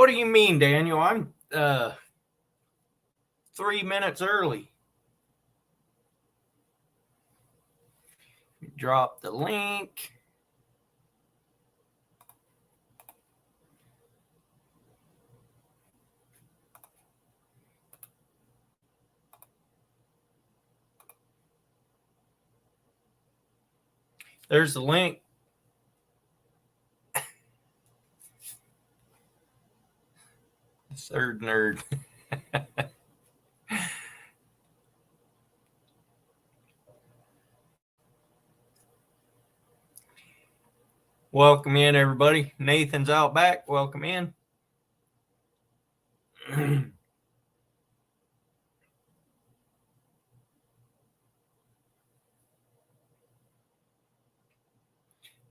What do you mean, Daniel? I'm 3 minutes early. Drop the link. There's the link. Third nerd. Welcome in, everybody. Nathan's out back. Welcome in.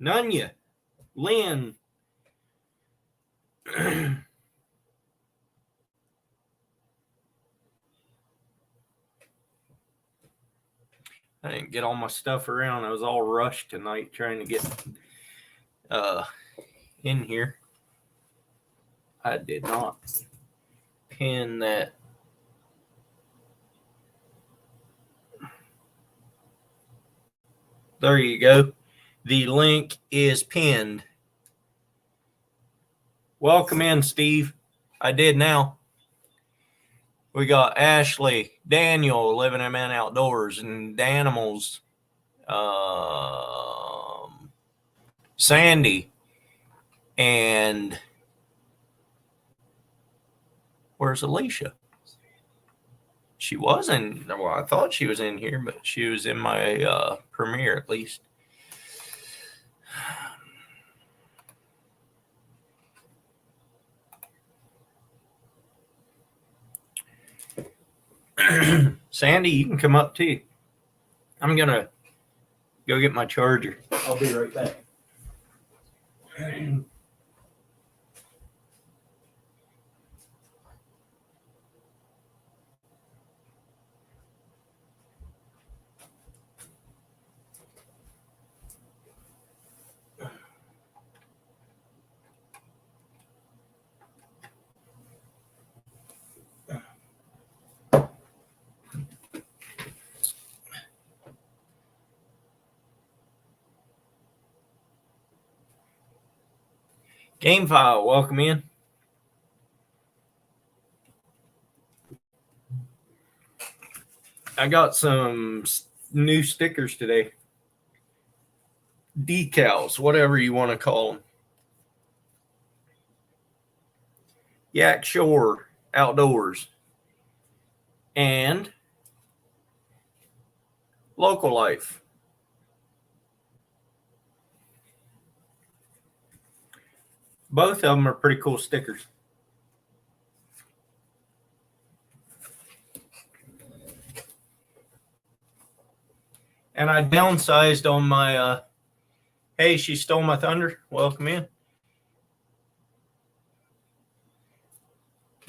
Nunya, Lynn. I didn't get all my stuff around. I was all rushed tonight trying to get in here. I did not pin that. There you go. The link is pinned. Welcome in, Steve. I did now. We got Ashley, Daniel, Living in Man Outdoors, and the Animals, Sandy, and where's Alicia? She wasn't. Well, I thought she was in here, but she was in my premiere at least. Sandy, you can come up too. I'm gonna go get my charger. I'll be right back. Game File, welcome in. I got some new stickers today. Decals, whatever you want to call them. Yak Shore Outdoors and Local Life. Both of them are pretty cool stickers. And I downsized on my, hey, she stole my thunder. Welcome in.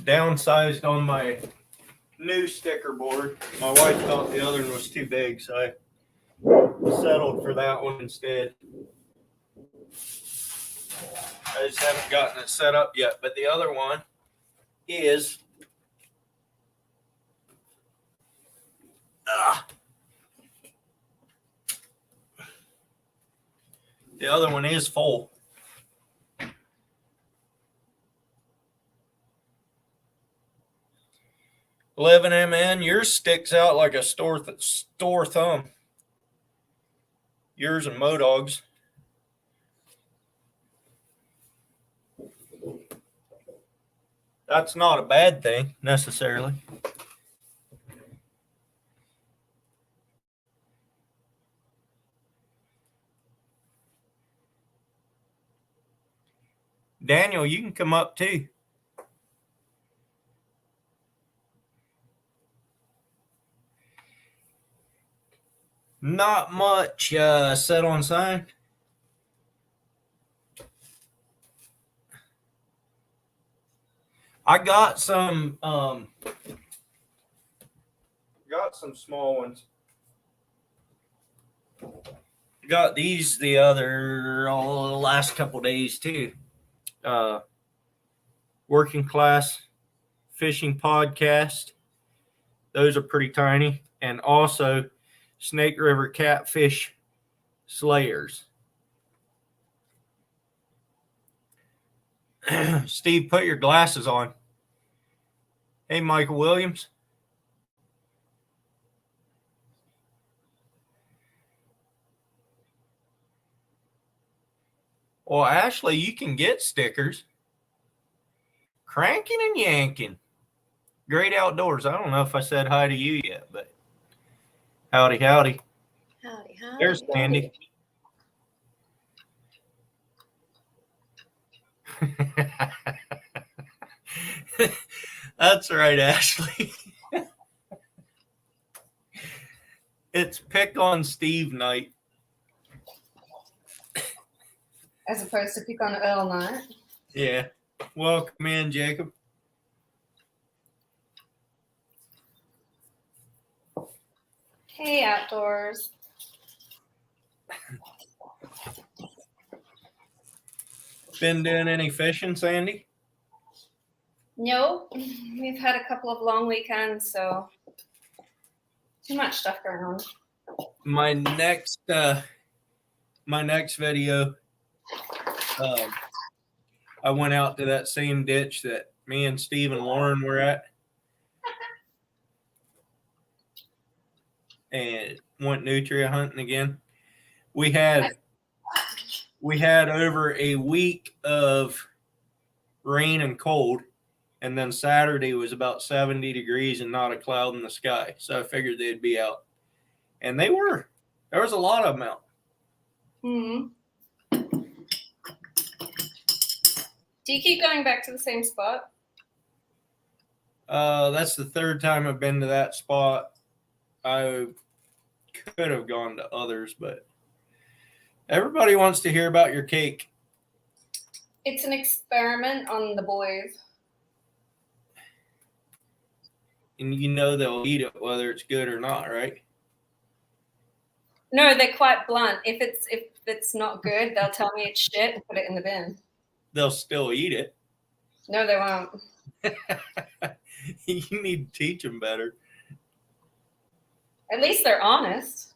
Downsized on my new sticker board. My wife thought the other one was too big, so I settled for that one instead. I just haven't gotten it set up yet, but the other one is the other one is full. Living MN, yours sticks out like a store thumb. Yours and Modog's. That's not a bad thing necessarily. Daniel, you can come up too. Not much set on sign. I got some small ones. Got these the last couple days too. Working Class Fishing Podcast. Those are pretty tiny. And also Snake River Catfish Slayers. Steve, put your glasses on. Hey, Michael Williams. Well, Ashley, you can get stickers. Cranking and yanking. Great Outdoors. I don't know if I said hi to you yet, but howdy, howdy. Howdy, howdy. There's Sandy. That's right, Ashley. It's pick on Steve night. As opposed to pick on Earl night. Yeah. Welcome in, Jacob. Hey, Outdoors. Been doing any fishing, Sandy? Nope. We've had a couple of long weekends, so too much stuff going on. My next video, I went out to that same ditch that me and Steve and Lauren were at, and went nutria hunting again. We had over a week of rain and cold, and then Saturday was about 70 degrees and not a cloud in the sky. So I figured they'd be out, and they were. There was a lot of them out. Mm-hmm. Do you keep going back to the same spot? That's the third time I've been to that spot. I could have gone to others, but everybody wants to hear about your cake. It's an experiment on the boys. And you know they'll eat it whether it's good or not, right? No, they're quite blunt. If it's not good, they'll tell me it's shit and put it in the bin. They'll still eat it. No, they won't. You need to teach them better. At least they're honest.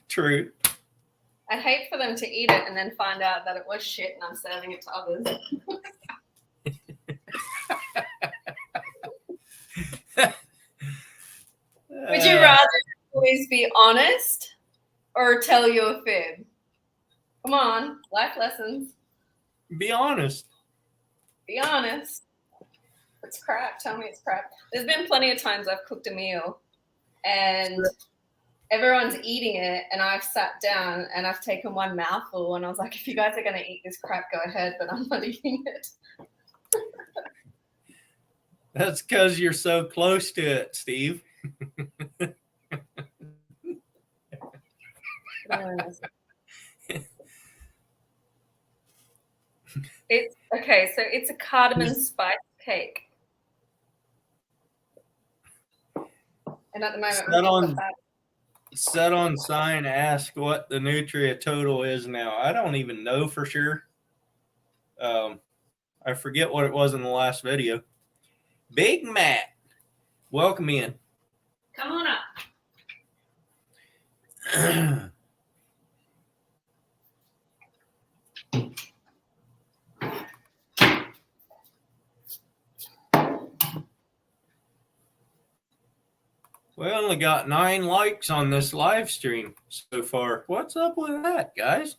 True. I'd hate for them to eat it and then find out that it was shit and I'm serving it to others. Would you rather always be honest or tell you a fib? Come on, life lessons. Be honest. Be honest. It's crap. Tell me it's crap. There's been plenty of times I've cooked a meal and everyone's eating it and I've sat down and I've taken one mouthful and I was like, if you guys are going to eat this crap, go ahead, but I'm not eating it. That's because you're so close to it, Steve. It's okay, so it's a cardamom spice cake. And at the moment, set on sign, ask what the nutria total is now. I don't even know for sure. I forget what it was in the last video. Big Matt, welcome in. Come on up. We only got 9 likes on this live stream so far. What's up with that, guys?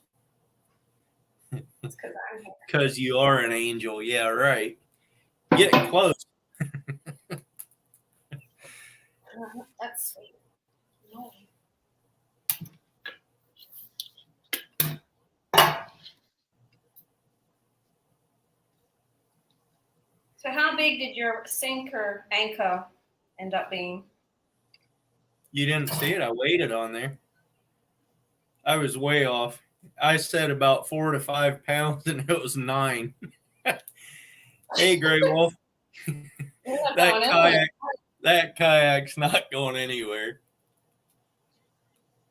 It's because I'm here. Because you are an angel. Yeah, right. Getting close. That's sweet. No. So how big did your sink or anchor end up being? You didn't see it. I weighed it on there. I was way off. I said about 4 to 5 pounds, and it was 9. Hey, Gray Wolf. That kayak's not going anywhere.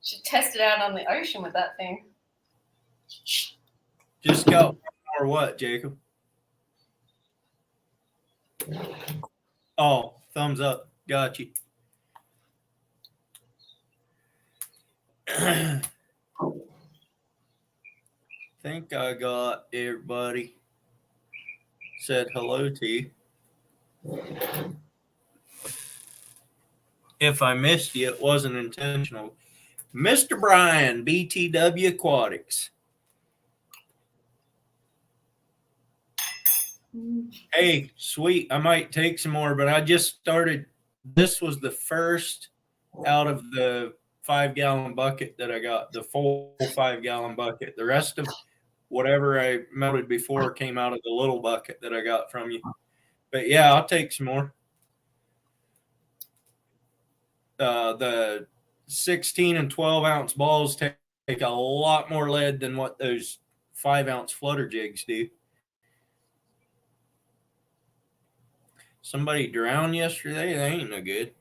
Should test it out on the ocean with that thing. Just got one more what, Jacob? Oh, thumbs up. Got you. Think I got everybody said hello to you. If I missed you, it wasn't intentional. Mr. Brian, BTW Aquatics. Hey, sweet. I might take some more, but I just started. This was the first out of the 5-gallon bucket that I got, the full 5-gallon bucket. The rest of whatever I melted before came out of the little bucket that I got from you. But yeah, I'll take some more. The 16 and 12-ounce balls take a lot more lead than what those 5-ounce flutter jigs do. Somebody drowned yesterday. That ain't no good.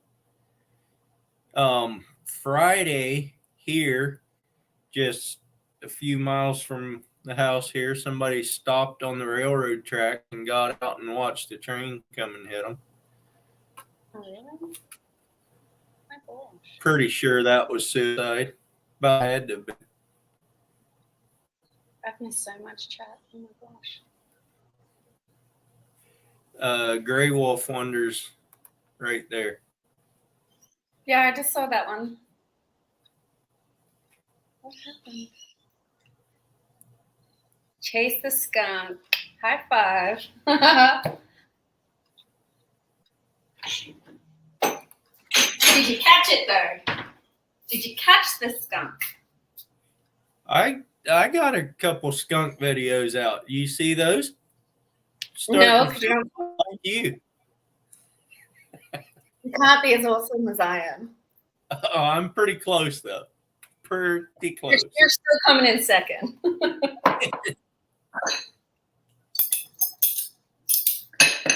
Friday here, just a few miles from the house here, somebody stopped on the railroad track and got out and watched the train come and hit them. Oh, really? My gosh. Pretty sure that was suicide, but I had to be. I've missed so much chat. Oh my gosh. Gray Wolf Wonders right there. Yeah, I just saw that one. What happened? Chase the skunk. High five. Did you catch it though? Did you catch the skunk? I got a couple skunk videos out. You see those? No, Starting to feel like you. You can't be as awesome as I am. Oh, I'm pretty close though. Pretty close. You're still coming in second.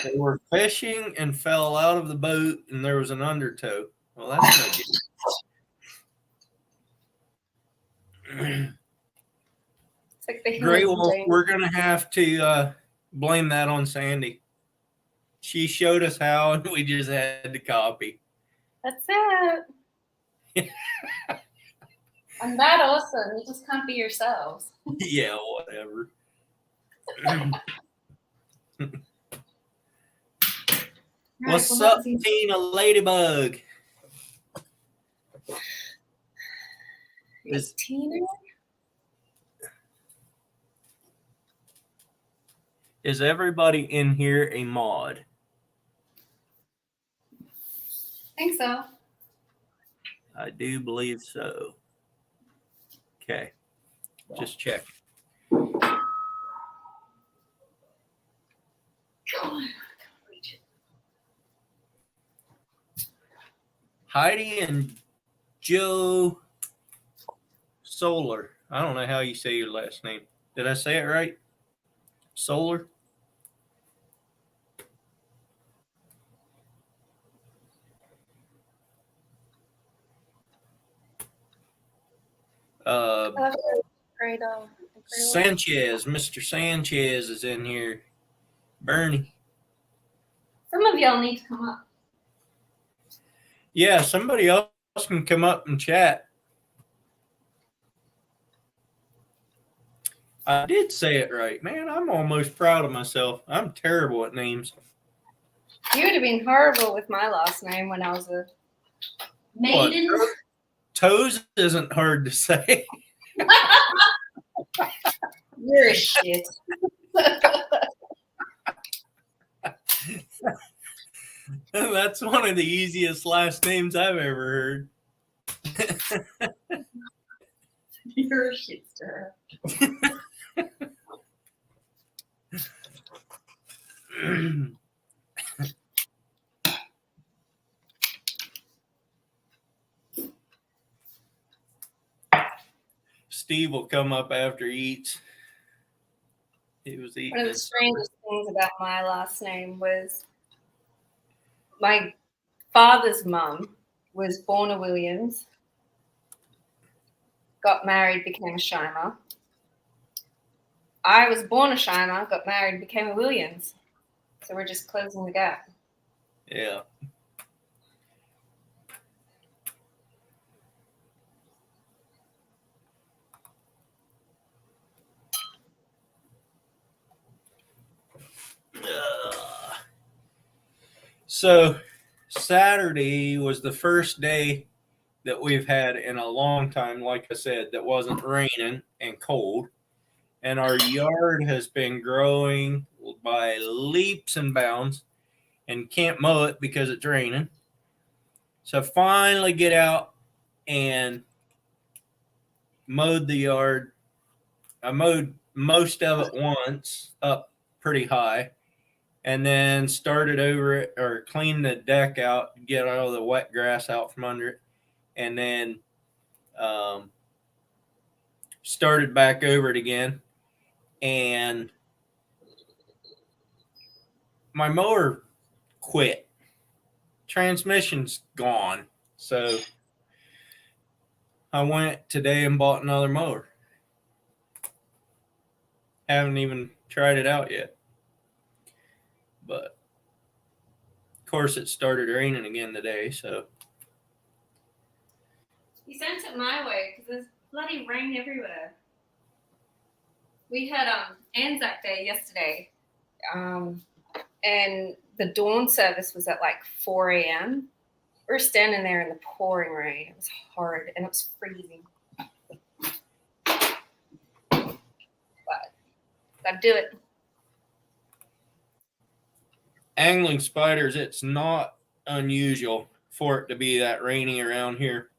They were fishing and fell out of the boat, and there was an undertow. Well, that's no good. It's like the Gray human Wolf, thing. we're gonna have to blame that on Sandy. She showed us how, and we just had to copy. That's it. I'm that awesome. You just can't be yourselves. Yeah, whatever. What's up, Tina Ladybug? Is Tina? Is everybody in here a mod? I think so. I do believe so. Okay, just check. Heidi and Joe Solar. I don't know how you say your last name. Did I say it right? Solar? Sanchez, Mr. Sanchez is in here. Bernie. Some of y'all need to come up. Yeah, somebody else can come up and chat. I did say it right. Man, I'm almost proud of myself. I'm terrible at names. You would have been horrible with my last name when I was a maiden. What? Toes isn't hard to say. You're a shit. That's one of the easiest last names I've ever heard. You're a shitster. Steve will come up after he eats. He was eating. One of the strangest things about my last name was my father's mum was born a Williams, got married, became a Shimer. I was born a Shimer, got married, became a Williams. So we're just closing the gap. Yeah. So Saturday was the first day that we've had in a long time, like I said, that wasn't raining and cold. And our yard has been growing by leaps and bounds and can't mow it because it's raining. So finally get out and mowed the yard. I mowed most of it once up pretty high and then started over it or cleaned the deck out, get all the wet grass out from under it, and then started back over it again. And my mower quit. Transmission's gone. So I went today and bought another mower. Haven't even tried it out yet. But of course it started raining again today, so. You sent it my way because there's bloody rain everywhere. We had Anzac Day yesterday, and the dawn service was at like 4 a.m. We were standing there in the pouring rain. It was horrid and it was freezing. But gotta do it. Angling spiders, it's not unusual for it to be that rainy around here.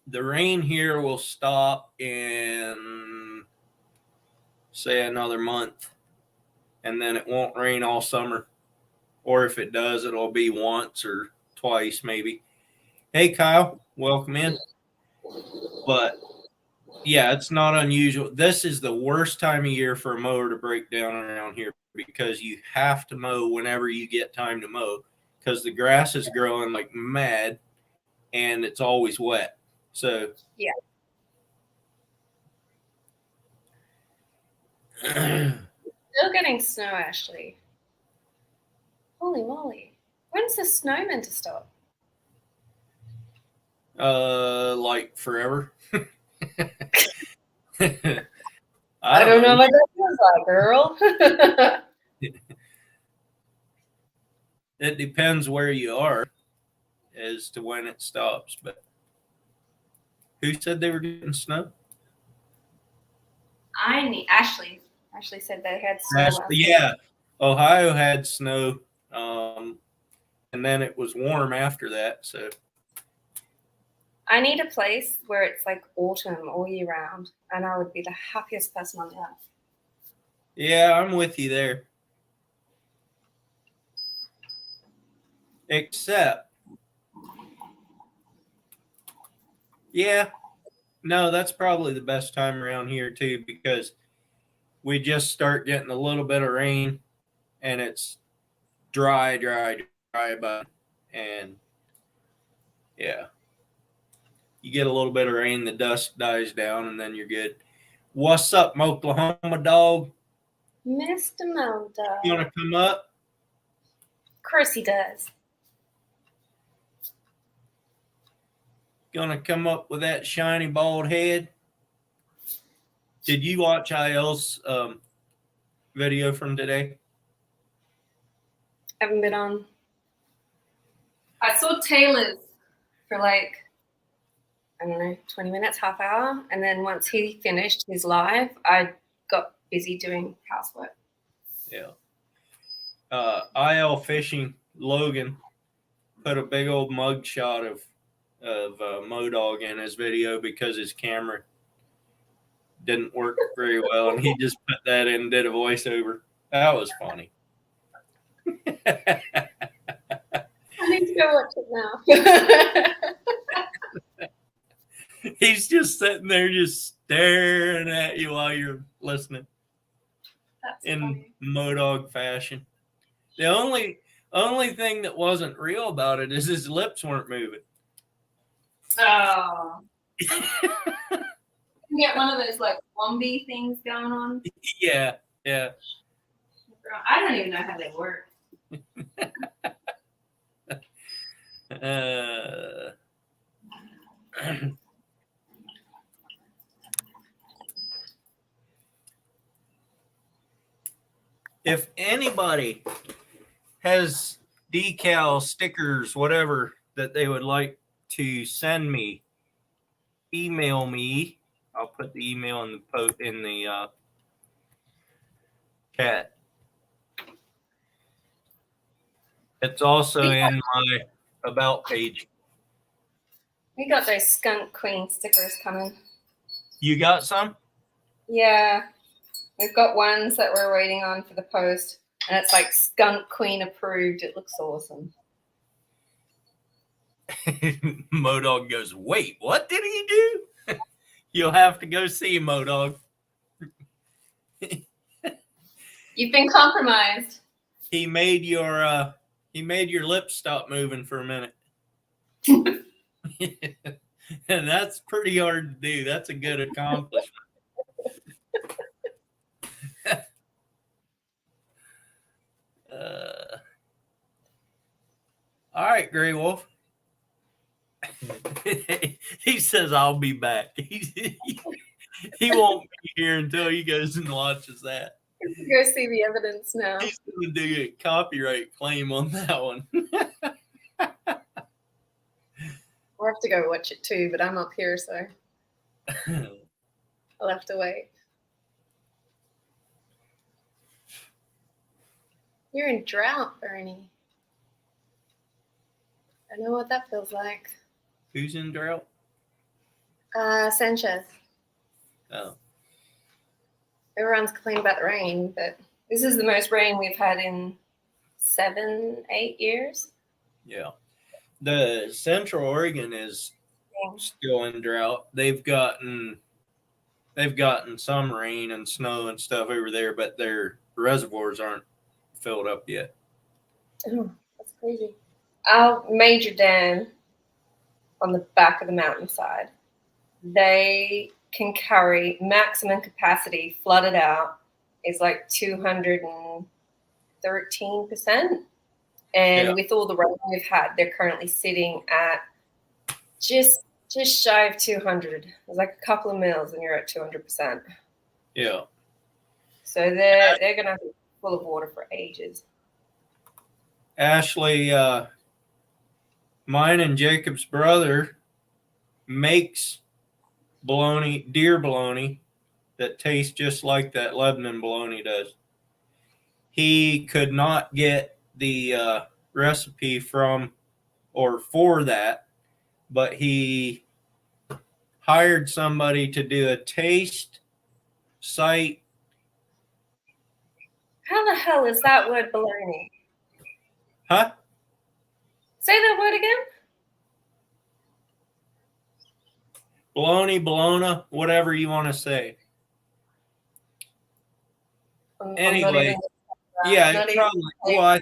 The rain here will stop in, say, another month, and then it won't rain all summer. Or if it does, it'll be once or twice, maybe. Hey, Kyle, welcome in. But yeah, it's not unusual. This is the worst time of year for a mower to break down around here because you have to mow whenever you get time to mow because the grass is growing like mad and it's always wet. So yeah. Still getting snow, Ashley. Holy moly. When's the snow meant to stop? Like forever. I don't know what that feels like, girl. It depends where you are as to when it stops. But who said they were getting snow? Ashley. Ashley said they had snow. Yeah, Ohio had snow, and then it was warm after that. So I need a place where it's like autumn all year round, and I would be the happiest person on earth. Yeah, I'm with you there. Except, yeah, no, that's probably the best time around here too because we just start getting a little bit of rain and it's dry about, and yeah, you get a little bit of rain, the dust dies down, and then you're good. What's up, Oklahoma dog? Mr. Mound Dog. You want to come up? Of course he does. Gonna come up with that shiny bald head? Did you watch IL's video from today? Haven't been on. I saw Taylor's for like, I don't know, 20 minutes, half hour. And then once he finished his live, I got busy doing housework. Yeah. IL Fishing Logan put a big old mug shot of Modog in his video because his camera didn't work very well, and he just put that in and did a voiceover. That was funny. I need to go watch it now. He's just sitting there just staring at you while you're listening. That's in funny. Modog fashion. The only thing that wasn't real about it is his lips weren't moving. Oh. You get one of those like Wombi things going on. Yeah. I don't even know how they work. If anybody has decals, stickers, whatever that they would like to send me, email me. I'll put the email in the post in the chat. It's also in my about page. We got those Skunk Queen stickers coming. You got some? Yeah. We've got ones that we're waiting on for the post, and it's like Skunk Queen approved. It looks awesome. Modog goes, wait, what did he do? You'll have to go see Modog. You've been compromised. He made your lips stop moving for a minute. And that's pretty hard to do. That's a good accomplishment. All right, Gray Wolf. He says, I'll be back. He won't be here until he goes and watches that. Go see the evidence now. He's going to do a copyright claim on that one. I'll have to go watch it too, but I'm up here, so I'll have to wait. You're in drought, Bernie. I know what that feels like. Who's in drought? Sanchez. Oh. Everyone's complaining about the rain, but this is the most rain we've had in 7-8 years. Yeah. The Central Oregon is still in drought. They've gotten some rain and snow and stuff over there, but their reservoirs aren't filled up yet. Oh, that's crazy. Our major dam on the back of the mountainside, they can carry maximum capacity flooded out is like 213%. And with all the rain we've had, they're currently sitting at just shy of 200. There's like a couple of mils and you're at 200%. Yeah. So they're going to be full of water for ages. Ashley, mine and Jacob's brother makes deer bologna that tastes just like that Lebanon bologna does. He could not get the recipe for that, but he hired somebody to do a taste site. How the hell is that word bologna? Huh? Say that word again. Bologna, bologna, whatever you want to say. Anyway, yeah, probably. Well, I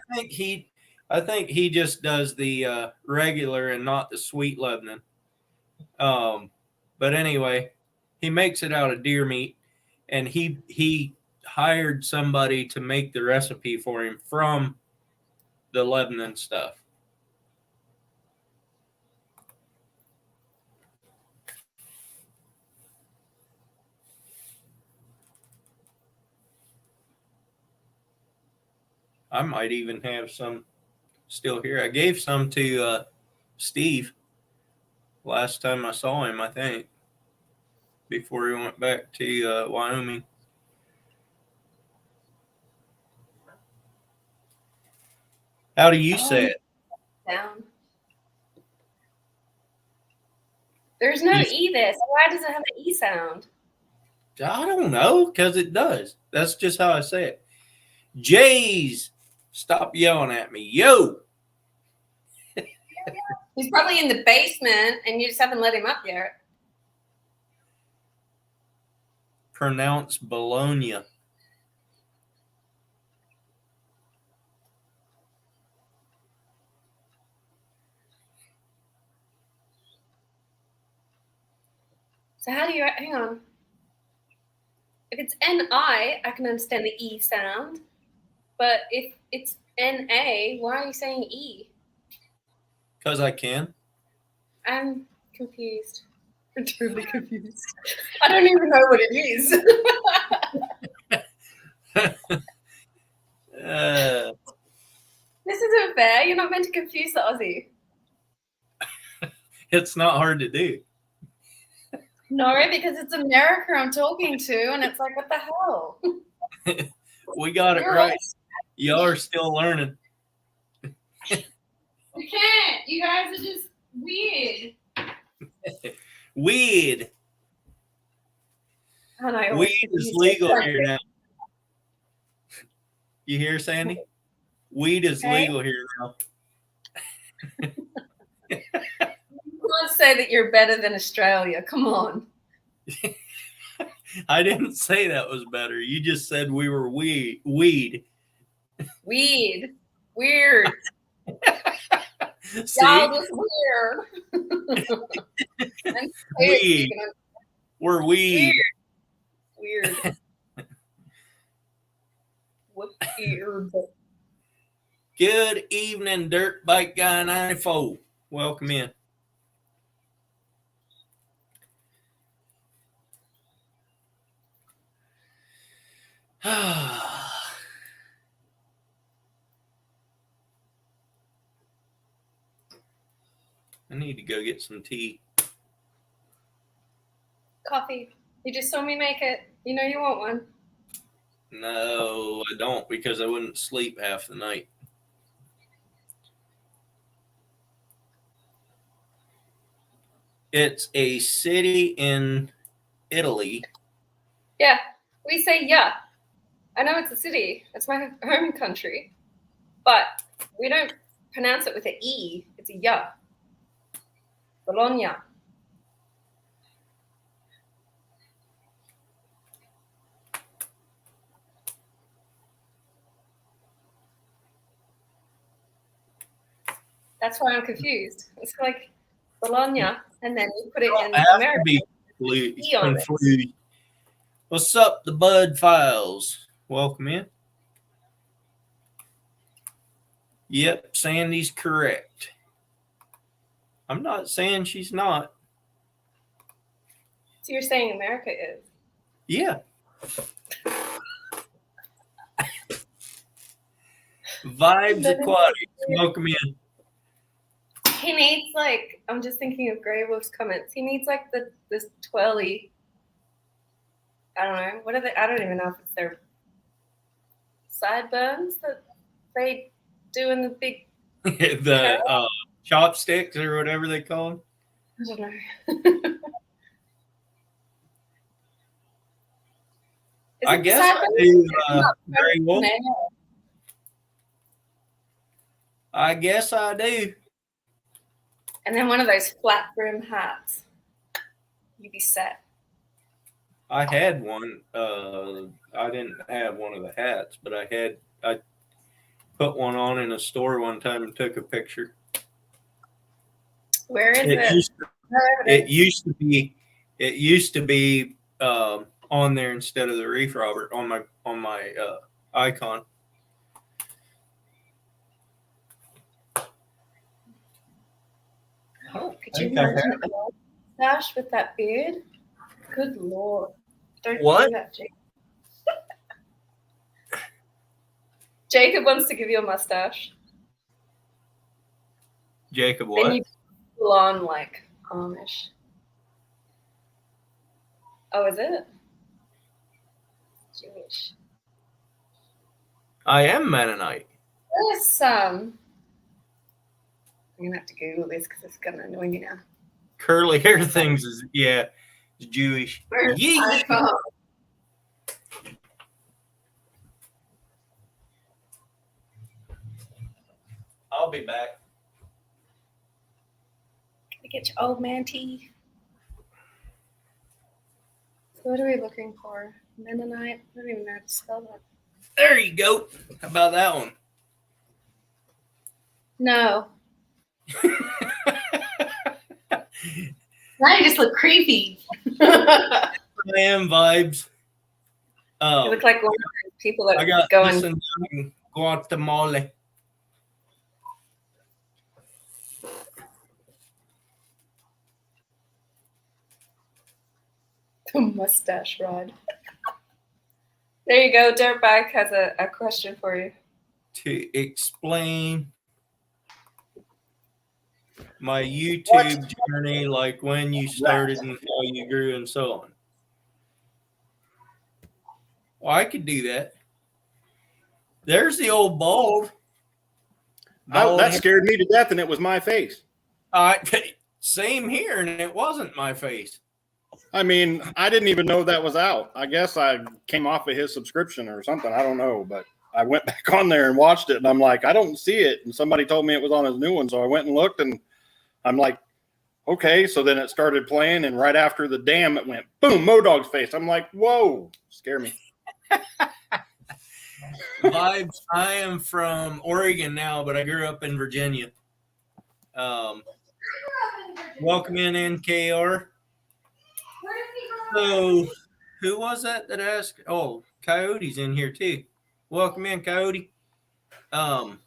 think he just does the regular and not the sweet Lebanon. But anyway, he makes it out of deer meat, and he hired somebody to make the recipe for him from the Lebanon stuff. I might even have some still here. I gave some to Steve last time I saw him, I think, before he went back to Wyoming. How do you say it? Down. There's no E there, so why does it have an E sound? I don't know, because it does. That's just how I say it. Jays, stop yelling at me. Yo! He's probably in the basement, and you just haven't let him up yet. Pronounce Bologna. So how do you, hang on. If it's N-I, I can understand the E sound. But if it's N-A, why are you saying E? Because I can. I'm confused. I'm totally confused. I don't even know what it is. This isn't fair. You're not meant to confuse the Aussie. It's not hard to do. No, because it's America I'm talking to, and it's like, what the hell? We got it right. Y'all are still learning. You can't. You guys are just weird. Weed. Weed is legal here now. You hear, Sandy? Weed is legal here now. You can't say that you're better than Australia. Come on. I didn't say that was better. You just said we were weed. Weed. Weird. See? Y'all just weird. Weed. We're weed. Weird. Weird. Good evening, Dirt Bike Guy 94. Welcome in. I need to go get some tea. Coffee. You just saw me make it. You know you want one. No, I don't, because I wouldn't sleep half the night. It's a city in Italy. Yeah, we say yeah. I know it's a city. It's my home country. But we don't pronounce it with an E. It's a yeah. Bologna. That's why I'm confused. It's like Bologna, and then you put it in America. Confused. What's up, the Bud Files? Welcome in. Yep, Sandy's correct. I'm not saying she's not. So you're saying America is? Yeah. Vibes Aquatics. Welcome in. He needs like, I'm just thinking of Grey Wolf's comments. He needs like this twirly. I don't know. What are they? I don't even know if it's their sideburns that they do in the big. The chopsticks or whatever they call them. I don't know. I guess I do. Grey Wolf. I guess I do. And then one of those flat brim hats. You'd be set. I had one. I didn't have one of the hats, but I put one on in a store one time and took a picture. Where is it? It used to be on there instead of the Reef Robert on my icon. Oh, could you imagine a mustache with that beard? Good Lord. Don't do that, Jacob. Jacob wants to give you a mustache. Jacob what? Then you pull on like Amish. Oh, is it? Jewish. I am Mennonite. There's I'm gonna have to Google this because it's gonna annoy me now. Curly hair things is Jewish. I'll be back. Can I get your old man tea? So what are we looking for? Mennonite? I don't even know how to spell that. There you go. How about that one? No. Now you just look creepy. I am vibes. You look like one of those people that I got going. listen, Guatemala. The mustache rod. There you go. Dirtbag has a question for you. To explain my YouTube journey, like when you started and how you grew and so on. Well, I could do that. There's the old bald. That scared me to death, and it was my face. Same here, and it wasn't my face. I mean, I didn't even know that was out. I guess I came off of his subscription or something. I don't know, but I went back on there and watched it, and I'm like, I don't see it. And somebody told me it was on his new one, so I went and looked, and I'm like, okay. So then it started playing, and right after the damn, it went boom, Modog's face. I'm like, whoa, scare me. Vibes. I am from Oregon now, but I grew up in Virginia. Welcome in NKR. So, who was that asked? Oh, Coyote's in here too. Welcome in, Coyote. Dirt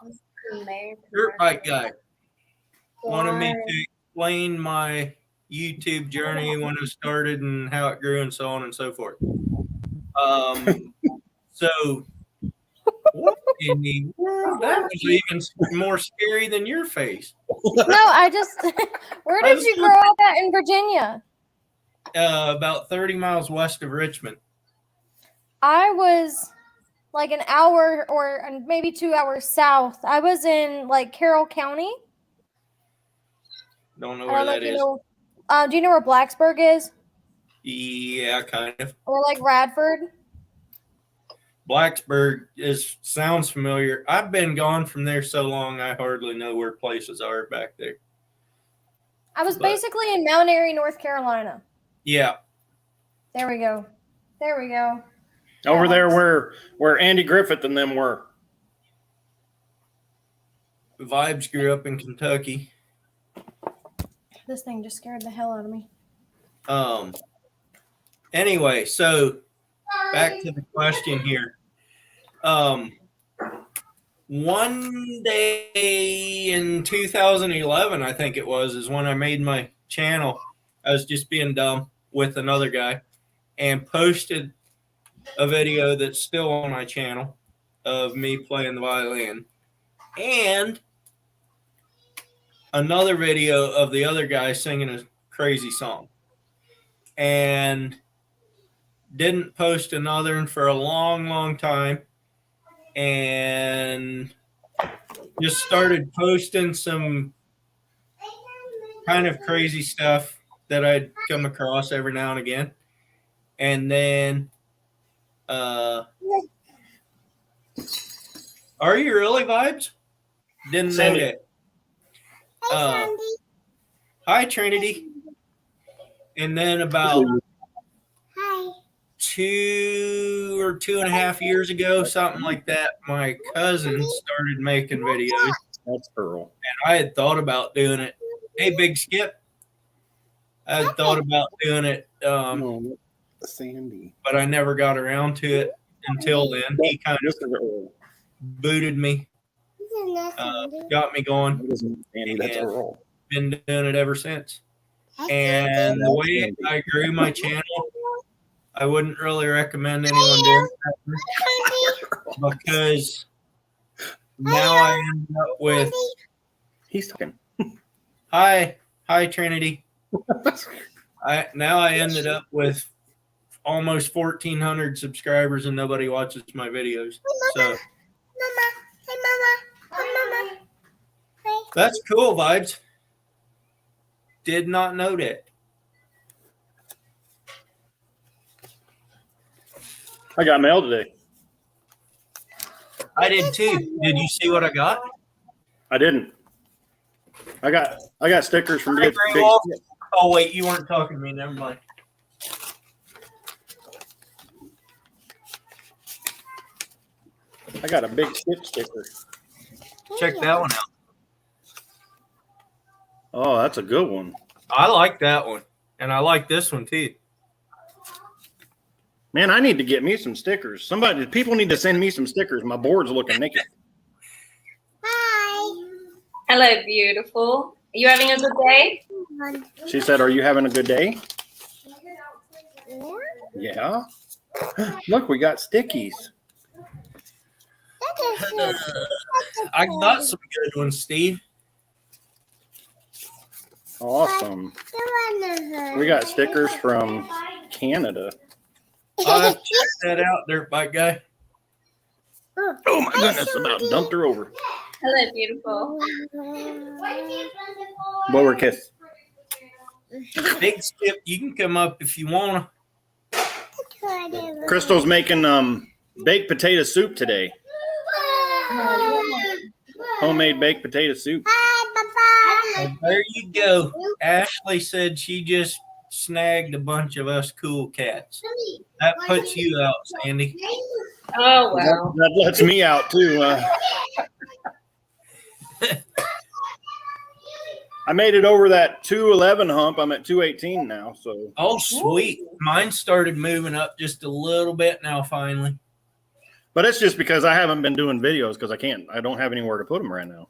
bike guy wanted me to explain my YouTube journey when it started and how it grew and so on and so forth. So, what in the world? That was even more scary than your face. No, I just. Where did you grow up at in Virginia? About 30 miles west of Richmond. I was like an hour or maybe 2 hours south. I was in like Carroll County. Don't know where that is. Do you know where Blacksburg is? Yeah, kind of. Or like Radford? Blacksburg sounds familiar. I've been gone from there so long, I hardly know where places are back there. I was basically in Mount Airy, North Carolina. Yeah. There we go. Over there where Andy Griffith and them were. Vibes grew up in Kentucky. This thing just scared the hell out of me. Anyway, so back to the question here. One day in 2011, I think it was, is when I made my channel. I was just being dumb with another guy and posted a video that's still on my channel of me playing the violin and another video of the other guy singing a crazy song, and didn't post another one for a long time, and just started posting some kind of crazy stuff that I'd come across every now and again. And then, are you really, Vibes? Didn't know that. Hi, Trinity. And then about 2 or 2.5 years ago, something like that, my cousin started making videos. That's Earl. And I had thought about doing it. Hey, Big Skip. I had thought about doing it, Sandy, but I never got around to it until then. He kind of booted me, got me going, and been doing it ever since. And the way I grew my channel, I wouldn't really recommend anyone doing that because now I end up with. He's talking. Hi, Trinity. Now I ended up with almost 1,400 subscribers and nobody watches my videos. So that's cool, Vibes. Did not know that. I got mail today. I did too. Did you see what I got? I didn't. I got stickers from Big. Oh wait, you weren't talking to me. Never mind. I got a big skip sticker. Check that one out. Oh, that's a good one. I like that one, and I like this one too. Man, I need to get me some stickers. People need to send me some stickers. My board's looking naked. Hello, beautiful. Are you having a good day? She said, "Are you having a good day?" Yeah. Look, we got stickies. I got some good ones, Steve. Awesome. We got stickers from Canada. I've checked that out, dirt bike guy. Oh my goodness! About dumped her over. Hello, beautiful. Blow her kiss. Big Skip, you can come up if you want. Crystal's making baked potato soup today. Homemade baked potato soup. Well, there you go. Ashley said she just snagged a bunch of us cool cats. That puts you out, Sandy. Oh, wow. That lets me out too. I made it over that 211 hump. I'm at 218 now. So. Oh, sweet. Mine started moving up just a little bit now, finally. But it's just because I haven't been doing videos because I don't have anywhere to put them right now.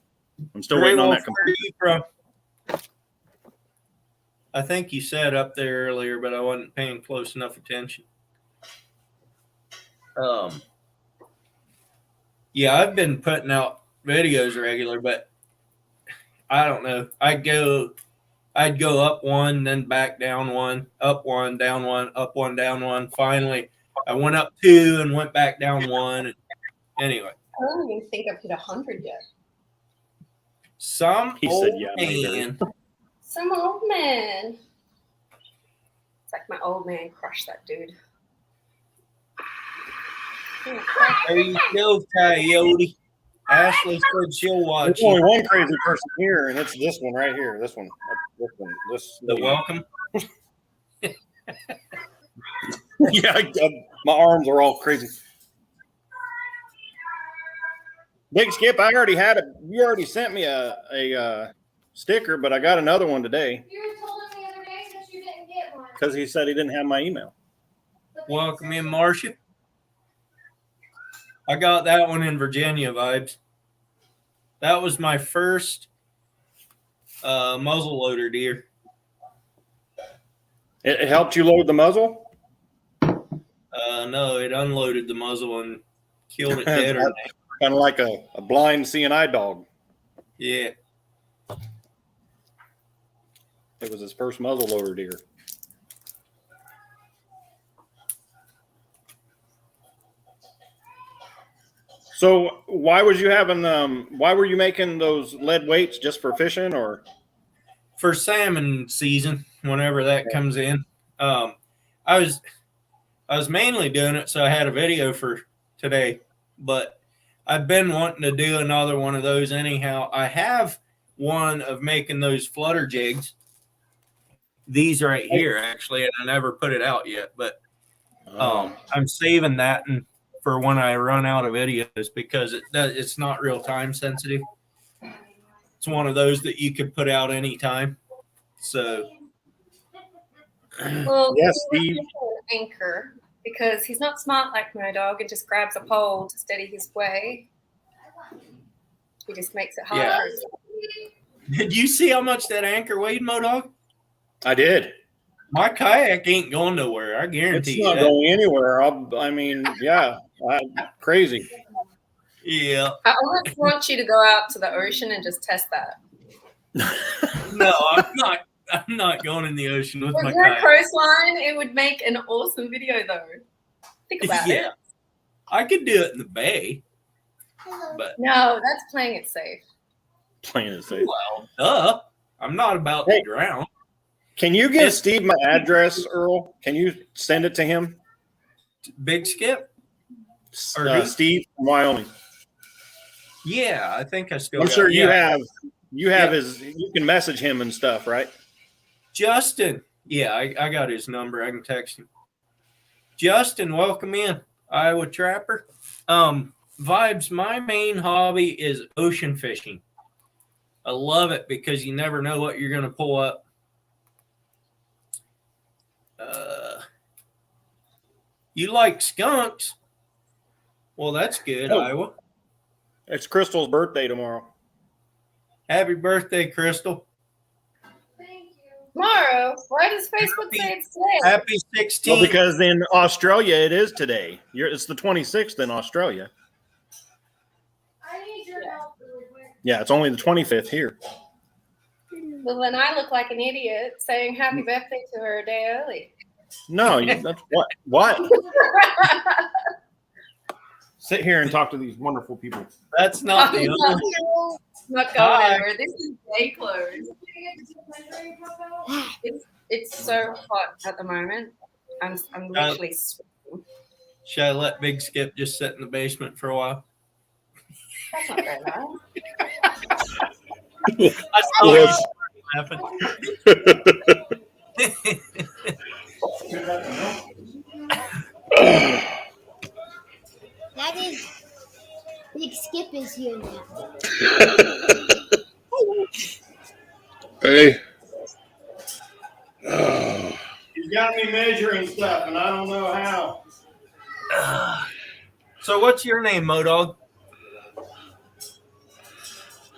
I'm still waiting on that. Where are you from? I think you said up there earlier, but I wasn't paying close enough attention. Yeah, I've been putting out videos regular, but I don't know. I'd go up one, then back down one, up one, down one, up one, down one. Finally, I went up two and went back down one. Anyway. I don't even think I've hit 100 yet. Some He old said, yeah, man. Some old man. It's like my old man crushed that dude. There you go, Coyote. Ashley said she'll watch There's only you. one crazy person here, and it's this one right here. This one. The welcome. Yeah, my arms are all crazy. Big Skip, I already had it. You already sent me a sticker, but I got another one today. You told him the other day that you didn't get one. Because he said he didn't have my email. Welcome in, Marcia. I got that one in Virginia vibes. That was my first muzzle loader deer. It helped you load the muzzle? No, it unloaded the muzzle and killed it dead. Or Kind of like a blind CNI dog. yeah. It was his first muzzle loader deer. So why was you having why were you making those lead weights, just for fishing or For salmon season, whenever that comes in, I was mainly doing it so I had a video for today, but I've been wanting to do another one of those anyhow. I have one of making those flutter jigs. These right here, actually, and I never put it out yet, but I'm saving that and for when I run out of videos because it's not real time sensitive. It's one of those that you could put out anytime. So, Well, yes, he's Steve. an anchor because he's not smart like my dog and just grabs a pole to steady his way. He just makes it harder. Yeah. Did you see how much that anchor weighed, Modog? I did. My kayak ain't going nowhere. I guarantee It's not you. going anywhere. Crazy. Yeah. I almost want you to go out to the ocean and just test that. No, I'm not going in the ocean with my With your kayak. coastline, it would make an awesome video, though. Think about it. I could do it in the bay, but No, that's playing it safe. Playing it safe. well, I'm not about to drown. Can you give Steve my address, Earl? Can you send it to him? Big Skip? Or who? Steve from Wyoming. Yeah, I think I still I'm got sure it. you Yeah. have his. You can message him and stuff, right? Justin. Yeah, I got his number. I can text him. Justin, welcome in. Iowa Trapper. Vibes, my main hobby is ocean fishing. I love it because you never know what you're going to pull up. You like skunks? Well, that's good, Iowa. It's Crystal's birthday tomorrow. Happy birthday, Crystal. Tomorrow. Why does Facebook say it's today? Happy 16th. Well, because in Australia it is today. It's the 26th in Australia. I need your help. Yeah, it's only the 25th here. Well, then I look like an idiot saying happy birthday to her a day early. No, that's what? What? Sit here and talk to these wonderful people. That's not the only. Not going anywhere. This is day clothes. It's so hot at the moment. I'm literally sweating. Should I let Big Skip just sit in the basement for a while? That's not very nice. I saw Yes. laughing. Daddy, Big Skip is here now. Hey. Oh, He's got me measuring stuff, and I don't know how. So what's your name, Modog?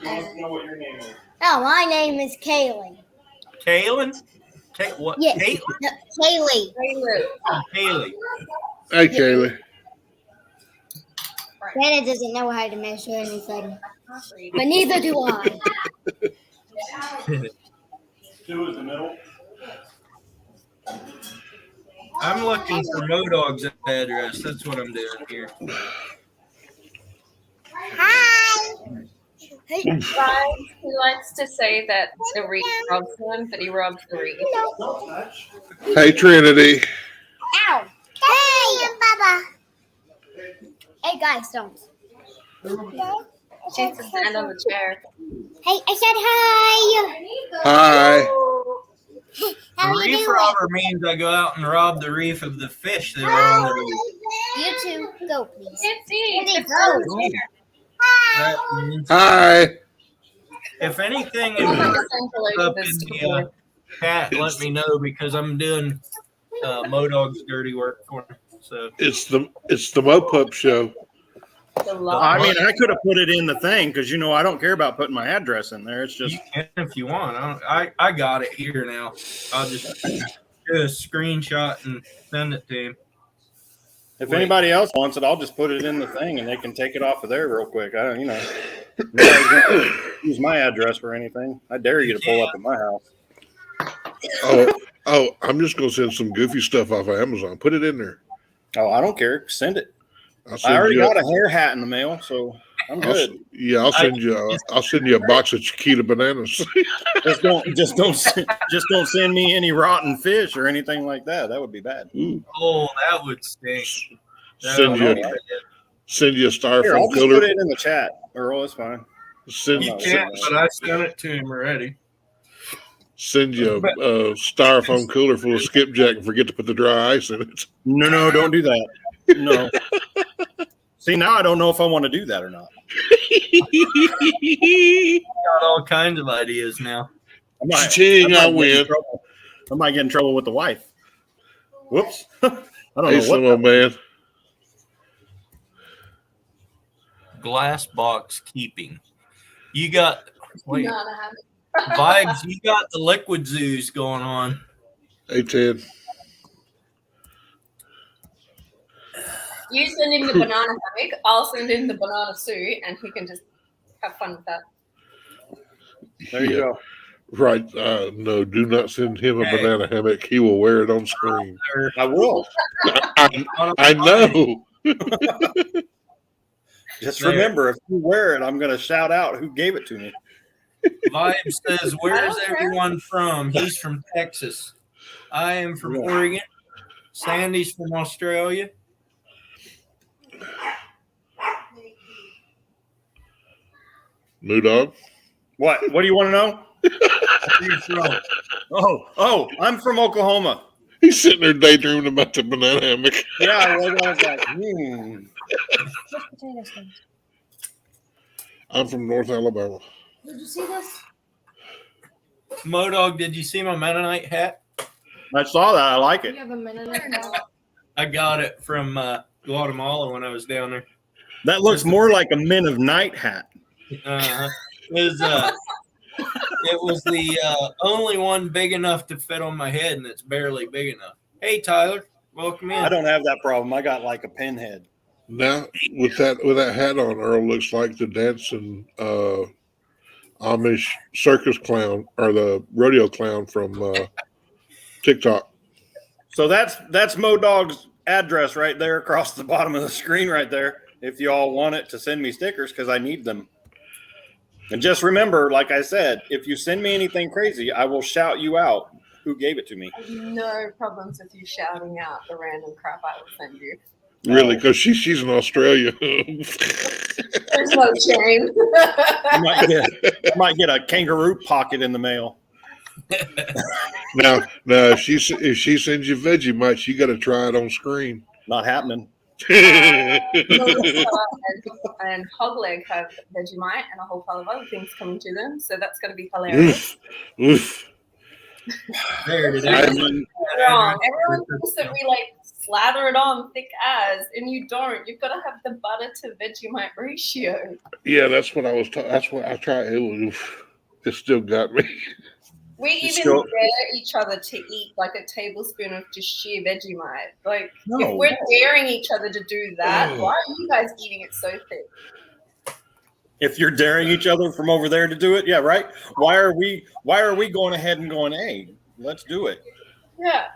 He wants to know what your name is. Oh, my name is Kaylee. Kaylin? What? Yes. Caitlin? No, Kaylee. Oh, Kaylee. hey, Kaylee. Dana doesn't know how to measure anything, but neither do I. 2 is the middle. I'm looking for Modog's address. That's what I'm doing here. Hi. Hey, Guys, he likes to say that the reef robs him, but he robs the reef. Hey, Trinity. ow. Hey, Baba. Hey, guys, don't. She has to stand on the chair. Hey, I said hi. Hi. How The are you reef doing? robber means I go out and rob the reef of the fish that are on the reef. You two, go, please. Can't see. Where'd they It's on the go? chair. That means Hi. if anything I'll have is to send the lady up this in to the the chat, let me know because I'm doing Modog's dirty work for him. So It's the Mopup show. law. I mean, I could have put it in the thing because I don't care about putting my address in there. It's just you can if you want. I got it here now. I'll just do a screenshot and send it to him. if anybody else wants it, I'll just put it in the thing and they can take it off of there real quick. I don't, nobody's gonna use my address for anything. I dare you to pull up at my house. Oh, I'm just gonna send some goofy stuff off of Amazon. Put it in there. Oh, I don't care. Send it. I'll I send already you. got a hair hat in the mail, so I'm good. I'll send you. I'll send you a box of Chiquita bananas. Just don't send me any rotten fish or anything like that. That would be bad. Ooh. Oh, that would stink. That Send would you. be bad. Send you a Here, I'll styrofoam just put cooler. it in the chat, Earl. It's fine. Send You can't, but I sent it to him already. send you a styrofoam cooler full of skipjack and forget to put the dry ice in it. No, don't do that. No. See, now I don't know if I want to do that or not. Got all kinds of ideas now. Ching, I get in win. trouble. I might get in trouble with the wife. Whoops. I don't Hey, know what. son, man. Glass box keeping. You got wait, Not a habit. vibes. You got the liquid zoos going on. Hey, Ted. You send him the banana hammock, I'll send him the banana suit, and he can just have fun with that. There you go. Right. No, do not send him a Hey. banana hammock. He will wear it on screen. I will. I know. Just There. remember, if you wear it, I'm going to shout out who gave it to me. Vibe says, "Where's everyone from?" He's from Texas. I am from Oregon. Sandy's from Australia. Moo dog. What do you want to know? Where you from? Oh, I'm from Oklahoma. He's sitting there daydreaming about the banana hammock. Yeah, I was like, Just potato skins. I'm from North Alabama. Did you see this? Modog, did you see my Mennonite hat? I saw that. I like You it. have a minute now. I got it from Guatemala when I was down there. That looks more like a Men of Night hat. Uh, It was the only one big enough to fit on my head, and it's barely big enough. Hey, Tyler, welcome in. I don't have that problem. I got like a pinhead. Now with that hat on, Earl looks like the dancing Amish circus clown or the rodeo clown from TikTok. So that's MoDog's address right there across the bottom of the screen right there. If you all want it to send me stickers, because I need them. And just remember, like I said, if you send me anything crazy, I will shout you out who gave it to me. I have no problems with you shouting out the random crap I will send you. Really, because she's in Australia. There's no shame. You might get a kangaroo pocket in the mail. now, if she sends you Vegemite, you got to try it on screen. Not happening. Melissa and Hogleg have Vegemite and a whole pile of other things coming to them, so that's going to be hilarious. Oof. There it is. Wrong. Everyone thinks that we like slather it on thick as, and you don't. You've got to have the butter to Vegemite ratio. Yeah, that's what I was. That's what I tried. It still got me. We even dare each other to eat like a tablespoon of just sheer Vegemite. Like, if we're daring each other to do that, why are you guys eating it so thick? If you're daring each other from over there to do it, yeah, right. Why are we going ahead and going, hey, let's do it? Yeah,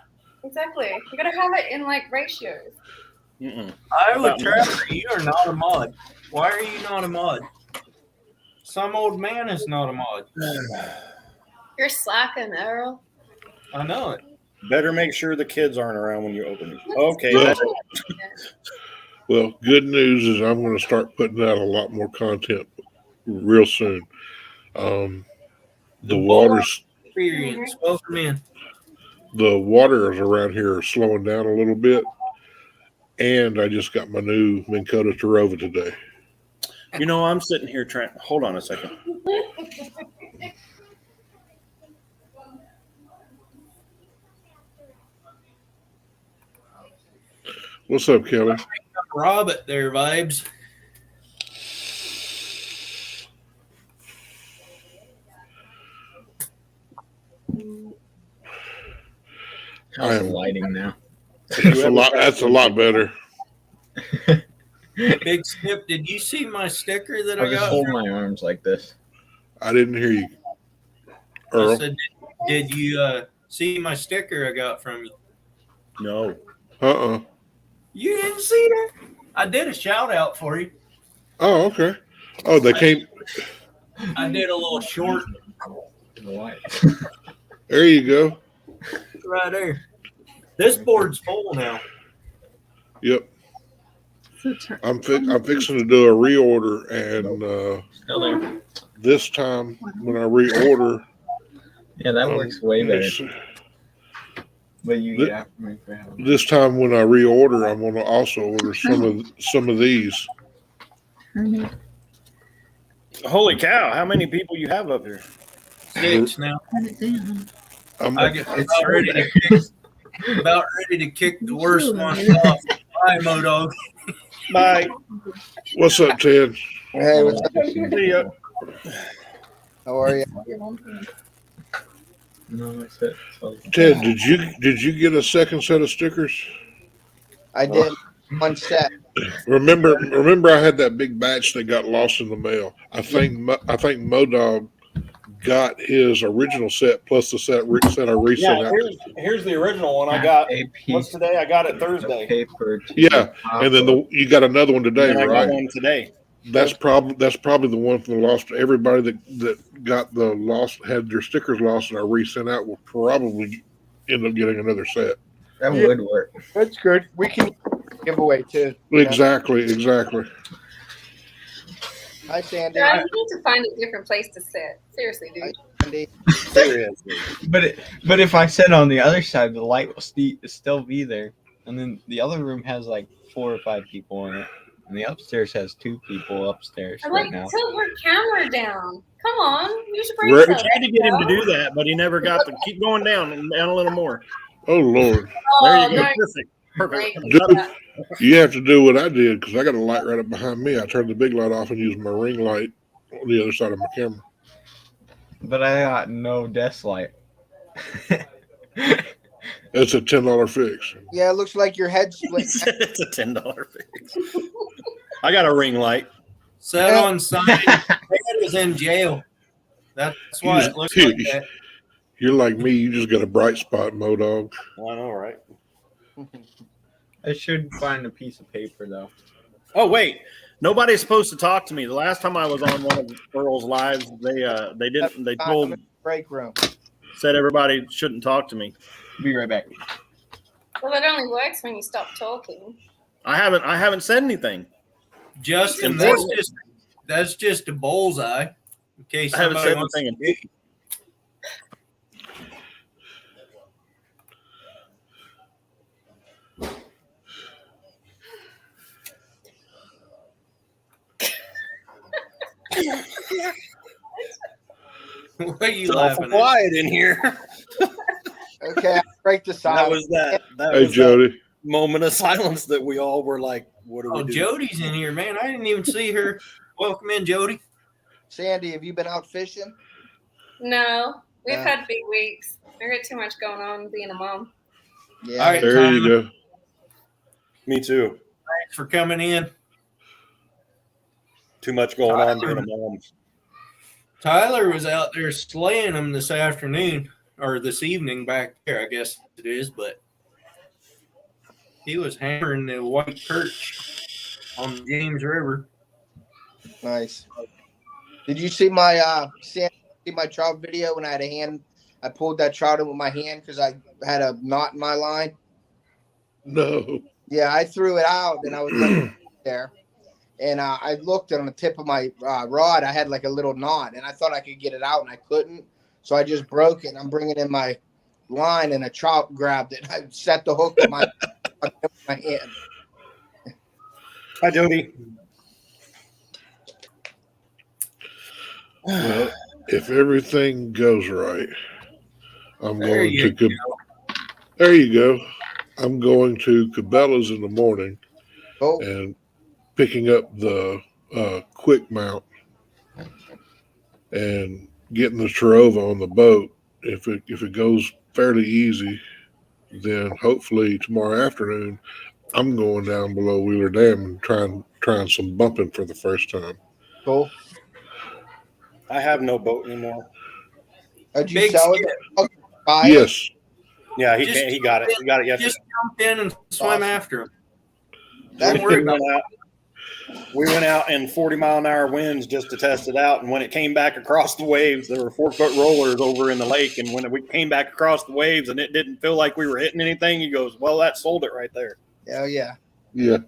exactly. You gotta have it in like ratios. Iowa Trevor, you are not a mod. Why are you not a mod? Some old man is not a mod. You're slacking, Earl. I know it. Better make sure the kids aren't around when you open it. Okay. Well, good news is I'm going to start putting out a lot more content real soon. The waters Experience. Welcome in. The waters around here are slowing down a little bit, and I just got my new Minn Kota Tarova today. You know, I'm sitting here trying. Hold on a second. What's up, Kelly? Robert there, vibes. How's the lighting now? That's a lot better. Big Snip, did you see my sticker that I I'll just got? hold my arms like this. I didn't hear you, Earl. I said, did you see my sticker I got from you? No. You didn't see that? I did a shout out for you. Oh, okay. Oh, they came. I did a little short. There you go. Right there. This board's full now. Yep. I'm fixing to do a reorder, and this time when I reorder, yeah, that works way better. But you get after me for having this time when I reorder, I'm going to also order some of these. Holy cow! How many people you have up here? 6 now. I'm about ready to kick the worst one off. Bye, MoDog. Bye. What's up, Ted? Hey, what's up? See ya. How are you? No, that's it. Ted, did you get a second set of stickers? I did one set. Remember, I had that big batch that got lost in the mail. I think MoDog got his original set plus the set I resent out. Here's the original one I got. What's today? I got it Thursday. Paper. Yeah, and then you got another one today, I right? got one today. That's probably the one from the lost. Everybody that got the lost had their stickers lost and I resent out will probably end up getting another set. That would work. That's good. We can give away too. Exactly. Hi, Sandy. Yeah, you need to find a different place to sit. Seriously, dude. Sandy. Seriously. But if I sit on the other side, the light will still be there, and then the other room has like 4 or 5 people in it, and the upstairs has 2 people upstairs I'm right like, now. tilt your camera down. Come on, use your brain Right. We cells. tried to get him to do that, but he never got to keep going down and down a little more. Oh Lord, There you go. nice. Perfect. Great. Dude. You have to do what I did because I got a light right up behind me. I turned the big light off and used my ring light on the other side of my camera. But I got no desk light. It's a $10 fix. Yeah, it looks like your head He split. said it's a $10 fix. I got a ring light. Set Yeah. on sign. Dad was in jail. That's why You it looks just- like that. You're like me. You just got a bright spot, Modog. I know, right? I should find a piece of paper though. Oh wait, nobody's supposed to talk to me. The last time I was on one of Earl's lives, they didn't. They told Break room. said everybody shouldn't talk to me. Be right back. Well, it only works when you stop talking. I haven't said anything. Justin, that's just a bullseye. In case I haven't somebody said wants anything. What are you It's awful laughing at? quiet in here. Okay, I'll break the That silence. was that. That Hey, was that Jody. moment of silence that we all were like, "What do we Oh, do?" Jody's in here, man. I didn't even see her. Welcome in, Jody. Sandy, have you been out fishing? No, we've Yeah. had big weeks. I got too much going on being a mom. Yeah. All right. There you go. Me too. Thanks for coming in. Too much going on being a mom. Tyler was out there slaying them this afternoon or this evening back there, I guess it is, but he was hammering the white perch on the James River. Nice. Did you see my see my trout video when I had a hand? I pulled that trout in with my hand because I had a knot in my line. No. Yeah, I threw it out and I was letting it there, and I looked and on the tip of my rod I had like a little knot, and I thought I could get it out and I couldn't, so I just broke it. And I'm bringing in my line and a trout grabbed it. I set the hook with my hand. Hi, Jody. Well, if everything goes right, I'm There going you to. There you go. I'm going to Cabela's in the morning Oh, and picking up the quick mount and getting the Terova on the boat. If it goes fairly easy, then hopefully tomorrow afternoon I'm going down below Wheeler Dam and trying some bumping for the first time. cool. I have no boat anymore. Did you Big sell skip. it? Oh, buy it? Yes, Yeah, he Just can't. He got it. He got it yesterday. Just jump in and swim Awesome. after him. That's Don't worry we about went out. We went out in 40-mile-an-hour winds just to test it out. And when it came back across the waves, there were 4-foot rollers over in the lake. And when we came back across the waves and it didn't feel like we were hitting anything, he goes, "Well, that sold it right there." Hell yeah, yeah.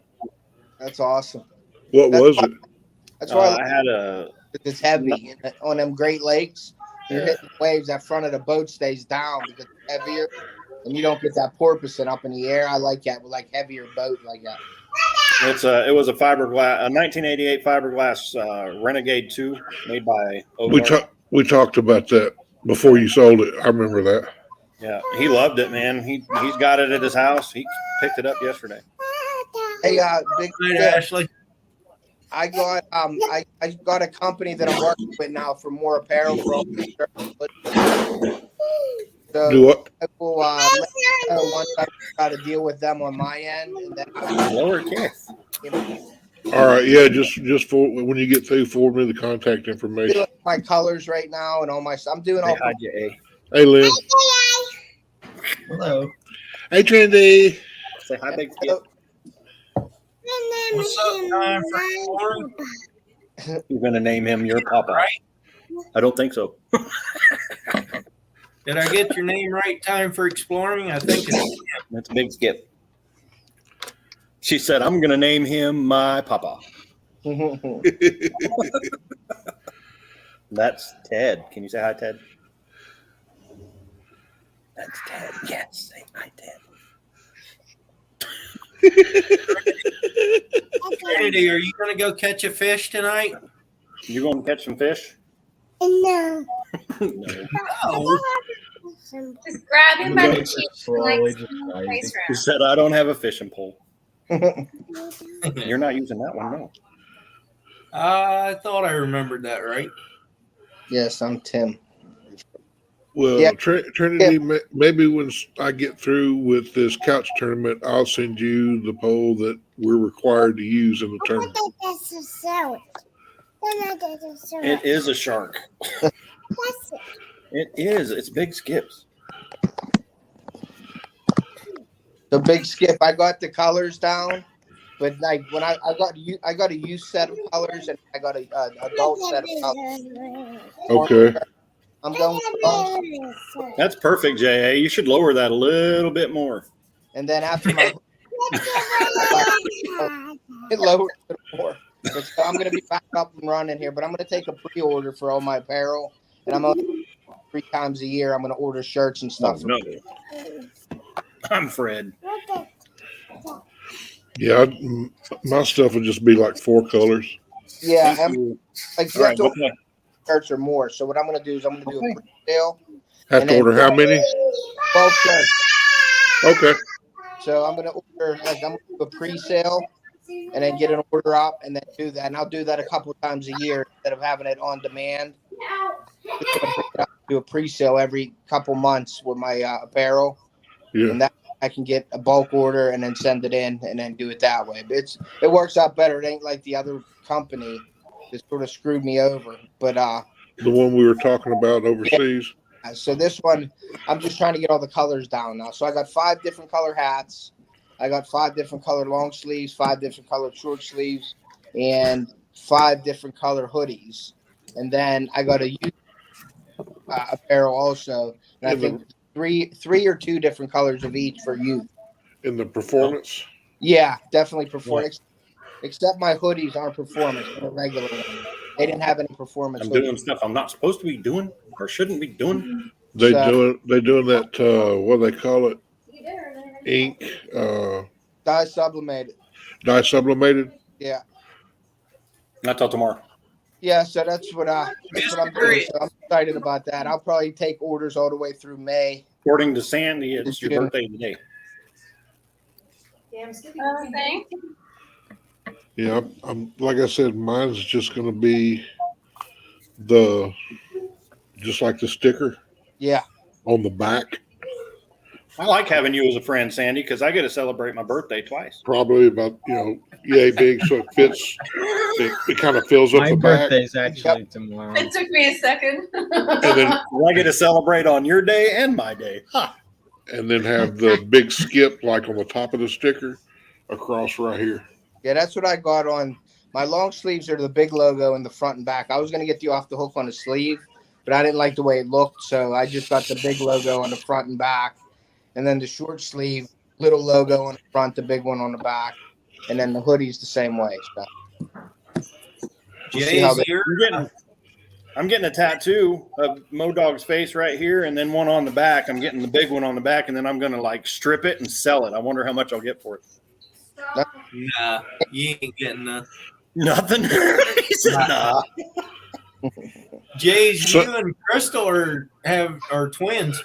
that's awesome. What was it? That's why I I had a it's heavy on them Great Lakes. You're hitting waves. That front of the boat stays down because it's heavier, and you don't get that porpoising up in the air. I like that with like heavier boat like that. it was a fiberglass, a 1988 fiberglass Renegade 2 made by We Ozark. we talked about that before you sold it. I remember that. Yeah, he loved it, man. He's got it at his house. He picked it up yesterday. Hey, big it, tip. Ashley. I got I got a company that I'm working with now for more apparel for all the shirts. So Do what? I will let you know once I try to deal with them on my end, and then Lower kiss. All right, yeah. Just for when you get through, forward me the contact information. doing my colors right now and all my stuff. I'm doing all. Say hi, J.A. Hey, Lynn. Hello. Hey, Trendy. Say hi, Big Skip. What's up, time for exploring? You're going to name him your papa. Right? I don't think so. Did I get your name right? Time for exploring? I think it's That's Big Skip. She said, "I'm going to name him my papa." That's Ted. Can you say hi, Ted? That's Ted. Yes, say hi, Ted. Trinity, are you going to go catch a fish tonight? You going to catch some fish? No. No. Oh, Just grab him by the Just cheek and slowly like just spin the rising. face He around. said, "I don't have a fishing pole." You're not using that one, no. I thought I remembered that right. Yes, I'm Tim. Well, Yeah. Trinity, maybe when I get through with this couch tournament, I'll send you the pole that we're required to use in the tournament. It is a shark. It is. It's big skips. The big skip. I got the colors down, but like when I got a youth set of colors and I got a adult set of colors. Okay. I'm going with That's perfect, JA. You should lower that a little bit more. and then after my it lowered a little more. But so I'm gonna be back up and running here. But I'm gonna take a pre-order for all my apparel, and I'm gonna 3 times a year. I'm gonna order shirts and Oh, stuff. no. I'm Fred. Yeah, my stuff would just be like 4 colors. Yeah, Thank I'm, you. like All you right, have to what's order that? shirts or more. So what I'm gonna do is I'm gonna do a pre-sale. Have And to then- order how many? 12 shirts. Okay. So I'm gonna order like I'm gonna do a pre-sale and then get an order up and then do that. And I'll do that a couple times a year instead of having it on demand. Just gonna bring it up, do a pre-sale every couple months with my apparel, Yeah. and that I can get a bulk order and then send it in and then do it that way. But it works out better. It ain't like the other company that sort of screwed me over. But The one we were talking about overseas. so this one, I'm just trying to get all the colors down now. So I got 5 different color hats. I got 5 different color long sleeves, 5 different color short sleeves, and 5 different color hoodies. And then I got a youth apparel also. And I In the- think three or 2 different colors of each for youth. In the performance. Yeah, definitely performance. Except my hoodies aren't performance, they're regular ones. They didn't have any performance I'm hoodies. doing stuff I'm not supposed to be doing or shouldn't be doing. They So- doing that what do they call it? Ink Dye sublimated. dye sublimated. Yeah. Not till tomorrow. Yeah, so that's what I'm doing. So I'm excited about that. I'll probably take orders all the way through May. According to Sandy, it's your Yeah. birthday today. Thank you. Yeah, I'm like I said, mine's just going to be just like the sticker Yeah. on the back. I like having you as a friend, Sandy, because I get to celebrate my birthday twice. Probably about yay big, so it fits. It kind of fills up My the back, birthday's actually tomorrow. It took me a second. and then I get to celebrate on your day and my day. Huh. and then have the big skip like on the top of the sticker across right here. Yeah, that's what I got on. My long sleeves are the big logo in the front and back. I was going to get you off the hook on the sleeve, but I didn't like the way it looked, so I just got the big logo on the front and back. And then the short sleeve, little logo on the front, the big one on the back. And then the hoodie's the same way. So we'll see how Jay's they- I'm getting a tattoo of Modog's face right here, and then one on the back. I'm getting the big one on the back, and then I'm gonna like strip it and sell it. I wonder how much I'll get for it. Nah, you ain't getting the Nothing. He said, nah. Jay's. So- You and Crystal are twins.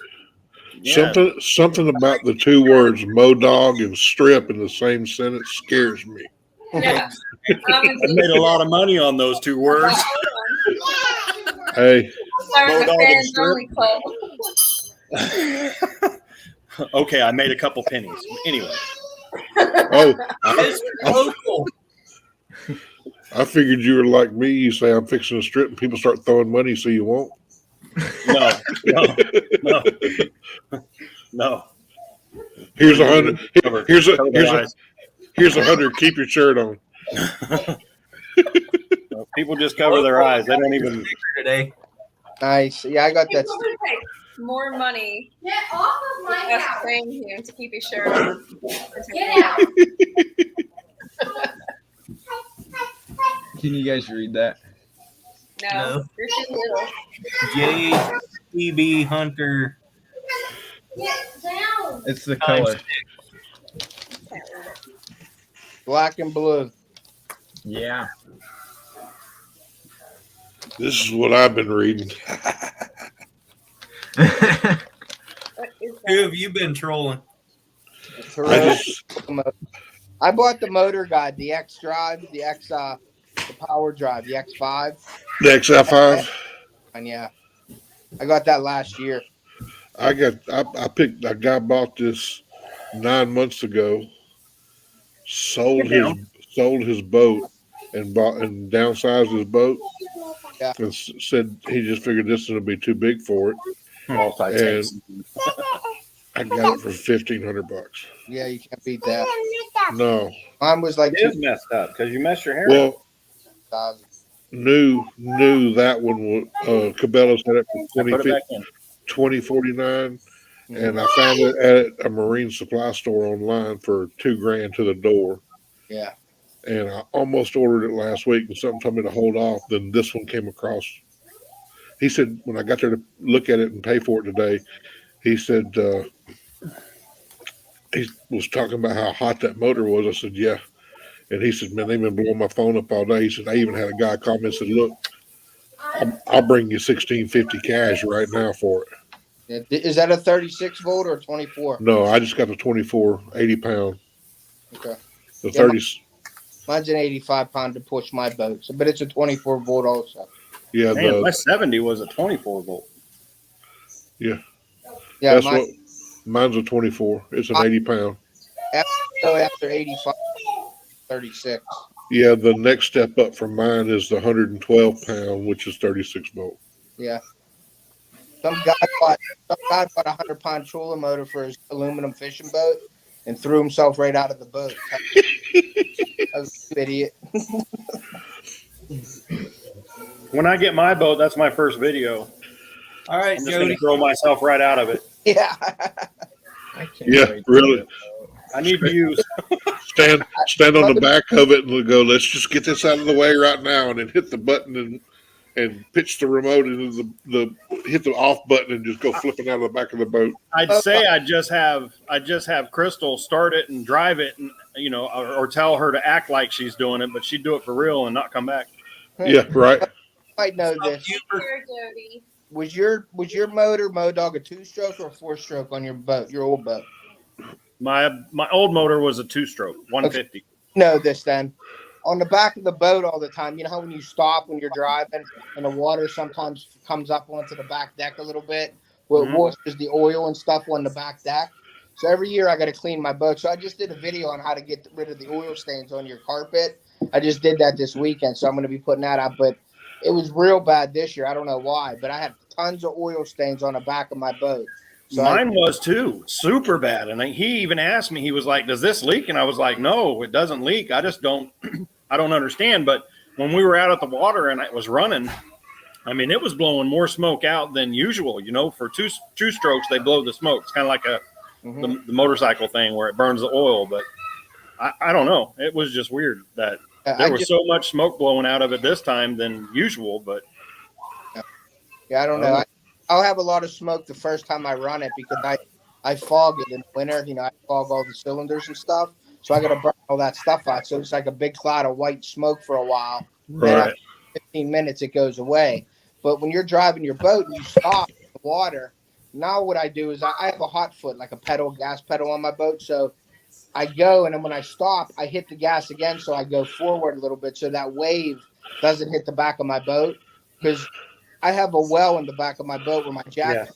Yeah. Something about the 2 words "modog" and "strip" in the same sentence scares me. Yeah. I made a lot of money on those 2 words. Hey, Starting Bulldog a and fans only club. Okay, I made a couple pennies. Anyway, oh, It's local. I figured you were like me. You say I'm fixing a strip, and people start throwing money, so you won't. no. Here's 100. Cover Here's the eyes. here's 100. Keep your shirt on. People just cover their eyes. They don't even. Today. Nice. Yeah, I got that. People would pay more money Get off of my us couch. paying you to keep your shirt on. Get out. Can you guys read that? No, No. you're too little. JTB Hunter. Get down. It's the Times color. Black and blue. Yeah. This is what I've been reading. What is Who that? have you been trolling? I just I bought the motor guide, the X Drive, the X, the power drive, the X5. The XI5. And yeah, I got that last year. I guy bought this 9 months ago, sold his boat and downsized his boat. Yeah. And said he just figured this would be too big for it. And I got it for $1,500. Yeah, you can't beat that. No. Mine was like it is messed up because you mess your hair. Well, 2,000. knew that one was Cabela's had it for Put it back in. $20.49, and I found it at a marine supply store online for $2,000 to the door. Yeah. And I almost ordered it last week, and something told me to hold off. Then this one came across. He said when I got there to look at it and pay for it today, he said he was talking about how hot that motor was. I said, yeah. And he said, man, they've been blowing my phone up all day. He said, I even had a guy call me and said, look, I'll bring you $1,650 cash right now for it. Is that a 36 volt or a 24? No, I just got the 24 80-pound. Okay. The 30. Mine's an 85-pound to push my boat, but it's a 24 volt also. Yeah, Man, my 70 was a 24 volt. Yeah. Yeah, That's what mine's a 24. It's an 80-pound. After 85, 36. Yeah, the next step up from mine is the 112-pound, which is 36 volt. Yeah. Some guy bought a 100-pound Chula motor for his aluminum fishing boat and threw himself right out of the boat. I was an idiot. When I get my boat, that's my first video. All right, I'm just going Jody. to throw myself right out of it. Yeah. Yeah, really. I need views. Stand on the back of it and go, let's just get this out of the way right now, and then hit the button and pitch the remote into hit the off button and just go flipping out of the back of the boat. I'd say I just have Crystal start it and drive it, and or tell her to act like she's doing it, but she'd do it for real and not come back. Yeah, right. I know this. Here, Jody. Was your motor Modog a 2-stroke or a 4-stroke on your boat, your old boat? My old motor was a 2-stroke, 150. Know this then. On the back of the boat all the time, you know how when you stop when you're driving and the water sometimes comes up onto the back deck a little bit, where it washes the oil and stuff on the back deck. So every year I got to clean my boat. So I just did a video on how to get rid of the oil stains on your carpet. I just did that this weekend, so I'm going to be putting that out. But it was real bad this year. I don't know why, but I had tons of oil stains on the back of my boat. So Mine was too, super bad. And he even asked me, he was like, does this leak? And I was like, no, it doesn't leak. I just don't, I don't understand. But when we were out at the water and it was running, I mean, it was blowing more smoke out than usual. For two strokes, they blow the smoke. It's kind of like the motorcycle thing where it burns the oil. But I don't know. It was just weird that there was so much smoke blowing out of it this time than usual. But yeah, I don't know. I'll have a lot of smoke the first time I run it because I fog it in winter. I fog all the cylinders and stuff. So I got to burn all that stuff out. So it's like a big cloud of white smoke for a while. Right. Then after 15 minutes, it goes away. But when you're driving your boat and you stop in the water, now what I do is I have a hot foot, like a gas pedal on my boat. So I go, and then when I stop, I hit the gas again. So I go forward a little bit so that wave doesn't hit the back of my boat. Because I have a well in the back of my boat where my jacket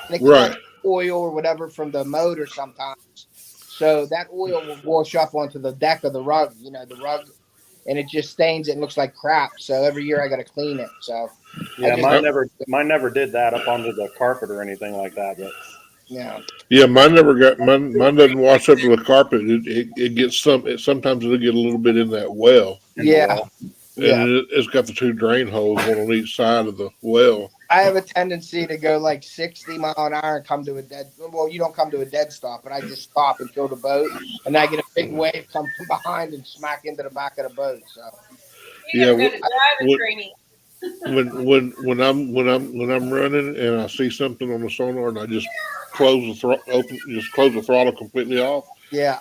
and it collects oil or whatever from the motor sometimes. So that oil will wash up onto the deck of the rug, the rug, and it just stains it and looks like crap. So every year I got to clean it. So yeah, mine never did that up onto the carpet or anything like that. But yeah, mine doesn't wash up to the carpet. It gets sometimes it'll get a little bit in that well. And it's got the 2 drain holes, one on each side of the well. I have a tendency to go like 60 mile an hour and come to a dead. Well, you don't come to a dead stop, but I just stop and kill the boat, and I get a big wave come from behind and smack into the back of the boat. So when I'm running and I see something on the sonar and I just close the throttle completely off. Yeah.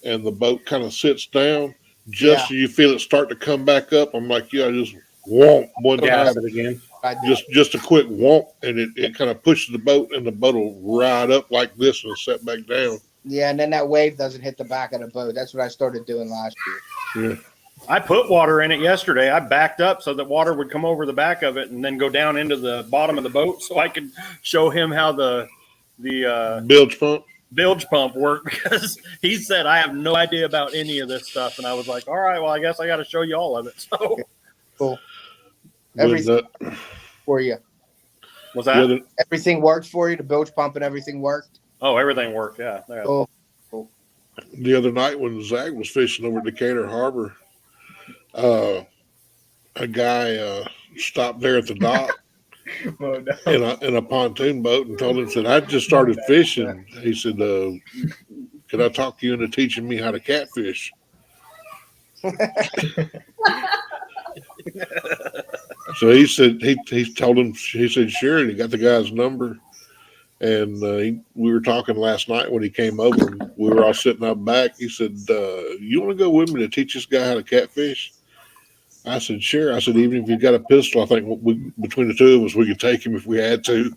And the boat kind of sits down. So you feel it start to come back up. I'm like, just whomp one time. It again. Just a quick whomp, and it kind of pushes the boat, and the boat will ride up like this and set back down. Yeah, and then that wave doesn't hit the back of the boat. That's what I started doing last year. I put water in it yesterday. I backed up so that water would come over the back of it and then go down into the bottom of the boat so I could show him how the bilge pump worked, because he said, I have no idea about any of this stuff. And I was like, all right, well, I guess I got to show you all of it. So cool. Everything for you. Was that? Everything worked for you? The bilge pump and everything worked? Oh, everything worked. Yeah. Cool. The other night when Zach was fishing over at Decatur Harbor, a guy stopped there at the dock Oh, no. in a pontoon boat and told him, said, I just started fishing. He said, could I talk you into teaching me how to catfish? So he said, he told him, he said, sure. And he got the guy's number. And we were talking last night when he came over. And we were all sitting out back. He said, you want to go with me to teach this guy how to catfish? I said, sure. I said, even if you got a pistol, I think between the two of us, we could take him if we had to.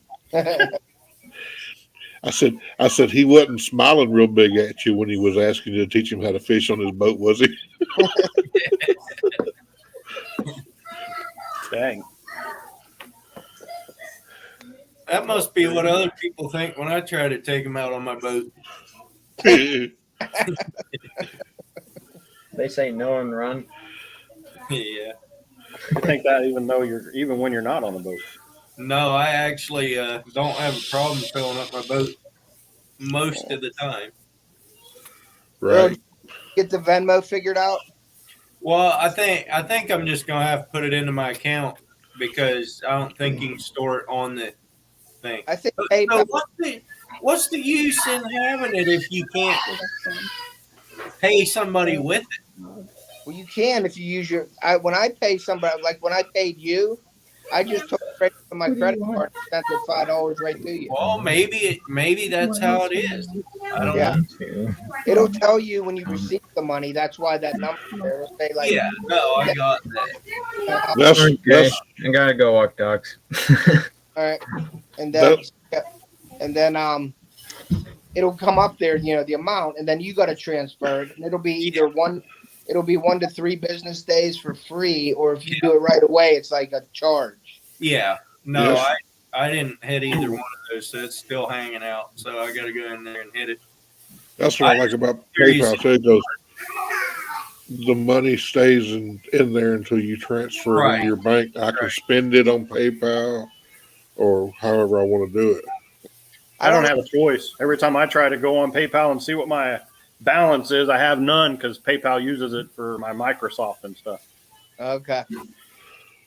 I said, he wasn't smiling real big at you when he was asking you to teach him how to fish on his boat, was he? Dang. That must be what other people think when I try to take them out on my boat. They say no and run. Yeah. I think that even when you're not on the boat. No, I actually don't have a problem filling up my boat most of the time. Right. Get the Venmo figured out? Well, I think I'm just gonna have to put it into my account because I don't think you can store it on the thing. I think So what's the use in having it if you can't pay somebody with it? Well, you can if you use when I pay somebody, like when I paid you, I just took it right from my credit card and sent the $5 right to you. Well, maybe that's how it is. I don't know. It'll tell you when you receive the money. That's why that number there will say like. Yeah, no, I got that. Okay, I gotta go walk dogs. All right, and then it'll come up there, the amount, and then you got to transfer it, and it'll be either 1 to 3 business days for free, or if you do it right away, it's like a charge. Yeah, no, Yes. I didn't hit either one of those, so it's still hanging out. So I got to go in there and hit it. That's what I like about PayPal too. It goes, the money stays in there until you transfer it into your bank. I can spend it on PayPal or however I want to do it. I don't have a choice. Every time I try to go on PayPal and see what my balance is, I have none because PayPal uses it for my Microsoft and stuff. Okay.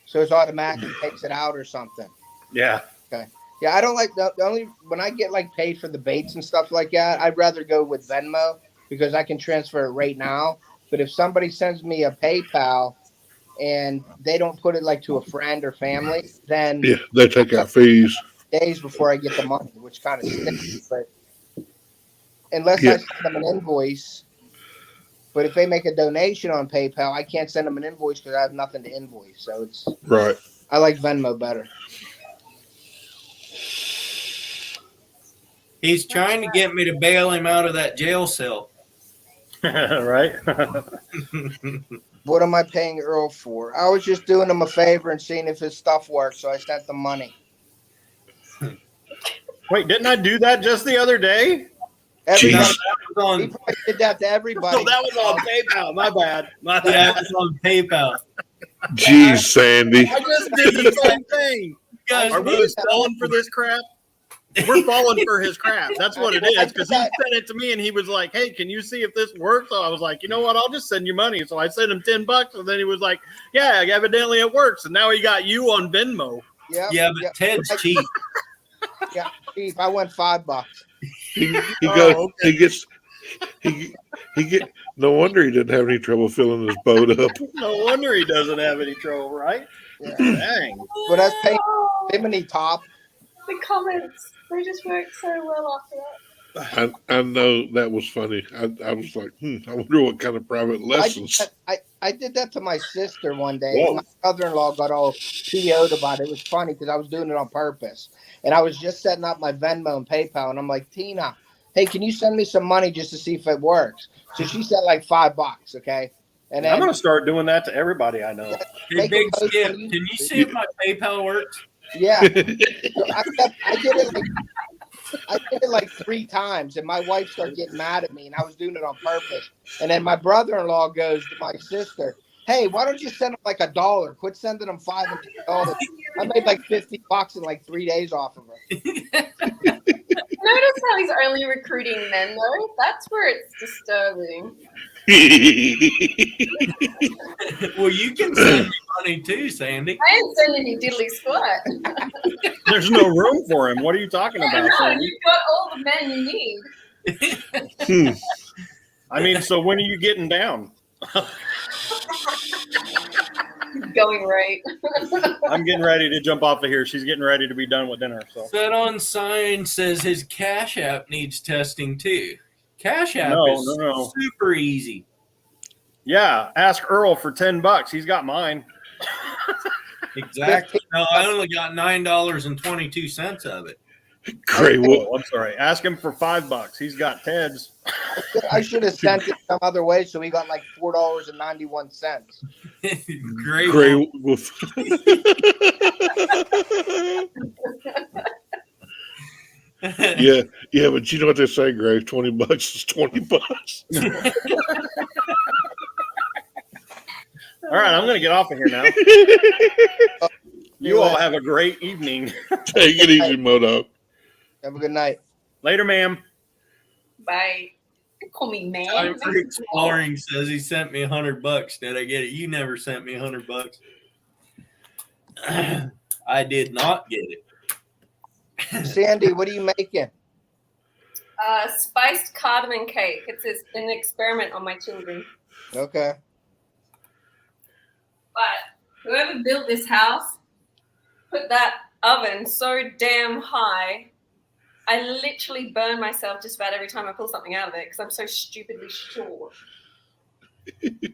So it's automatic, takes it out or something. Yeah. Okay. Yeah, I don't like the only when I get like paid for the baits and stuff like that, I'd rather go with Venmo because I can transfer it right now. But if somebody sends me a PayPal and they don't put it like to a friend or family, then they take out fees days before I get the money, which kind of stinks. But unless I send them an invoice, but if they make a donation on PayPal, I can't send them an invoice because I have nothing to invoice. So it's right. I like Venmo better. He's trying to get me to bail him out of that jail cell. Right? What am I paying Earl for? I was just doing him a favor and seeing if his stuff works, so I sent the money. Wait, didn't I do that just the other day? Everybody, He probably did that to everybody. No, that was on PayPal. My bad. Yeah, it was on PayPal. Jeez, Sandy. I just did the same thing. Guys, Are we falling for this crap? We're falling for his crap. That's what it is. Because he sent it to me and he was like, hey, can you see if this works? So I was like, you know what? I'll just send you money. So I sent him $10 and then he was like, yeah, evidently it works. And now he got you on Venmo. Yeah, but Ted's cheap. Yeah, cheap. I went $5. He gets no wonder he didn't have any trouble filling his boat up. No wonder he doesn't have any trouble, right? Yeah. Dang. But that's paying Bimini top. The comments, they just work so well after that. I know that was funny. I was like, I wonder what kind of private lessons. I did that to my sister one day. My brother-in-law got all PO'd about it. It was funny because I was doing it on purpose. And I was just setting up my Venmo and PayPal. And I'm like, Tina, hey, can you send me some money just to see if it works? So she said like $5, okay? And I'm then gonna start doing that to everybody I know. Hey, Make a Big post Skip, on can you see if my PayPal works? yeah, I did it like 3 times, and my wife started getting mad at me, and I was doing it on purpose. And then my brother-in-law goes to my sister, "Hey, why don't you send them like $1? Quit sending them $5 and $10." I made like $50 in like 3 days off of her. Notice how he's only recruiting men, though? That's where it's disturbing. Well, you can send me money too, Sandy. I ain't sending you diddly squat. There's no room for him. What are you talking Yeah, about, no, Sandy? you've got all the men you need. I mean, so when are you getting down? Going right. I'm getting ready to jump off of here. She's getting ready to be done with dinner. So Set on sign says his Cash App needs testing too. Cash App No, is no. super easy. yeah, ask Earl for $10. He's got mine. Exactly. No, I only got $9.22 of it. Great. Oh, I'm sorry. Ask him for $5. He's got Ted's. I should have sent it some other way, so he got like $4.91. Great. Great Wolf. Yeah, but you know what they say, Grave? $20 is $20. All right, I'm going to get off of here now. You all have a great evening. Take it easy, Modo. Have a good night. Later, ma'am. Bye. Call me man. Time for Exploring says he sent me $100. Did I get it? You never sent me $100. I did not get it. Sandy, what are you making? Spiced cardamom cake. It's an experiment on my children. Okay. But whoever built this house put that oven so damn high, I literally burn myself just about every time I pull something out of it because I'm so stupidly short. Need to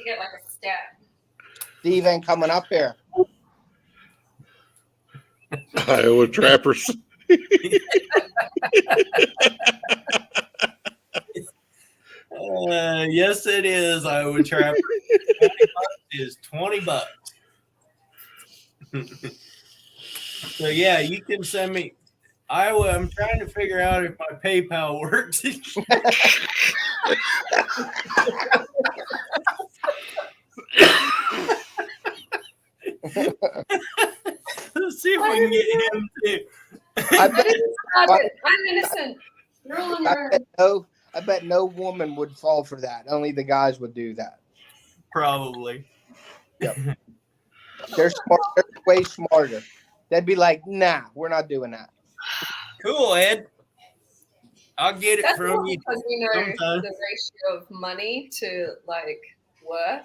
get like a step. Steve ain't coming up here. Iowa Trappers. Yes, it is. Iowa Trapper. $20 is $20. So yeah, you can send me. Iowa, I'm trying to figure out if my PayPal works. Let's see if we can get him too. I'm innocent. You're all on your own. I bet no woman would fall for that. Only the guys would do that. Probably. They're smart. They're way smarter. They'd be like, "Nah, we're not doing that." Cool, Ed. I'll get it That's from not you. because we know sometime. the ratio of money to like worth.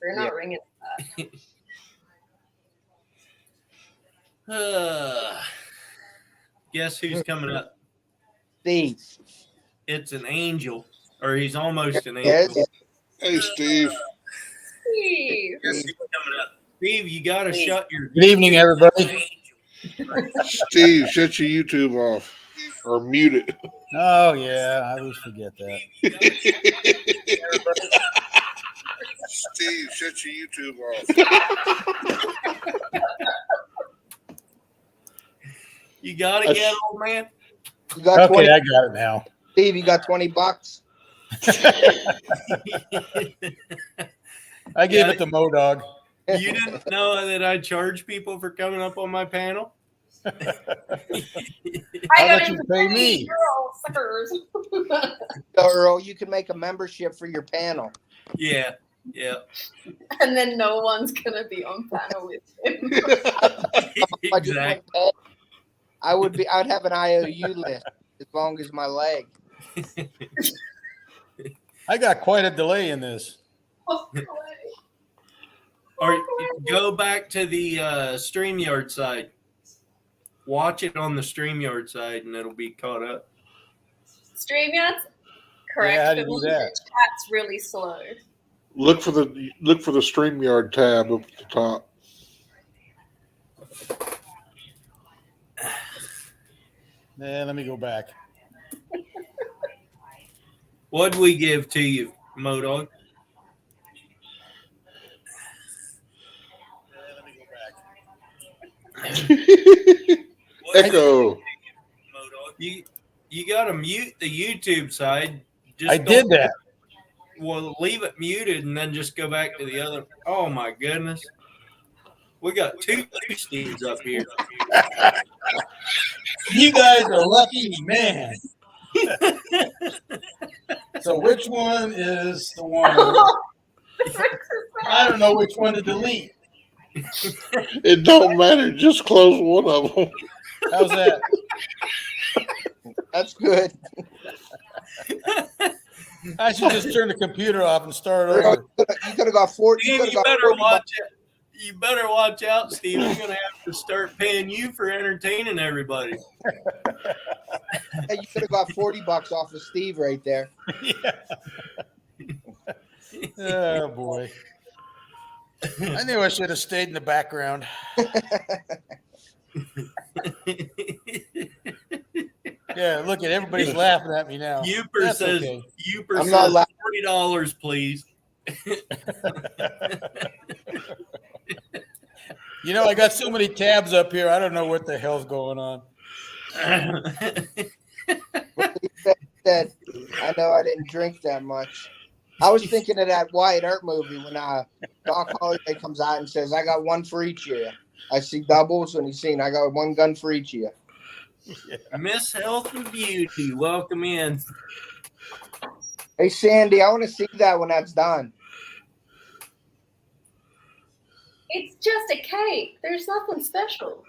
We're not ringing that. Guess who's coming up? Steve. It's an angel, or he's almost an Yes. angel. Hey, Steve. Steve. Guess who's coming up? Steve, you got to shut your. Good evening, everybody. Steve, shut your YouTube off or mute it. Oh, yeah, I always forget that. Steve, shut your YouTube off. You got it yet, old man? You got Okay, 20, I got it now. Steve, you got $20? I gave it to Modog. You didn't know that I charge people for coming up on my panel? I How got about you into pay money. me? You're all suckers. So, Earl, you can make a membership for your panel. Yeah. And then no one's gonna be on panel with him. Exactly. I'd have an IOU list as long as my leg. I got quite a delay in this. Or go back to the StreamYard side. Watch it on the StreamYard side, and it'll be caught up. StreamYard's correct, Yeah, how do but you do the that? chat's really slow. Look for the StreamYard tab up at the top. Man, let me go back. What'd we give to you, Modog? Echo. You got to mute the YouTube side. I did that. Well, leave it muted and then just go back to the other. Oh my goodness, we got two Steves up here. You guys are lucky, man. So which one is the one? I don't know which one to delete. It don't matter. Just close one of them. How's that? That's good. I should just turn the computer off and start over. You could have got 40. Steve, you better watch it. You better watch out, Steve. We're gonna have to start paying you for entertaining everybody. Hey, you could have got $40 off of Steve right there. Yeah. Oh boy. I knew I should have stayed in the background. Yeah, look at everybody's laughing at me now. Uper That's says, okay. Uper I'm not says laughing. $40, please. You know, I got so many tabs up here. I don't know what the hell's going on. Said, I know I didn't drink that much. I was thinking of that Wyatt Earp movie when Doc Holliday comes out and says, I got one for each of you. I see doubles when he's seen, I got one gun for each of you. Miss Health and Beauty, welcome in. Hey, Sandy, I want to see that when that's done. It's just a cake. There's nothing special.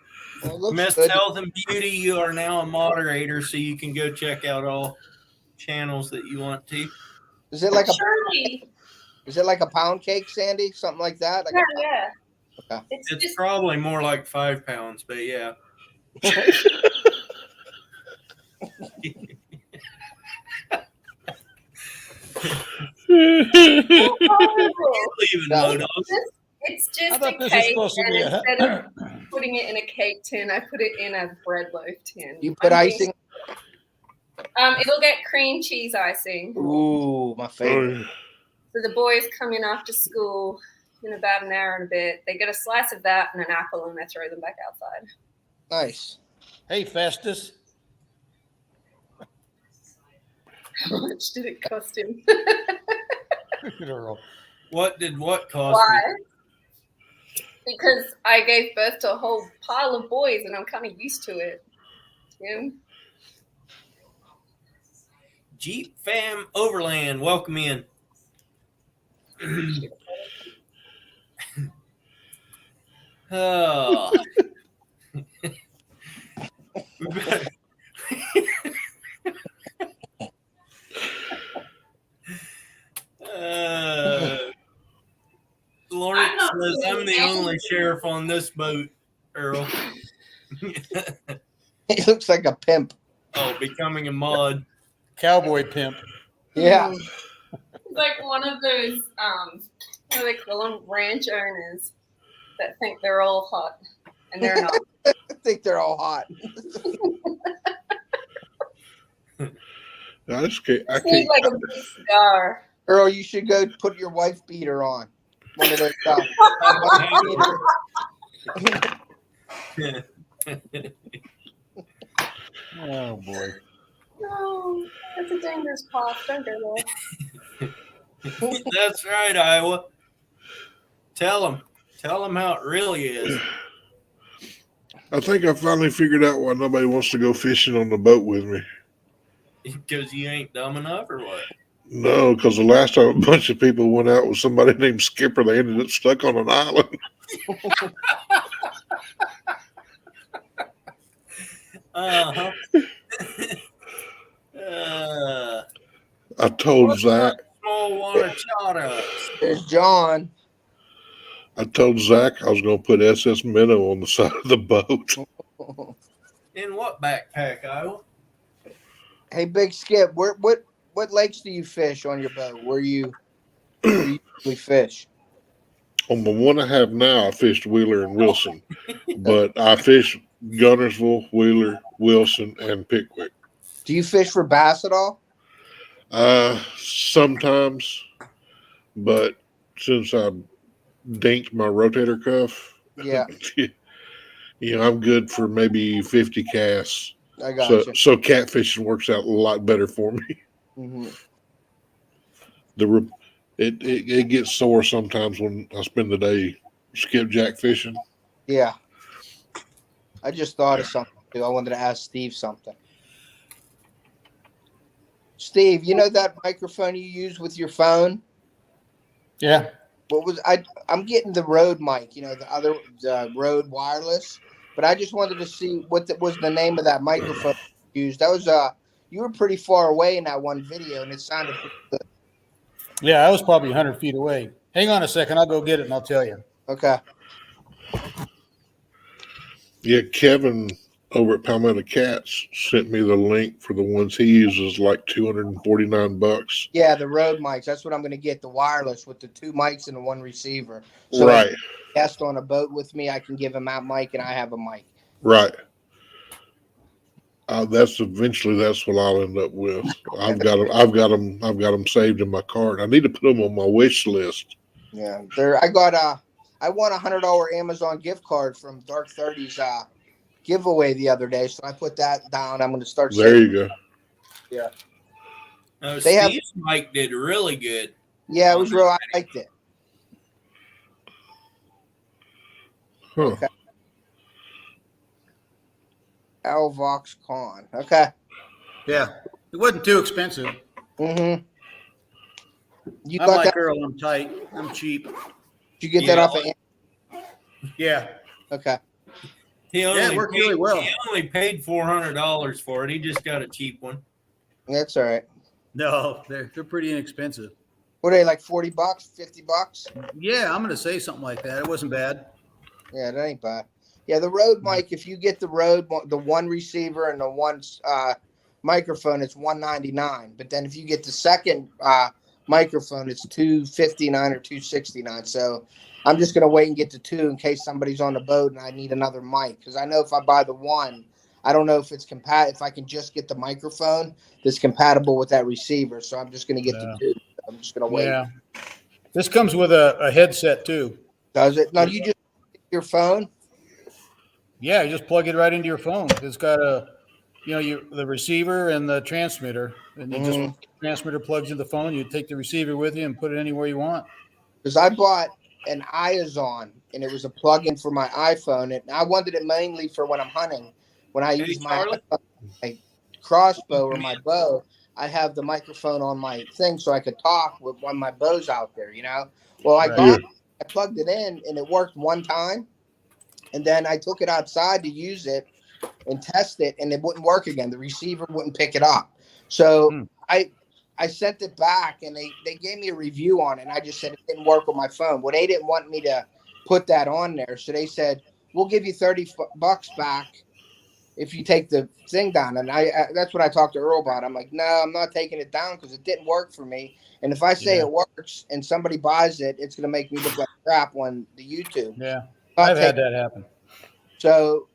Well, it looks Miss good. Health and Beauty, you are now a moderator, so you can go check out all channels that you want to. Is it like a Surely. pound cake, Sandy? Something like that? Like Yeah. Okay. It's It's just probably more like 5 pounds, but yeah. horrible. Leaving No. Modog. It's I just thought a this was cake, supposed to and be instead of putting it in a cake tin, I put it in a bread loaf tin. You put icing? It'll get cream cheese icing. Ooh, my favorite. So the boys come in after school in about an hour and a bit. They get a slice of that and an apple, and they throw them back outside. Nice. Hey, Festus. How much did it cost him? Girl. What did what cost Why? me? Because I gave birth to a whole pile of boys, and I'm kind of used to it. Yeah. Jeep Fam Overland, welcome in. Oh. Lawrence says, I'm the only sheriff on this boat, Earl. He looks like a pimp. Oh, becoming a mod. Cowboy pimp. Yeah. It's like one of those, what do they call them? Ranch owners that think they're all hot, and they're not. I think they're all hot. I just can't. I Seems can't. like a big cigar. Earl, you should go put your wife beater on. One of those. Oh, boy. No, that's a dangerous cough. Don't go there. That's right, Iowa. Tell them how it really is. I think I finally figured out why nobody wants to go fishing on the boat with me. Because you ain't dumb enough, or what? No, because the last time a bunch of people went out with somebody named Skipper, they ended up stuck on an island. Uh-huh. I told Zach. Small water chata. There's John. I told Zach I was going to put SS Minnow on the side of the boat. In what backpack, Iowa? Hey, Big Skip, what lakes do you fish on your boat? Where you usually fish? On the one I have now, I fished Wheeler and Wilson, but I fish Gunnersville, Wheeler, Wilson, and Pickwick. Do you fish for bass at all? Sometimes, but since I dinked my rotator cuff, Yeah, I'm good for maybe 50 casts. I got So you. so catfishing works out a lot better for me. Hmm. It gets sore sometimes when I spend the day skipjack fishing. Yeah, I just thought of something too. I wanted to ask Steve something. Steve, you know that microphone you use with your phone? Yeah. What was I'm getting the Rode mic, the Rode wireless, but I just wanted to see what was the name of that microphone you used. That was you were pretty far away in that one video, and it sounded pretty good. Yeah, I was probably 100 feet away. Hang on a second. I'll go get it and I'll tell you. Okay. Yeah, Kevin over at Palmetto Cats sent me the link for the ones he uses, like $249. Yeah, the Rode mics. That's what I'm going to get. The wireless with the 2 mics and the 1 receiver. So if Right, a guest on a boat with me, I can give him that mic, and I have a mic. right. That's what I'll end up with. I've got them. I've got them saved in my card. I need to put them on my wish list. Yeah, I won $100 Amazon gift card from Dark 30's giveaway the other day, so I put that down. I'm going to start. There you go. Yeah. They Steve's mic did really good. Yeah, it was real. I liked it. Huh. Okay. Alvox Con. Okay. Yeah. It wasn't too expensive. Mm-hmm. You I'm got like that? Earl. I'm tight. I'm cheap. Did you get that off of? Yeah. Okay. It worked really well. He only paid $400 for it. He just got a cheap one. That's all right. No, they're pretty inexpensive. What are they, like $40, $50? Yeah, I'm going to say something like that. It wasn't bad. Yeah, that ain't bad. Yeah, the Rode mic, if you get the Rode, the 1 receiver and the 1 microphone, it's $199. But then if you get the second microphone, it's $259 or $269. So I'm just going to wait and get the 2 in case somebody's on the boat and I need another mic. Because I know if I buy the 1, I don't know if it's compatible. If I can just get the microphone that's compatible with that receiver. So I'm just going to get the 2. I'm just going to wait. Yeah. This comes with a headset too. Does it? No, you just your phone? Yeah, you just plug it right into your phone. It's got the receiver and the transmitter, and you just transmitter plugs into the phone. You take the receiver with you and put it anywhere you want. Because I bought an Iazon, and it was a plug-in for my iPhone, and I wanted it mainly for when I'm hunting. When I use my crossbow or my bow, I have the microphone on my thing so I could talk when my bow's out there, Well, I plugged it in, and it worked one time, and then I took it outside to use it and test it, and it wouldn't work again. The receiver wouldn't pick it up. So I sent it back, and they gave me a review on it, and I just said it didn't work with my phone. Well, they didn't want me to put that on there, so they said, we'll give you $30 back if you take the thing down. And that's what I talked to Earl about. I'm like, no, I'm not taking it down because it didn't work for me. And if I say it works and somebody buys it, it's going to make me look like crap on the YouTube. Yeah, I've had that happen. So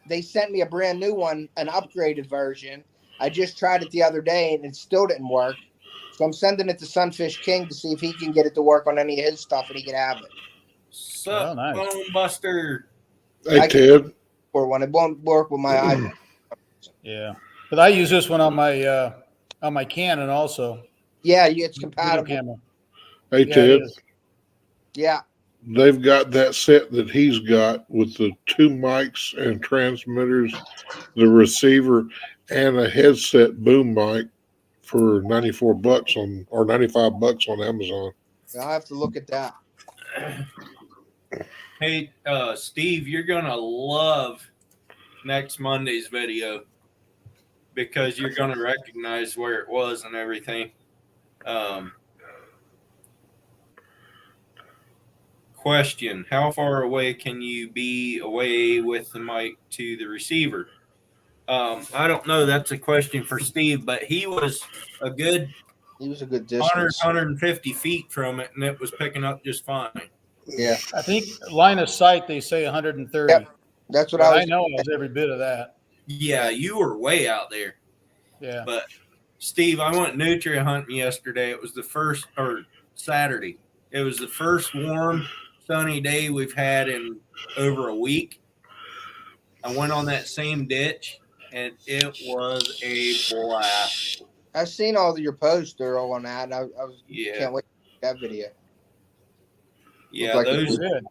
they sent me a brand new one, an upgraded version. I just tried it the other day, and it still didn't work. So I'm sending it to Sunfish King to see if he can get it to work on any of his stuff, and he can have it. Sup, Bone Buster. Hey, Ted. Or when it won't work with my iPhone. Yeah, but I use this one on my Canon also. Yeah, it's compatible. Camera. Hey, Ted. Yeah. They've got that set that he's got with the 2 mics and transmitters, the receiver, and a headset boom mic for $94 or $95 on Amazon. I'll have to look at that. Hey, Steve, you're going to love next Monday's video because you're going to recognize where it was and everything. Question: how far away can you be away with the mic to the receiver? I don't know. That's a question for Steve, but he was a good distance. 150 feet from it, and it was picking up just fine. Yeah. I think line of sight, they say 130. Yep. That's what I know. I was every bit of that. Yeah, you were way out there. Yeah. But Steve, I went nutria hunting yesterday. It was the first, or Saturday. It was the first warm, sunny day we've had in over a week. I went on that same ditch, and it was a blast. I've seen all of your posts, Earl, on that, and Yeah, can't wait to see that video. yeah. like Those. Good.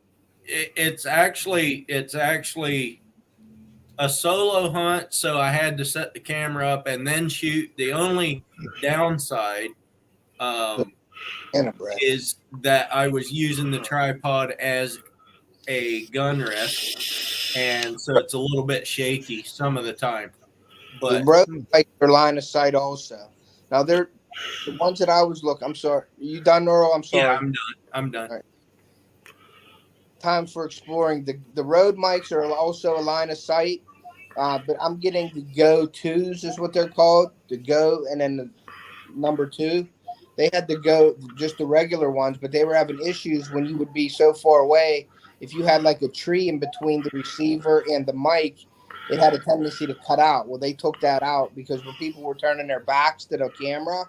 It's actually a solo hunt, so I had to set the camera up and then shoot. The only downside In a breath. is that I was using the tripod as a gun rest, and so it's a little bit shaky some of the time. The But road bikes are line of sight also. Now they're the ones that I was looking. I'm sorry. Are you done, Earl? I'm sorry. yeah, I'm done. All right. Time for exploring. The road mics are also a line of sight, but I'm getting the Go 2s is what they're called. The Go, and then the number 2. They had the Go, just the regular ones, but they were having issues when you would be so far away. If you had like a tree in between the receiver and the mic, it had a tendency to cut out. Well, they took that out because when people were turning their backs to the camera,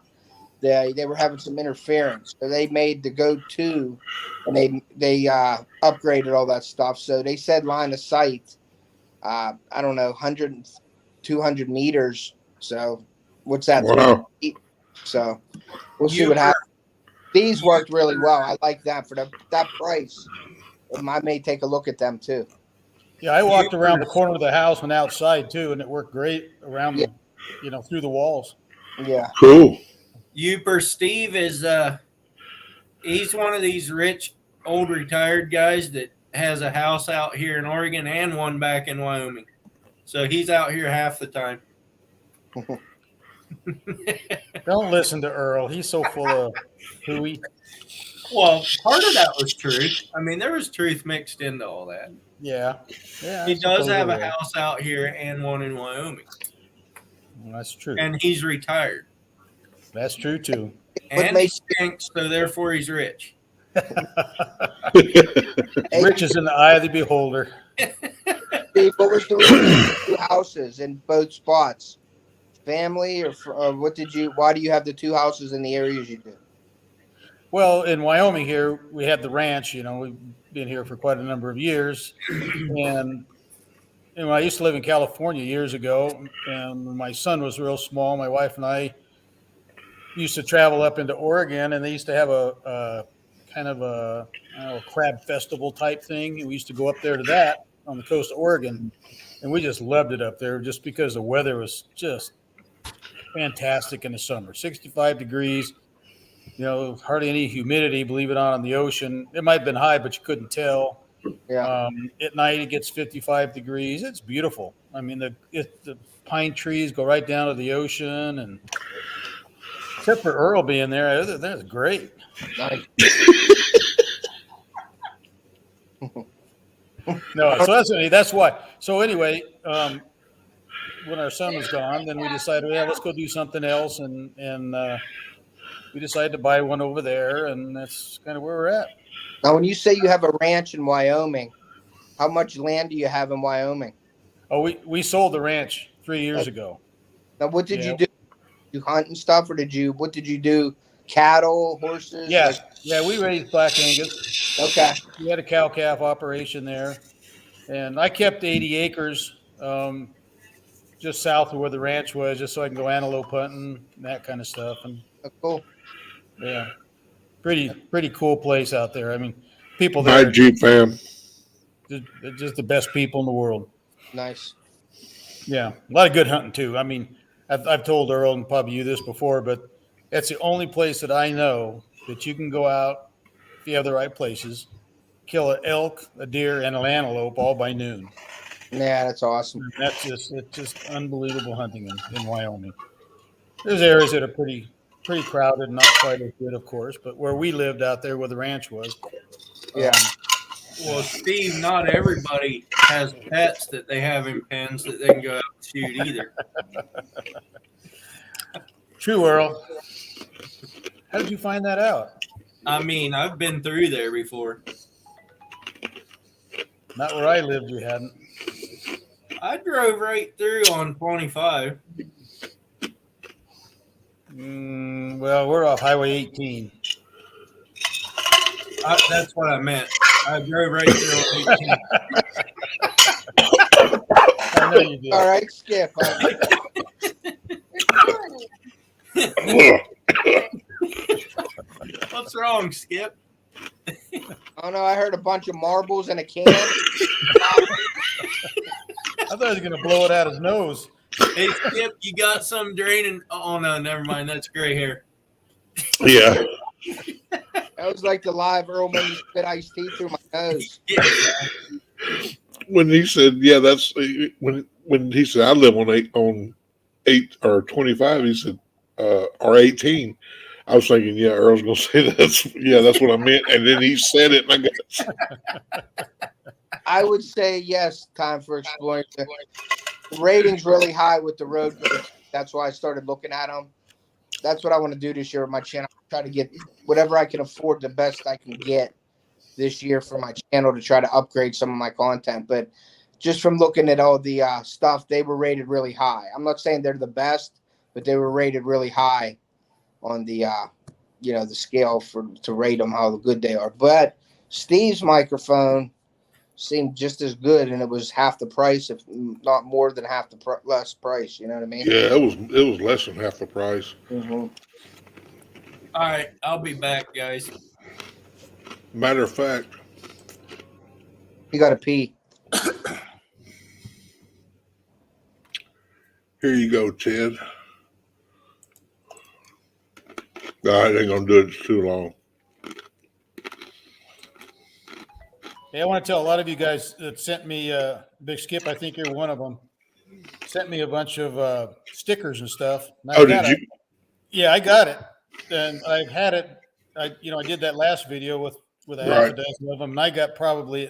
they were having some interference. So they made the Go 2, and they upgraded all that stuff. So they said line of sight, I don't know, 100, 200 meters. So what's that? Wow. So we'll see what happens. These worked really well. I like that for that price. I may take a look at them too. Yeah, I walked around the corner of the house and outside too, and it worked great around the, through the walls. Yeah. Cool. Uper Steve is he's one of these rich old retired guys that has a house out here in Oregon and one back in Wyoming. So he's out here half the time. Don't listen to Earl. He's so full of hooey. Well, part of that was truth. I mean, there was truth mixed into all that. Yeah. Yeah. He does have a house out here and one in Wyoming. Well, that's true. And he's retired. That's true too. And he stinks, so therefore he's rich. Rich is in the eye of the beholder. Steve, what was the reason for 2 houses in both spots? Family or why do you have the 2 houses in the areas you do? Well, in Wyoming here, we had the ranch, we've been here for quite a number of years. And I used to live in California years ago, and when my son was real small, my wife and I used to travel up into Oregon, and they used to have a kind of a crab festival type thing. And we used to go up there to that on the coast of Oregon, and we just loved it up there just because the weather was just fantastic in the summer. 65 degrees, hardly any humidity, believe it or not, on the ocean. It might have been high, but you couldn't tell. Yeah. At night, it gets 55 degrees. It's beautiful. I mean, the pine trees go right down to the ocean, and except for Earl being there, that's great. Nice. No, so that's why. So anyway, when our son was gone, then we decided, let's go do something else, and we decided to buy one over there, and that's kind of where we're at. Now, when you say you have a ranch in Wyoming, how much land do you have in Wyoming? Oh, we sold the ranch 3 years ago. Now, what did you do? You hunt and stuff, or what did you do? Cattle, horses? Yeah, we raised Black Angus. Okay. We had a cow-calf operation there, and I kept 80 acres just south of where the ranch was, just so I can go antelope hunting and that kind of stuff. And cool. Yeah, pretty cool place out there. I mean, people there. Hi, Jeep fam. They're just the best people in the world. Nice. Yeah, a lot of good hunting too. I mean, I've told Earl and probably you this before, but that's the only place that I know that you can go out if you have the right places, kill an elk, a deer, and an antelope all by noon. Yeah, that's awesome. It's just unbelievable hunting in Wyoming. There's areas that are pretty crowded, not quite as good, of course, but where we lived out there where the ranch was. Yeah. Well, Steve, not everybody has pets that they have in pens that they can go out and shoot either. True, Earl. How did you find that out? I mean, I've been through there before. Not where I lived, you hadn't. I drove right through on 25. Well, we're off Highway 18. That's what I meant. I drove right there on 18. I know you did. All right, Skip. What's wrong, Skip? Oh no, I heard a bunch of marbles in a can. I thought he was going to blow it out his nose. Hey, Skip, you got some draining? Oh, no, never mind. That's gray hair. Yeah. That was like the live Earl made me spit iced tea through my nose. When he said, yeah, that's when he said I live on 8 or 25, he said, or 18. I was thinking, yeah, Earl's gonna say that's what I meant. And then he said it, and I got I would say yes, time for exploring. The rating's really high with the road. That's why I started looking at them. That's what I want to do this year with my channel. Try to get whatever I can afford, the best I can get this year for my channel to try to upgrade some of my content. But just from looking at all the stuff, they were rated really high. I'm not saying they're the best, but they were rated really high on the the scale to rate them how good they are. But Steve's microphone seemed just as good, and it was half the price, if not more than half the less price. You know what I mean? yeah, it was less than half the price. Mm-hmm. All right, I'll be back, guys. Matter of fact, You got to pee. here you go, Ted. I ain't gonna do it too long. Hey, I want to tell a lot of you guys that sent me, Big Skip, I think you're one of them, sent me a bunch of stickers and stuff. And Oh, did you? Yeah, I got it. And I've had it. I did that last video with a half a dozen of them, and I got probably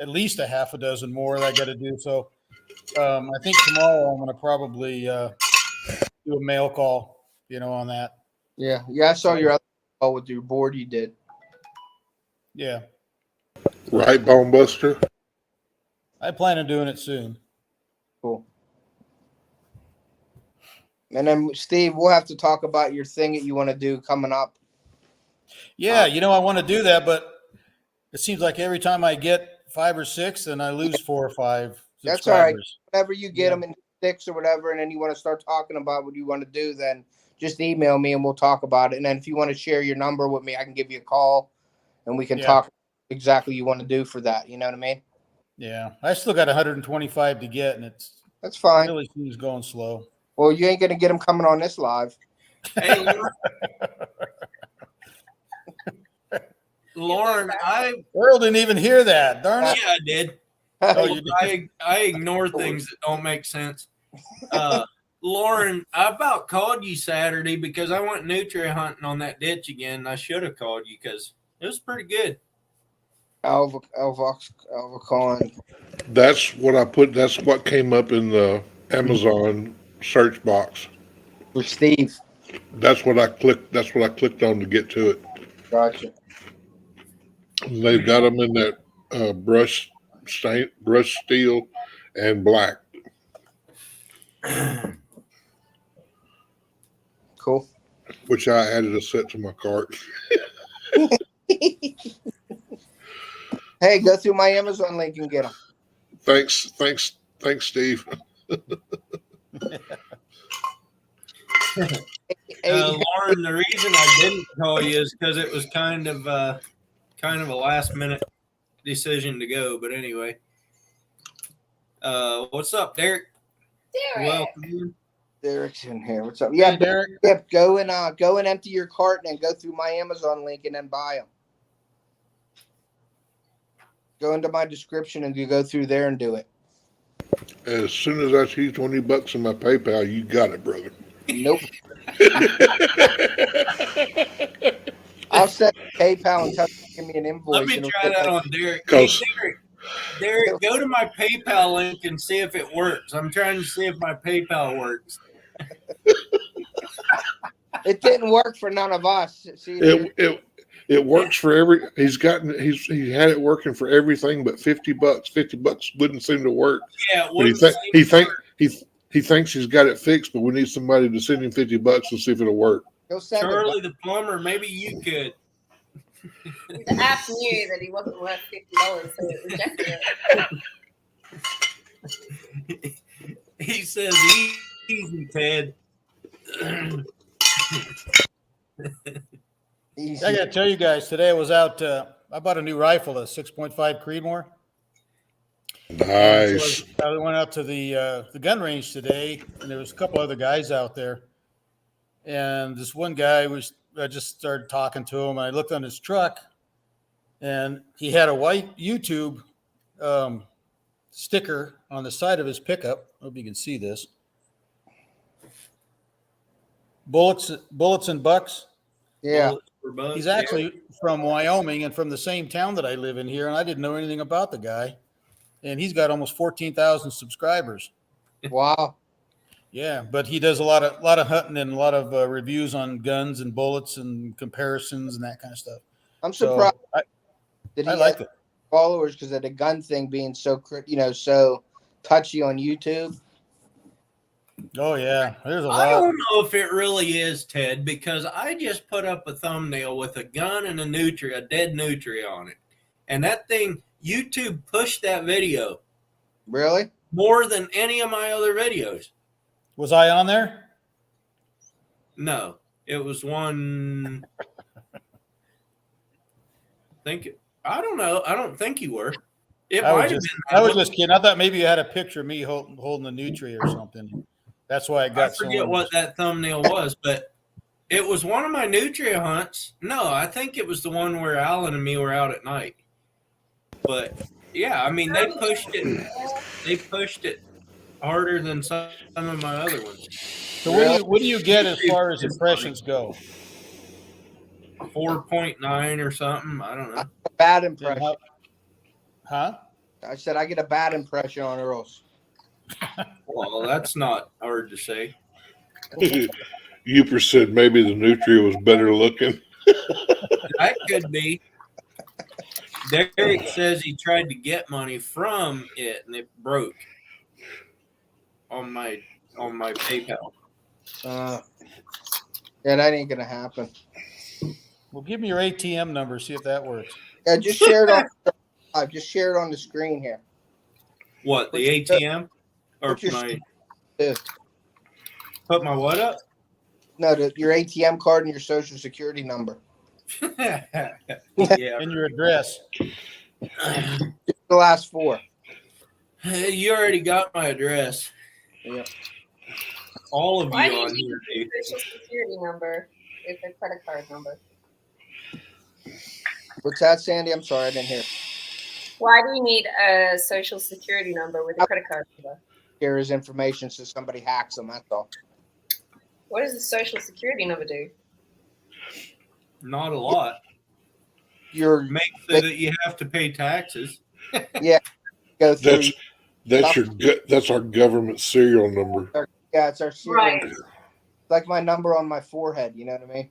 at least a half a dozen more that I got to do. So I think tomorrow I'm going to probably do a mail call, on that. Yeah. I saw your other call with your board you did. Yeah. Right, Bone Buster? I plan on doing it soon. Cool. And then, Steve, we'll have to talk about your thing that you want to do coming up. Yeah, I want to do that, but it seems like every time I get 5 or 6, then I lose 4 or 5 That's all right. subscribers. Whenever you get them in 6 or whatever, and then you want to start talking about what you want to do, then just email me and we'll talk about it. And then if you want to share your number with me, I can give you a call and we can talk exactly what you want to do for that. You know what I mean? Yeah, I still got 125 to get, and that's fine. Really seems going slow. Well, you ain't gonna get them coming on this live. Hey, Lauren, Earl didn't even hear that. Darn it! Yeah, I did. Oh, you did. I ignore things that don't make sense. Lauren, I about called you Saturday because I went nutria hunting on that ditch again. I should have called you because it was pretty good. Alvacon. That's what I put. That's what came up in the Amazon search box. For Steve. That's what I clicked. That's what I clicked on to get to it. Gotcha. They've got them in that brush steel and black. Cool. Which I added a set to my cart. Hey, go through my Amazon link and get them. Thanks, Steve. Lauren, the reason I didn't call you is because it was kind of a last minute decision to go. But anyway, what's up, Derek? Welcome. Derek's in here. What's up? Yeah, Derek. Yep. Go and empty your cart and go through my Amazon link and then buy them. Go into my description and you go through there and do it. As soon as I see $20 in my PayPal, you got it, brother. Nope. I'll send PayPal and tell you to give me an invoice. Let me try that on Derek. Derek, go to my PayPal link and see if it works. I'm trying to see if my PayPal works. It didn't work for none of us. See, it works for he had it working for everything but $50. $50 wouldn't seem to work. Yeah, but He thinks he's got it fixed, but we need somebody to send him $50 to see if it'll work. He'll send it. Charlie the plumber, maybe you could. The app knew that he wasn't worth $50, so it rejected it. He says, easy, Ted. Easy. I got to tell you guys, today I was out. I bought a new rifle, a 6.5 Creedmoor. Nice. So I went out to the gun range today, and there was a couple other guys out there. And this one guy I just started talking to him. And I looked on his truck, and he had a white YouTube sticker on the side of his pickup. I hope you can see this. Bullets and Bucks. Yeah. He's actually from Wyoming and from the same town that I live in here, and I didn't know anything about the guy. And he's got almost 14,000 subscribers. Wow. Yeah, but he does a lot of hunting and a lot of reviews on guns and bullets and comparisons and that kind of stuff. I'm surprised So that he I like had it. followers because of the gun thing being so so touchy on YouTube. Oh yeah, there's a I lot. don't know if it really is, Ted, because I just put up a thumbnail with a gun and a dead nutria on it. And that thing, YouTube pushed that video Really? more than any of my other videos. Was I on there? No, it was one. I don't know. I don't think you were. It I might was have just, been. I was just kidding. I thought maybe you had a picture of me holding the nutria or something. That's why I I got forget so what that thumbnail was, but it was one of my nutria hunts. No, I think it was the one where Alan and me were out at night. But yeah, I mean, they pushed it. They pushed it harder than some of my other ones. So what do you get as far as impressions go? 4.9 or something. I don't know. Bad impression. Huh? I said I get a bad impression on Earl's. Well, that's not hard to say. Uper said maybe the nutria was better looking. That could be. Derek says he tried to get money from it and it broke on my PayPal. Yeah, that ain't gonna happen. Well, give me your ATM number. See if that works. Yeah, just share it on. Just share it on the screen here. What, the ATM? Or Put your my Yeah. put my what up? No, your ATM card and your social security number. Yeah. And your address. Just the last four. You already got my address. Yeah. All of Why you do you on need here, a dude. social security number with a credit card number? What's that, Sandy? I'm sorry, I didn't hear. Why do you need a social security number with a credit card number? Share his information so somebody hacks him. That's all. What does the social security number do? Not a lot. You're Make so that you have to pay taxes. go through. That's our government serial number. Yeah, it's our serial. Right. It's like my number on my forehead. You know what I mean?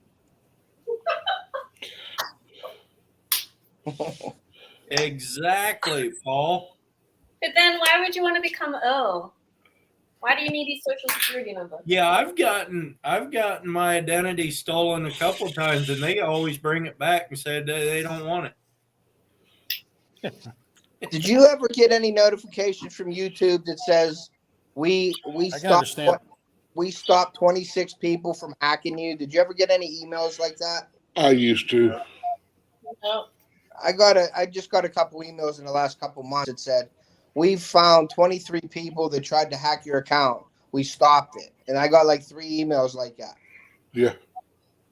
Exactly, Paul. But then why would you want to become ill? Why do you need a social security number? Yeah, I've gotten my identity stolen a couple times, and they always bring it back and said they don't want it. Did you ever get any notifications from YouTube that says we stopped 26 people from hacking you? Did you ever get any emails like that? I used to. No. I just got a couple emails in the last couple months that said we've found 23 people that tried to hack your account. We stopped it. And I got like 3 emails like that. Yeah.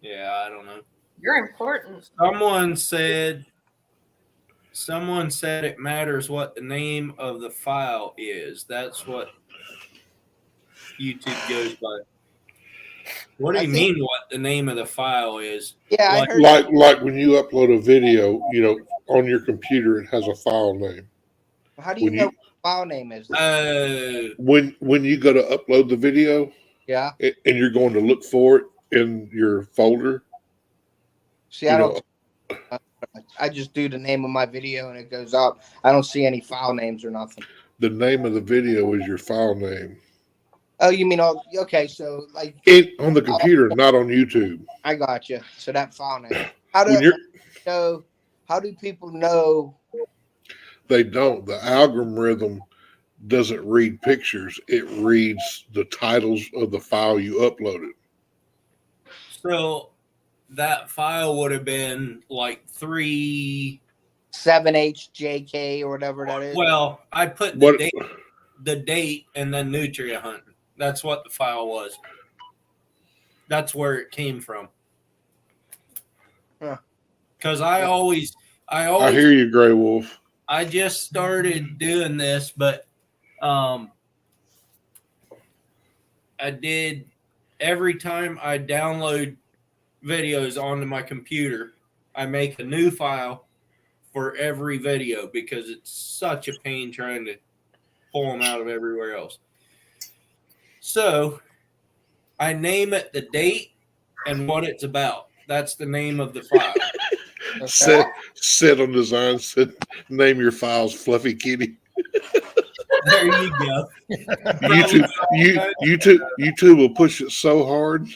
Yeah, I don't know. You're important. Someone said it matters what the name of the file is. That's what YouTube goes by. What do you mean what the name of the file is? Yeah, I heard Like when you upload a video, on your computer, it has a file name. How do you know what the file name is? When you go to upload the video, Yeah. and you're going to look for it in your folder. See, I just do the name of my video and it goes up. I don't see any file names or nothing. The name of the video is your file name. Oh, you mean all? Okay, so like It on the computer, not on YouTube. I got you. So that file name. How When do you're, know? How do people know? they don't. The algorithm doesn't read pictures. It reads the titles of the file you uploaded. So that file would have been like 3. 7HJK or whatever that is. Well, I put What? the date, and then nutria hunting. That's what the file was. That's where it came from. Huh. Because I always, I hear you, Gray Wolf. I just started doing this, but I did every time I download videos onto my computer, I make a new file for every video because it's such a pain trying to pull them out of everywhere else. So I name it the date and what it's about. That's the name of the file. Okay. Sit on design. Name your files Fluffy Kitty. There you go. YouTube will push it so hard.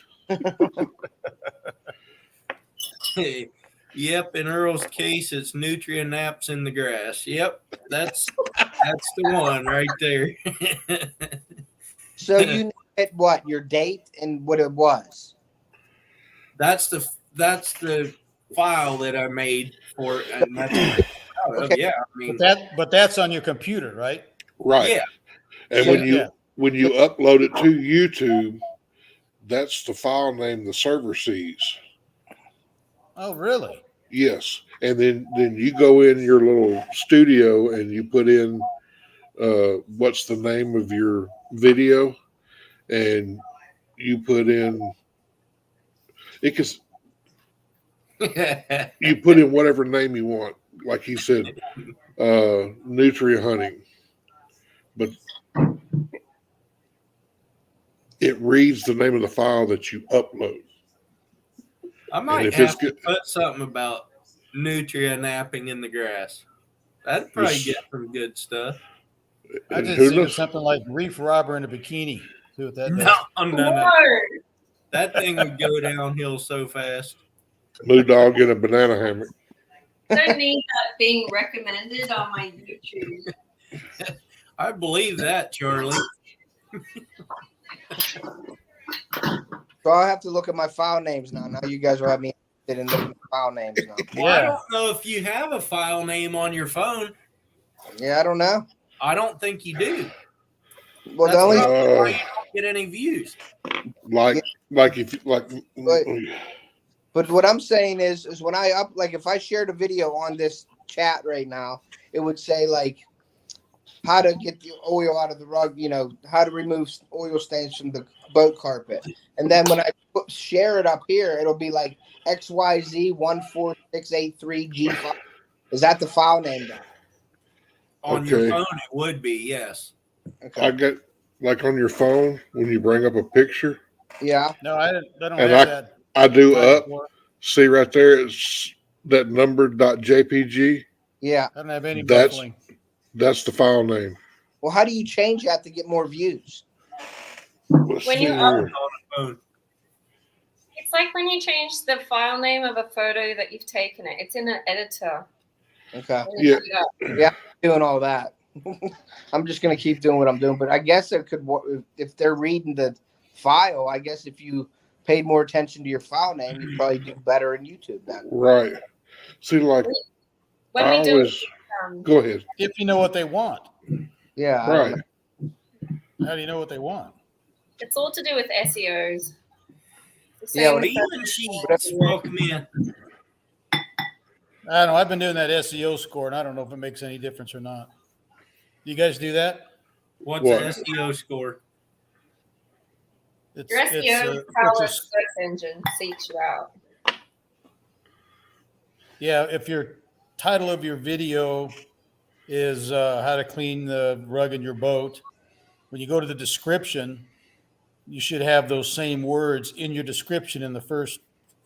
Yep, in Earl's case, it's nutria naps in the grass. Yep, that's the one right there. So you named it what? Your date and what it was. That's the file that I made for, and that's what I'm proud of. Okay. Yeah. I mean, But that's on your computer, right? Right. yeah. And when you upload it to YouTube, that's the file name the server sees. Oh, really? Yes. And then you go in your little studio and you put in what's the name of your video, and you put in you put in whatever name you want. Like he said, nutria hunting. But it reads the name of the file that you upload. I might have to put something about nutria napping in the grass. That'd probably get some good stuff. I just think of something like reef robber in a bikini. See what that does. No. That thing would go downhill so fast. Blue dog in a banana hammock. I don't need that being recommended on my YouTube. I believe that, Charlie. So I'll have to look at my file names now. Now you guys will have me interested in looking at file names now. Well, I don't know if you have a file name on your phone. Yeah, I don't know. I don't think you do. Well, That's the only why you don't get any views. But what I'm saying is when I if I shared a video on this chat right now, it would say like how to get the oil out of the rug, how to remove oil stains from the boat carpet. And then when I share it up here, it'll be like XYZ14683G5. Is that the file name there? On your phone, it would be, yes. Okay. I get like on your phone when you bring up a picture. Yeah. No, I don't And have that. I do up. See right there, it's that number.jpg. Yeah. I don't have any buffering. That's the file name. Well, how do you change that to get more views? When you upload on a phone. It's like when you change the file name of a photo that you've taken it. It's in an editor. Okay. Yeah. Yeah, I'm doing all that. I'm just gonna keep doing what I'm doing. But I guess it could, if they're reading the file, I guess if you paid more attention to your file name, you'd probably do better in YouTube then. Right. See, like when we do go ahead. If you know what they want. Yeah. Right. How do you know what they want? It's all to do with SEOs. Yeah, But even sheets, welcome in. I don't know. I've been doing that SEO score, and I don't know if it makes any difference or not. You guys do that? What's an SEO score? Your SEO powered search engine seeks you out. Yeah, if your title of your video is how to clean the rug in your boat, when you go to the description, you should have those same words in your description in the first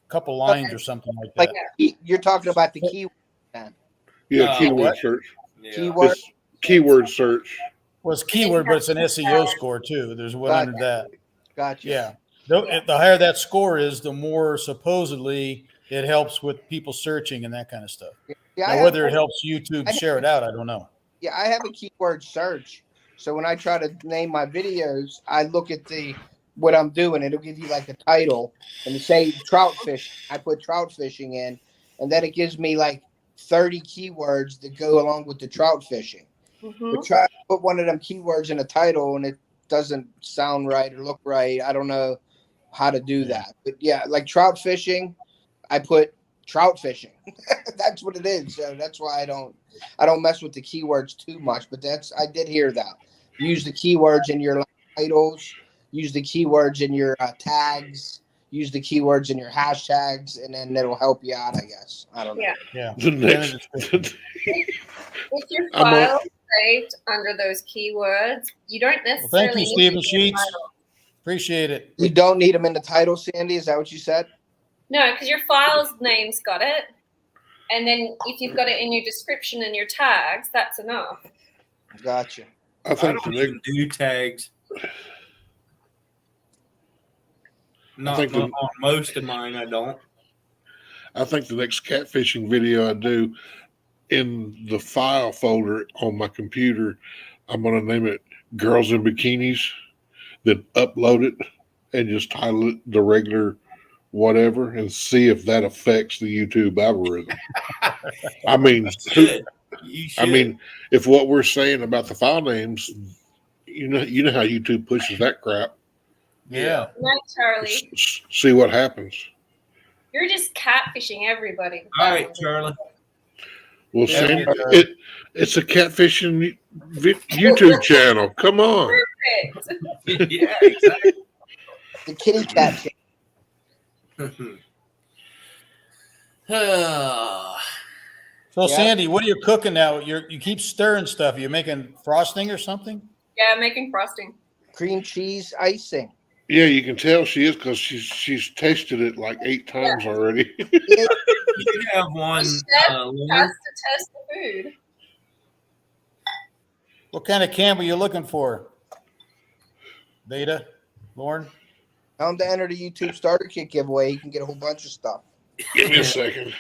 couple lines or something like that. Like you're talking about the keyword then. Yeah, keyword search. Yeah. Keyword. It's keyword search. Well, it's keyword, but it's an SEO score too. There's one under that. Gotcha. Yeah. The higher that score is, the more supposedly it helps with people searching and that kind of stuff. Yeah, Now, whether it helps YouTube share it out, I don't know. Yeah, I have a keyword search. So when I try to name my videos, I look at what I'm doing. It'll give you like a title and say trout fish. I put trout fishing in, and then it gives me like 30 keywords that go along with the trout fishing. But try to put one of them keywords in a title and it doesn't sound right or look right. I don't know how to do that. But yeah, like trout fishing, I put trout fishing. That's what it is. So that's why I don't mess with the keywords too much. But I did hear that. Use the keywords in your titles. Use the keywords in your tags. Use the keywords in your hashtags, and then it'll help you out. I guess. I don't know. Yeah. The next, If your I'm file saved under those keywords, you don't necessarily Thank you, need Stephen to be in the Sheets. title. Appreciate it. You don't need them in the title, Sandy. Is that what you said? No, because your file's name's got it. And then if you've got it in your description and your tags, that's enough. Gotcha. I I think don't the even next, do tags. Not, think not on most of mine, I don't. I think the next catfishing video I do in the file folder on my computer, I'm gonna name it "Girls in Bikinis." Then upload it and just title it the regular whatever, and see if that affects the YouTube algorithm. I mean, You should. I mean, if what we're saying about the file names, you know how YouTube pushes that crap. Yeah. No, Charlie, See what happens. you're just catfishing everybody. All right, Charlie. Well, Yeah, Sandy, but, it's a catfishing YouTube channel. Come on. Perfect. Yeah, exactly. The kitty cat. So, Yeah. Sandy, what are you cooking now? You keep stirring stuff. You making frosting or something? Yeah, I'm making frosting. Cream cheese icing. Yeah, you can tell she is because she's tasted it like 8 times already. You have one. Chef Lauren? has to test the food. What kind of camp are you looking for? Beta, Lauren? Tell him to enter the YouTube starter kit giveaway. You can get a whole bunch of stuff. Give me a second.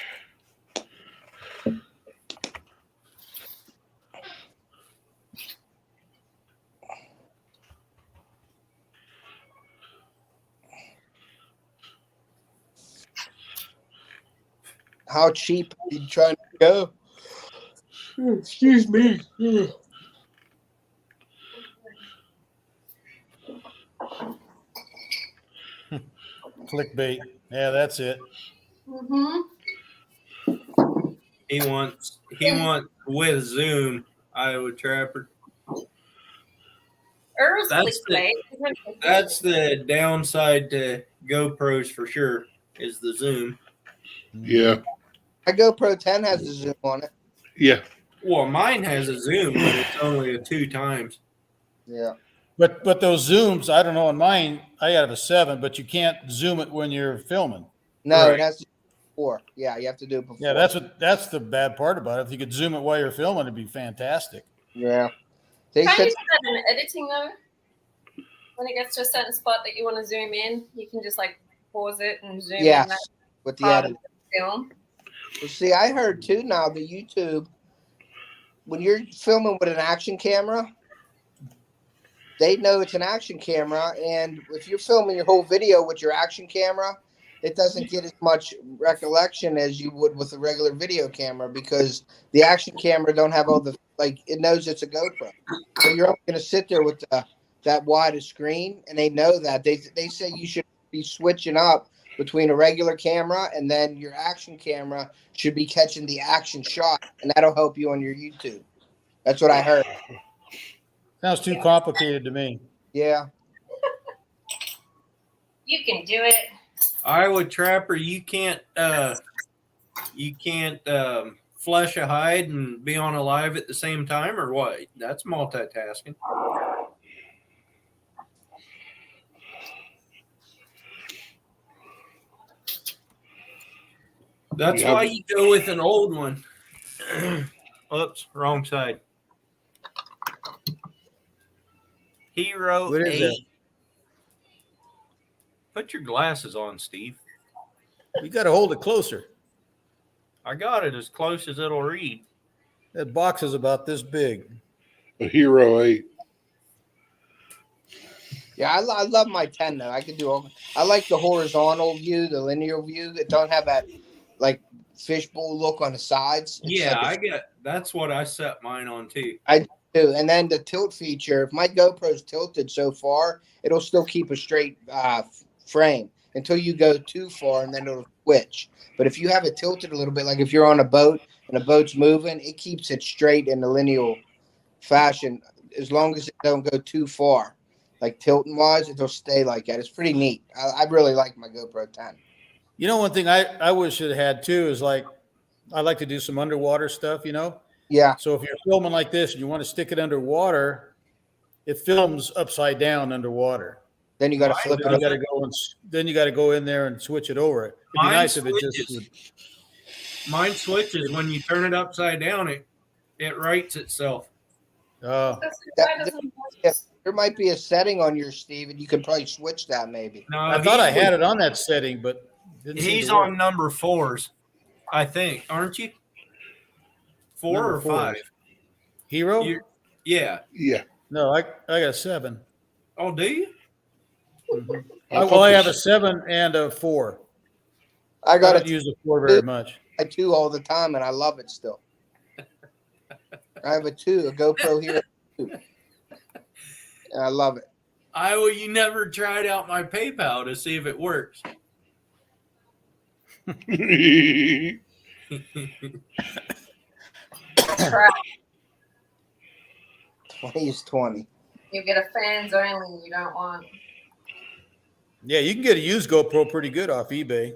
How cheap are you trying to go? Excuse me. Clickbait. Yeah, that's it. He wants with Zoom, Iowa Trapper. Earl's That's clickbait. That's the downside to GoPros for sure, is the zoom. Yeah. My GoPro 10 has the zoom on it. Yeah. Well, mine has a zoom, but it's only a 2 times. Yeah. But those zooms, I don't know. On mine, I have a 7, but you can't zoom it when you're filming. No, Right. it has to be before. Yeah, you have to do it before. Yeah, that's the bad part about it. If you could zoom it while you're filming, it'd be fantastic. Yeah. They Can said you do that in editing though? When it gets to a certain spot that you want to zoom in, you can just like pause it and zoom in yes that with the part edit. of the film. Well, see, I heard too now that YouTube, when you're filming with an action camera, they know it's an action camera, and if you're filming your whole video with your action camera, it doesn't get as much recollection as you would with a regular video camera because the action camera don't have all the it knows it's a GoPro. So you're only going to sit there with that wide a screen, and they know that. They say you should be switching up between a regular camera and then your action camera should be catching the action shot, and that'll help you on your YouTube. That's what I heard. Sounds too complicated to me. Yeah. You can do it. Iowa Trapper, you can't flesh a hide and be on a live at the same time, or what? That's multitasking. That's why you go with an old one. Oops, wrong side. Hero What is 8. that? Put your glasses on, Steve. You got to hold it closer. I got it as close as it'll read. That box is about this big. A Hero 8. Yeah, I love my 10 though. I could do all. I like the horizontal view, the linear view. It don't have that like fishbowl look on the sides. It's Yeah, like that's what I set mine on too. too. And then the tilt feature. If my GoPro's tilted so far, it'll still keep a straight frame until you go too far, and then it'll switch. But if you have it tilted a little bit, like if you're on a boat and the boat's moving, it keeps it straight in the linear fashion as long as it don't go too far. Like tilting wise, it'll stay like that. It's pretty neat. I really like my GoPro 10. You know, one thing I wish it had too is like I like to do some underwater stuff, you know. Yeah. So if you're filming like this and you want to stick it underwater, it films upside down underwater. Then you got to flip Then it. you got to go and then you got to go in there and switch it over. It'd be Mine nice if it just would. Mine switches when you turn it upside down. It writes itself. Oh, There might be a setting on your Steve, and you can probably switch that maybe. No, I thought I had it on that setting, but didn't seem he's to work. on number 4s, I think, aren't you? 4 Number or 4s. 5? Hero? Yeah. Yeah. No, I got 7. Oh, do you? I have a 7 and a 4. I got don't to use the 4 very much. I 2 all the time, and I love it still. I have a GoPro Hero 2. And I love it. You never tried out my PayPal to see if it works. 20 is 20. You get a fans only. You don't want. Yeah, you can get a used GoPro pretty good off eBay.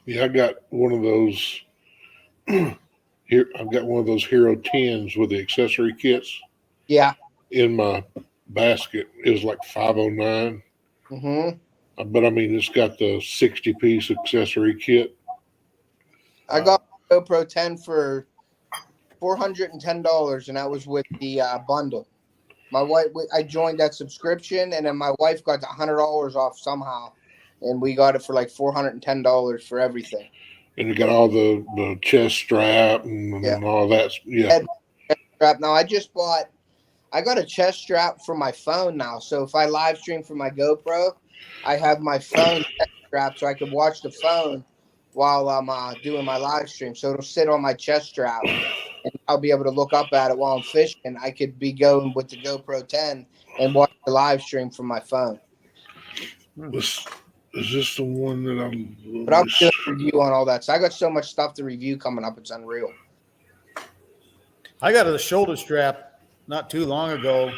Yeah, I got one of those here. I've got one of those Hero 10s with the accessory kits Yeah. in my basket. It was like $509. Mm-hmm. But I mean, it's got the 60-piece accessory kit. I got GoPro 10 for $410, and that was with the bundle. My wife, I joined that subscription, and then my wife got $100 off somehow, and we got it for like $410 for everything. And it got all the chest strap and all that. Yeah. Strap. Now I got a chest strap for my phone now. So if I live stream from my GoPro, I have my phone chest strap so I can watch the phone while I'm doing my live stream. So it'll sit on my chest strap, and I'll be able to look up at it while I'm fishing. I could be going with the GoPro 10 and watch the live stream from my phone. Is this the one that I'm? But I'm doing a review on all that. So I got so much stuff to review coming up. It's unreal. I got a shoulder strap not too long ago.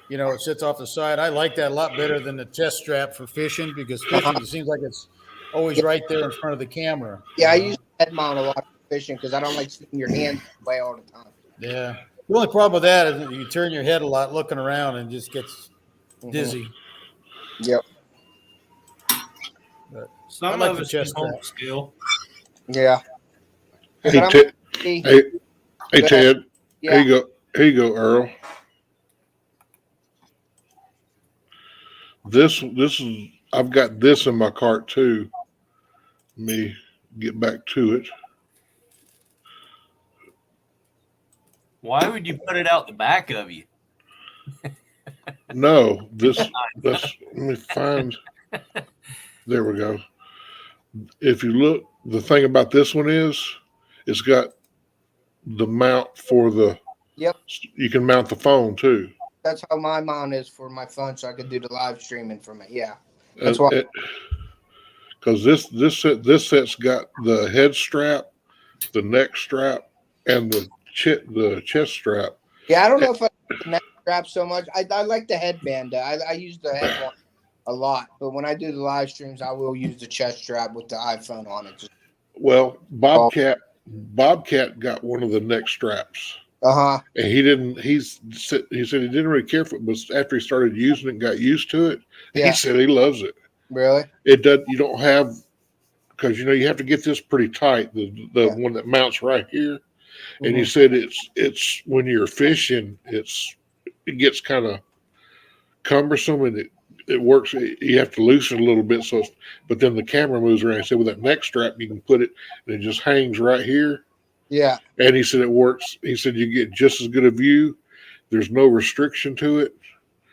You know, it sits off the side. I like that a lot better than the chest strap for fishing because fishing it seems like it's always right there in front of the camera. Yeah, I use head mount a lot for fishing because I don't like seeing your hands away all the time. Yeah. The only problem with that is that you turn your head a lot looking around and just gets dizzy. Yep. But Some like of the us chest don't strap. skill. Yeah. Hey, But Ted. I'm- Hey, Ted. Yeah. Here you go. Here you go, Earl. This is. I've got this in my cart too. Let me get back to it. Why would you put it out the back of you? No, this. Let me find. There we go. If you look, the thing about this one is, it's got the mount for the. Yep. You can mount the phone too. That's how my mount is for my phone, so I can do the live streaming from it. Yeah. That's why. Because this set's got the head strap, the neck strap, and the chest strap. Yeah, I don't know if I like the neck strap so much. I like the headband. I use the headband a lot, but when I do the live streams, I will use the chest strap with the iPhone on it. Well, Bobcat got one of the neck straps. Uh-huh. And he said he didn't really care for it, but after he started using it and got used to it, Yeah. he said he loves it. Really? It does. You don't have, because you have to get this pretty tight. The one that mounts right here. and he said it's when you're fishing, it gets kind of cumbersome, and it works. You have to loosen a little bit, but then the camera moves around. He said with that neck strap, you can put it, and it just hangs right here. Yeah. And he said it works. He said you get just as good a view. There's no restriction to it.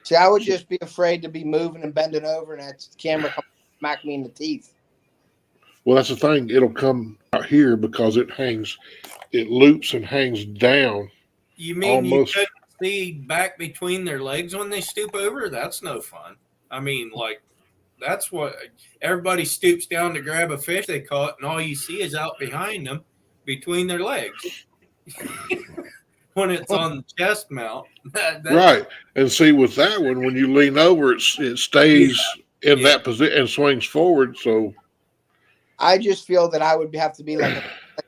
See, I would just be afraid to be moving and bending over, and that camera come smack me in the teeth. Well, that's the thing. It'll come out here because it loops and hangs down. You mean almost. You couldn't see back between their legs when they stoop over? That's no fun. I mean, like, that's what everybody stoops down to grab a fish they caught, and all you see is out behind them between their legs. When it's on the chest mount. Right. And see, with that one, when you lean over, it stays in that position and swings forward. So I just feel that I would have to be like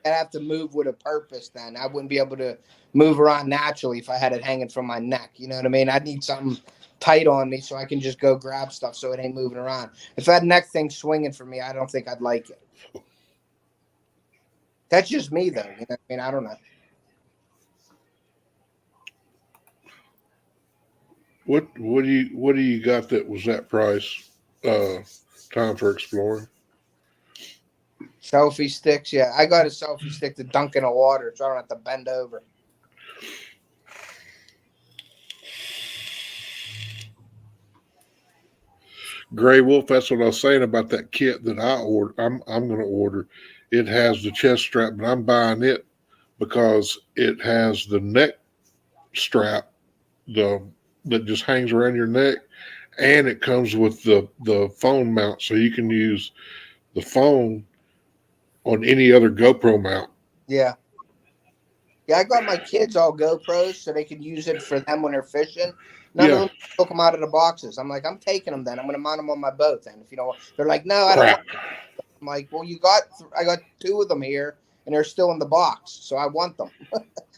I'd have to move with a purpose then. I wouldn't be able to move around naturally if I had it hanging from my neck. You know what I mean? I'd need something tight on me so I can just go grab stuff so it ain't moving around. If that neck thing's swinging for me, I don't think I'd like it. That's just me, though. You know what I mean? I don't know. what do you got that was that price? Time for exploring. Selfie sticks, yeah. I got a selfie stick to dunk in the water so I don't have to bend over. Gray Wolf, that's what I was saying about that kit that I ordered. I'm going to order. It has the chest strap, but I'm buying it because it has the neck strap that just hangs around your neck, and it comes with the phone mount, so you can use the phone on any other GoPro mount. Yeah. Yeah, I got my kids all GoPros so they can use it for them when they're fishing. None of them took them out of the boxes. I'm like, I'm taking them then. I'm going to mount them on my boat then. If you don't, they're like, no, I don't want them. I'm like, well, I got 2 of them here, and they're still in the box, so I want them.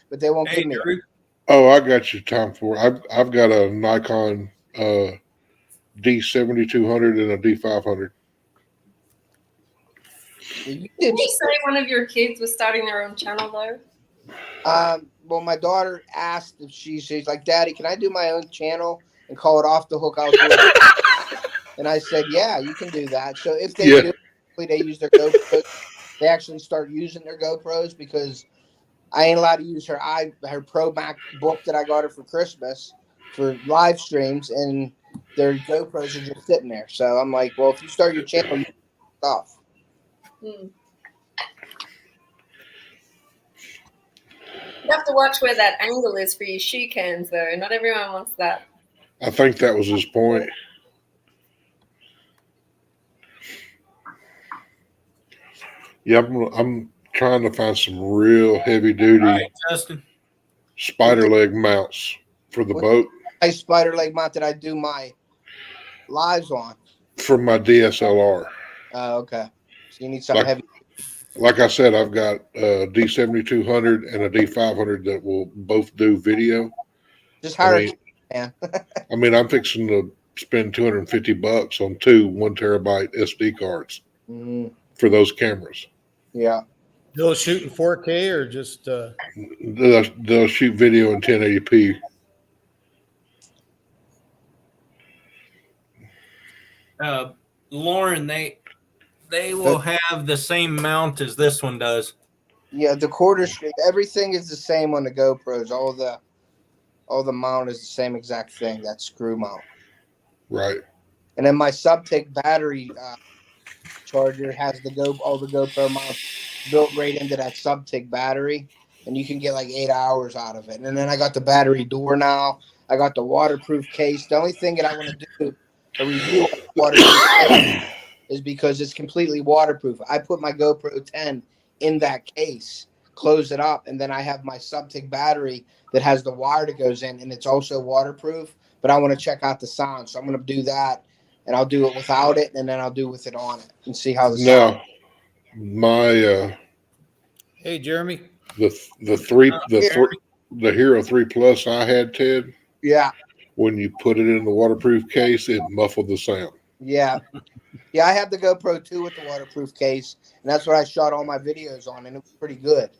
But they won't give me them. Oh, I got you time for it. I've got a Nikon D7200 and a D500. Did you say one of your kids was starting their own channel though? Well, my daughter asked if she's like, Daddy, can I do my own channel and call it Off the Hook? I'll do it. And I said, yeah, you can do that. So if they do, they use their GoPros. They actually start using their GoPros because I ain't allowed to use her Pro Mac book that I got her for Christmas for live streams, and their GoPros are just sitting there. So I'm like, well, if you start your channel, you stuff. You have to watch where that angle is for your shoe cans, though. Not everyone wants that. I think that was his point. Yeah, I'm trying to find some real heavy duty spider leg mounts for the boat. A spider leg mount that I do my lives on. From my DSLR. Oh, okay. So you need something heavy. Like I said, I've got a D7200 and a D500 that will both do video. Just hire a man. I mean, I'm fixing to spend $250 on 2 1 terabyte SD cards for those cameras. Yeah. They'll shoot in 4K or just they'll shoot video in 1080p. Lauren, they will have the same mount as this one does. Yeah, the quarter screen, everything is the same on the GoPros. All the mount is the same exact thing. That screw mount. Right. And then my Subtic battery charger has all the GoPro mounts built right into that Subtic battery, and you can get like 8 hours out of it. And then I got the battery door now. I got the waterproof case. The only thing that I want to do a review on waterproof case is because it's completely waterproof. I put my GoPro 10 in that case, close it up, and then I have my Subtic battery that has the wire that goes in, and it's also waterproof. But I want to check out the sound, so I'm going to do that, and I'll do it without it, and then I'll do with it on it, and see how the sound. My hey Jeremy, the Hero 3 Plus I had, Ted. Yeah. When you put it in the waterproof case, it muffled the sound. Yeah. Yeah, I have the GoPro 2 with the waterproof case, and that's what I shot all my videos on, and it was pretty good.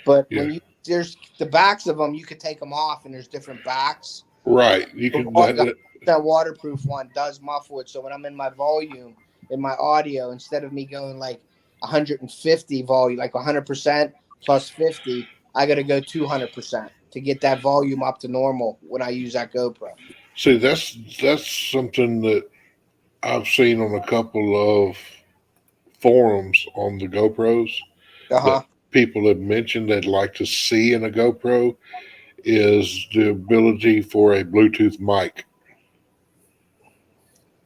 But when you there's the backs of them. You could take them off, and there's different backs. Right. You The can. that waterproof one does muffle it. So when I'm in my volume, in my audio, instead of me going like 150 volume, like 100% plus 50, I got to go 200% to get that volume up to normal when I use that GoPro. See, that's something that I've seen on a couple of forums on the GoPros. Uh-huh. That people have mentioned they'd like to see in a GoPro is the ability for a Bluetooth mic.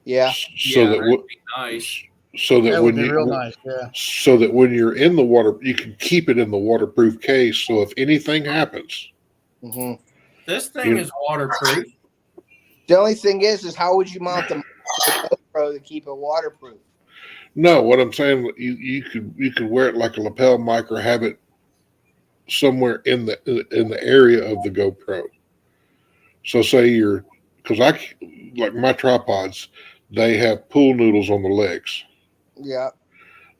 Yeah. So that that'd be nice. So that That would when be you real nice. Yeah. so that when you're in the water, you can keep it in the waterproof case. So if anything happens, hmm This thing is waterproof. The only thing is how would you mount the GoPro to keep it waterproof? no, what I'm saying, you could wear it like a lapel mic or have it somewhere in the area of the GoPro. So say because like my tripods, they have pool noodles on the legs. Yeah.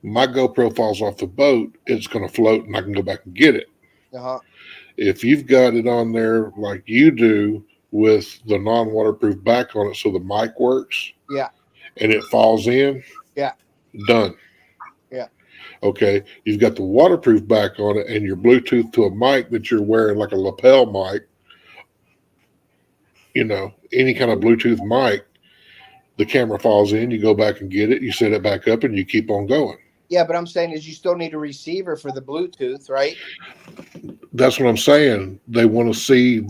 My GoPro falls off the boat, it's going to float and I can go back and get it. Uh-huh. If you've got it on there like you do with the non-waterproof back on it so the mic works, Yeah. and it falls in, Yeah. done. Yeah. Okay, you've got the waterproof back on it and your Bluetooth to a mic that you're wearing like a lapel mic, any kind of Bluetooth mic, the camera falls in, you go back and get it, you set it back up and you keep on going. Yeah, but I'm saying is you still need a receiver for the Bluetooth, right? That's what I'm saying. They want to see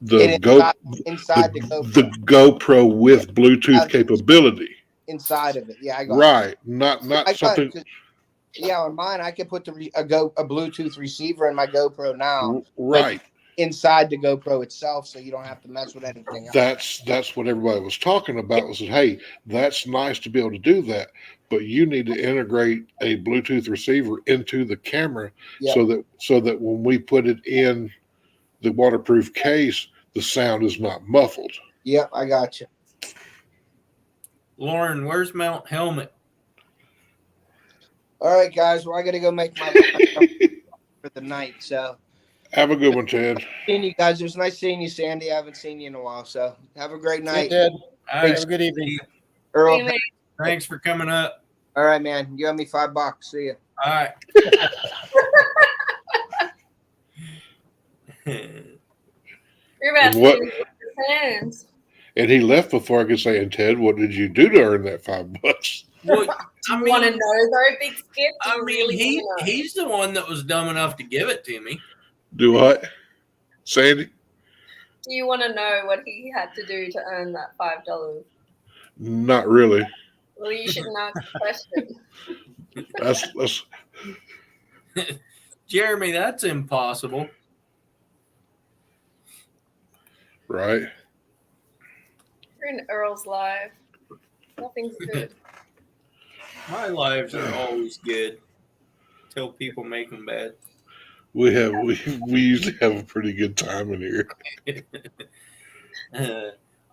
the inside the GoPro. the GoPro with Bluetooth capability Inside of it. Yeah, I got right. Not something. Yeah, on mine, I can put a Bluetooth receiver in my GoPro now. Right. Inside the GoPro itself, so you don't have to mess with anything else. That's what everybody was talking about. Was that, hey, that's nice to be able to do that, but you need to integrate a Bluetooth receiver into the camera so that when we put it in the waterproof case, the sound is not muffled. Yep, I got you. Lauren, where's Mount Helmet? All right, guys. Well, I got to go make my for the night. So have a good one, Ted. Seeing you guys. It was nice seeing you, Sandy. I haven't seen you in a while. So have a great night. Ted. Thanks. Have a good evening. Earl. Thanks for coming up. All right, man. You owe me $5. See you. All right. You're about to do hands. And he left before I could say, and Ted, what did you do to earn that $5? Well, I want to know though, big skip. I mean, he's the one that was dumb enough to give it to me. Do what, Sandy? Do you want to know what he had to do to earn that $5? Not really. Well, you shouldn't ask the question. That's Jeremy, that's impossible. Right. You're in Earl's live. Nothing's good. My lives are always good till people make them bad. We usually have a pretty good time in here.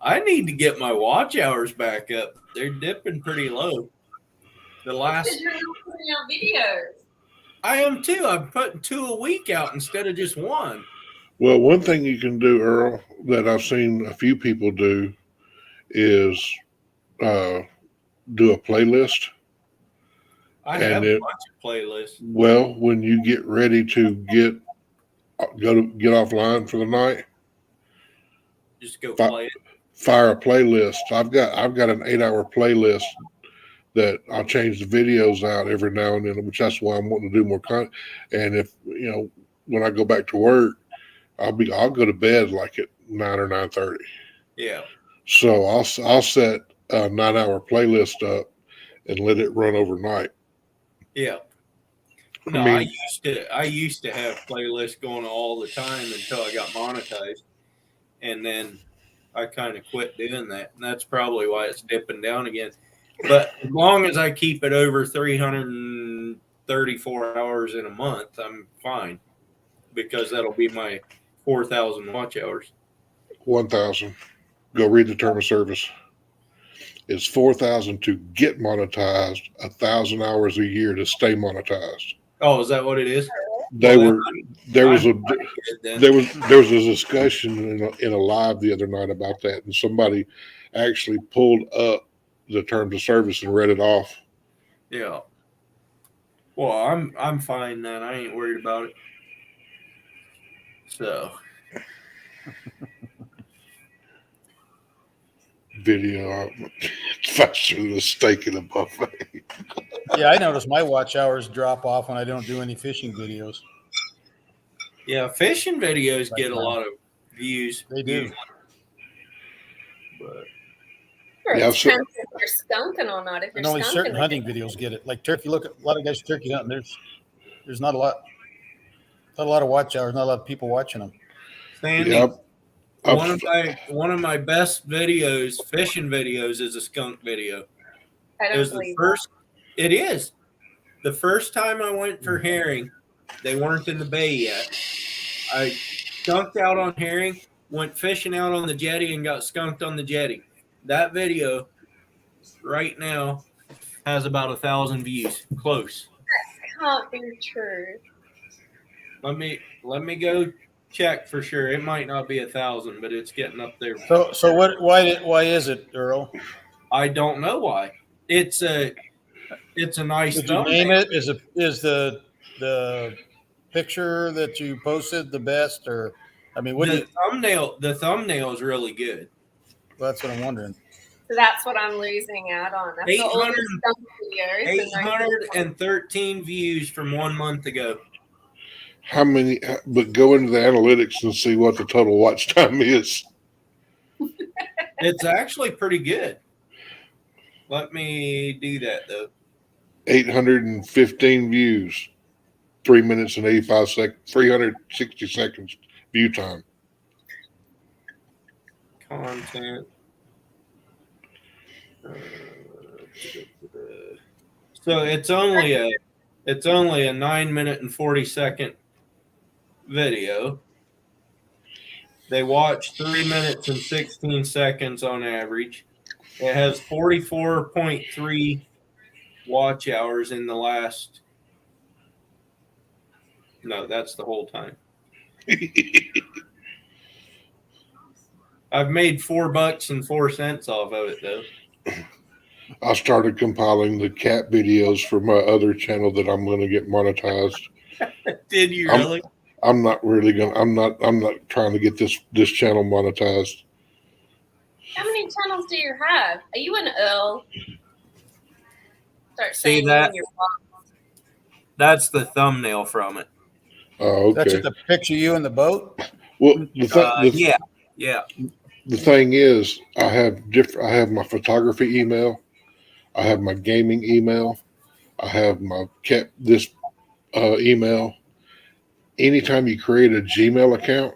I need to get my watch hours back up. They're dipping pretty low. Because you're not putting out videos. I am too. I'm putting 2 a week out instead of just 1. Well, one thing you can do, Earl, that I've seen a few people do is do a playlist. I have a bunch of playlists. Well, when you get ready to get offline for the night, just go play it. Fire a playlist. I've got an 8-hour playlist that I'll change the videos out every now and then, which that's why I'm wanting to do more content. And if when I go back to work, I'll go to bed like at 9 or 9:30. Yeah. So I'll set a 9-hour playlist up and let it run overnight. Yeah. No, I used to have playlists going all the time until I got monetized, and then I kind of quit doing that, and that's probably why it's dipping down again. But as long as I keep it over 334 hours in a month, I'm fine, because that'll be my 4,000 watch hours. 1,000. Go read the term of service. It's 4,000 to get monetized, 1,000 hours a year to stay monetized. Oh, is that what it is? They Well, were there was a I'm good then. there was a discussion in a live the other night about that, and somebody actually pulled up the terms of service and read it off. Yeah. Well, I'm fine then. I ain't worried about it. So Video faster than a steak in a buffet. Yeah, I notice my watch hours drop off when I don't do any fishing videos. yeah, fishing videos Right get a now. lot of views. They do. usually. But Sure, Yeah, it depends if you're skunking or not. If And you're only skunking, certain hunting videos get it. Like turkey, look at a lot of guys turkey hunting. There's not a lot of watch hours, not a lot of people watching them. Sandy, Yep. one of my best videos, fishing videos, is a skunk video. I It don't was the believe first. It is the first time I went for herring. They weren't in the bay yet. I skunked out on herring, went fishing out on the jetty, and got skunked on the jetty. That video right now has about 1,000 views. Close. that can't be true. Let me go check for sure. It might not be 1,000, but it's getting up there. So what? Why is it, Earl? I don't know why. It's a nice Did you thumbnail. name it? Is the picture that you posted the best, or I mean, what do you? The thumbnail is really good. That's what I'm wondering. So that's what I'm losing out on. That's the oldest 800 skunk videos. and they're- 813 views from 1 month ago. How many? But go into the analytics and see what the total watch time is. It's actually pretty good. Let me do that though. 815 views, 3 minutes and 85 seconds, 360 seconds view time. Content. So it's only a 9 minute and 40-second video. They watch 3 minutes and 16 seconds on average. It has 44.3 watch hours in the last. No, that's the whole time. I've made $4.04 off of it though. I started compiling the cat videos for my other channel that I'm going to get monetized. Did you really? I'm not trying to get this channel monetized. How many channels do you have? Are you an Earl? Start See saying that? in your blog. That's the thumbnail from it. Oh, That's okay. the picture of you in the boat. Well, Yeah. the thing is, I have my photography email, I have my gaming email, I have my email. Anytime you create a Gmail account,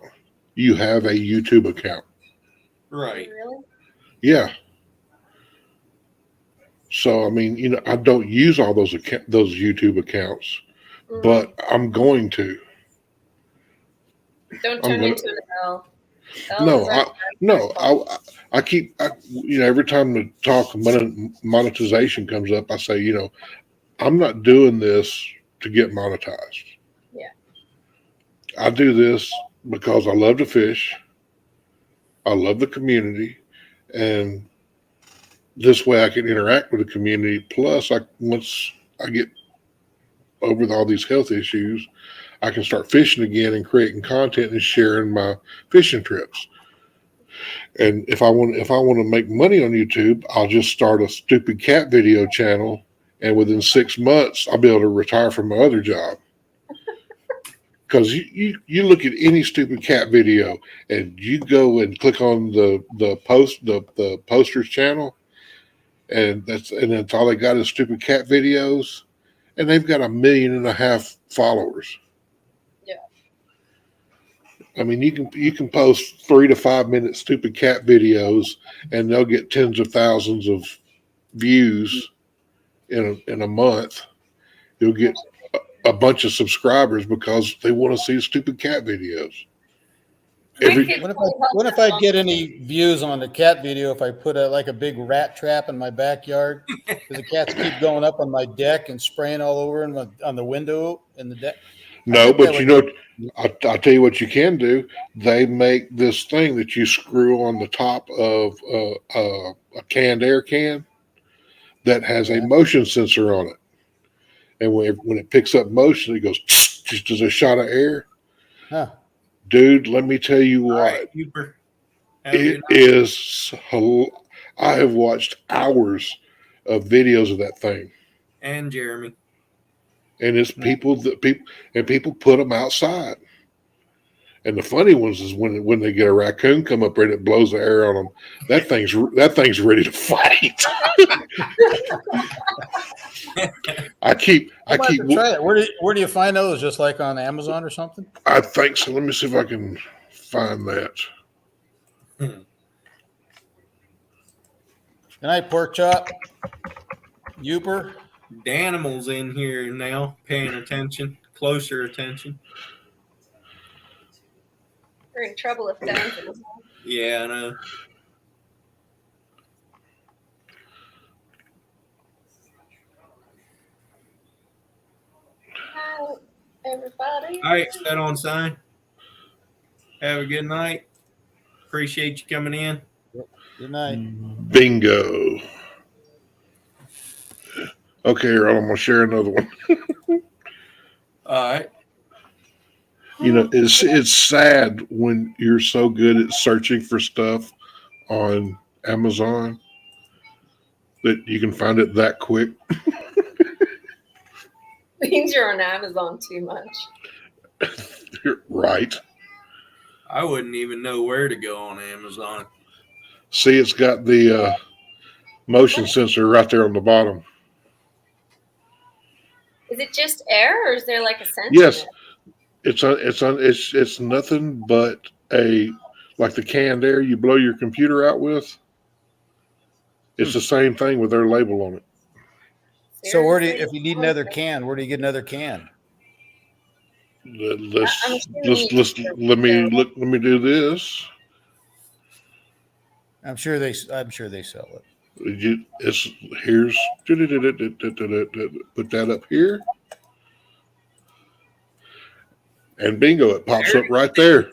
you have a YouTube account. Right. Really? Yeah. So I mean, I don't use all those YouTube accounts, but I'm going to. Don't turn into an Earl. I keep every time the talk monetization comes up, I say, I'm not doing this to get monetized. Yeah. I do this because I love to fish. I love the community, and this way I can interact with the community. Plus, once I get over all these health issues, I can start fishing again and creating content and sharing my fishing trips. And if I want to make money on YouTube, I'll just start a stupid cat video channel, and within 6 months, I'll be able to retire from my other job. Because you look at any stupid cat video, and you go and click on the posters channel, and that's all they got is stupid cat videos, and they've got 1.5 million followers. Yeah. I mean, you can post 3 to 5 minute stupid cat videos, and they'll get tens of thousands of views in a month. You'll get a bunch of subscribers because they want to see stupid cat videos. What if I get any views on the cat video if I put a big rat trap in my backyard? Because the cats keep going up on my deck and spraying all over on the window in the deck. No, think but that you would- know, I'll tell you what you can do. They make this thing that you screw on the top of a canned air can that has a Yeah. motion sensor on it. And when it picks up motion, it goes just as a shot of air. Huh. Dude, let me tell you All what. right, Cooper. Have a It good night. is. I have watched hours of videos of that thing, And Jeremy. and it's people put them outside. And the funny ones is when they get a raccoon come up there and it blows the air on them. That thing's ready to fight. I keep. I might have to try it. Where do you find those? Just like on Amazon or something? I think so. Let me see if I can find that. Good night, pork chop. Youper. Danimal's in here now, paying attention, closer attention. We're in trouble if Dan's in the Yeah, I know. Hi, everybody. All right, set on sign. Have a good night. Appreciate you coming in. Good night. Bingo. Okay, Earl, I'm gonna share another one. All right. You know, it's sad when you're so good at searching for stuff on Amazon that you can find it that quick. Means you're on Amazon too much. Right. I wouldn't even know where to go on Amazon. See, it's got the motion sensor right there on the bottom. Is it just air, or is there like a sensor? Yes, it's nothing but like the canned air you blow your computer out with. It's the same thing with their label on it. So if you need another can, where do you get another can? Let me do this. I'm sure they sell it. Here's put that up here, and bingo, it pops up right there.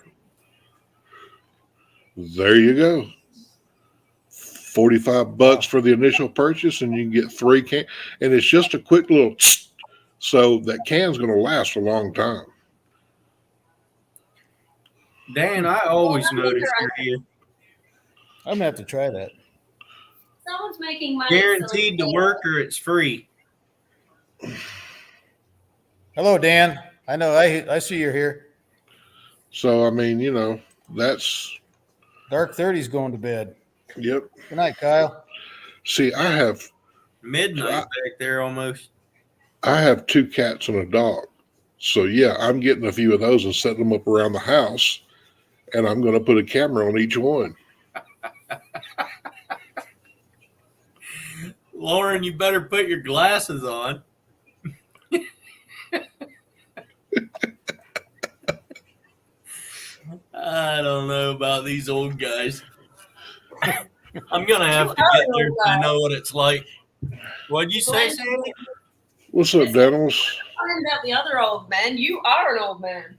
There you go. $45 for the initial purchase, and you can get 3 cans. And it's just a quick little, so that can's going to last a long time. Dan, I always noticed you're here. I'm gonna have to try that. Someone's making money. Guaranteed to work or it's free. Hello, Dan. I know. I see you're here. So I mean, you know, that's Dark 30's going to bed. Yep. Good night, Kyle. See, I have Midnight back there almost. I have 2 cats and a dog. So yeah, I'm getting a few of those and setting them up around the house, and I'm going to put a camera on each one. Lauren, you better put your glasses on. I don't know about these old guys. I'm going to have to get there to know what it's like. What'd you say, Sandy? What's up, Daniels? Talking about the other old man. You are an old man.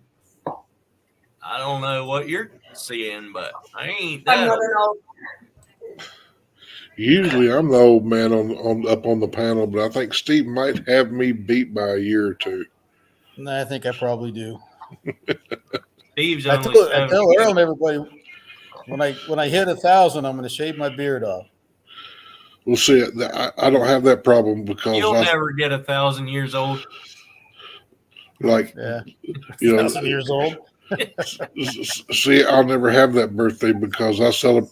I don't know what you're seeing, but I ain't I'm that not old. an old Usually I'm the old man on up on the panel, but I think Steve might have me beat by a year or 2. No, I think I probably do. Steve's I only tell 70. Earl and everybody when I hit 1,000, I'm going to shave my beard off. We'll see. I don't have that problem because You'll never get 1,000 years old. like, Yeah, you know, 1,000 years old. See, I'll never have that birthday because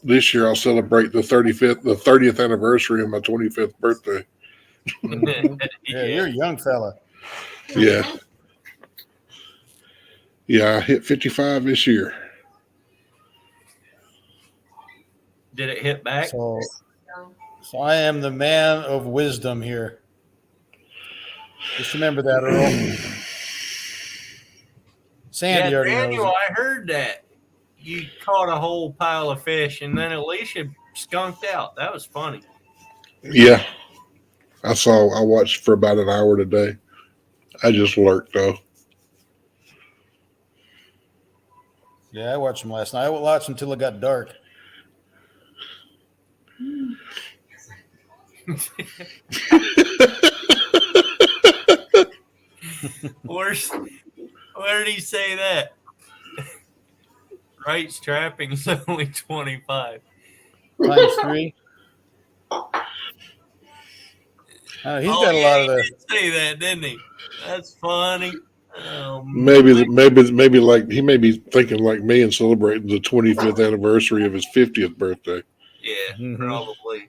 this year I'll celebrate the 30th anniversary of my 25th birthday. Yeah, you're a young fella. Yeah. Yeah, I hit 55 this year. Did it hit back? So I am the man of wisdom here. Just remember that, Earl. Sandy Yeah, already Daniel, knows. I heard that. You caught a whole pile of fish and then Alicia skunked out. That was funny. Yeah. I watched for about an hour today. I just lurked though. Yeah, I watched them last night. I watched them until it got dark. Where did he say that? Wright's trapping is only 25. Times 3. He's got a lot of He the. did say that, didn't he? That's funny. Oh, maybe like he may be thinking like me and celebrating the 25th anniversary of his 50th birthday. yeah, Mhm. probably.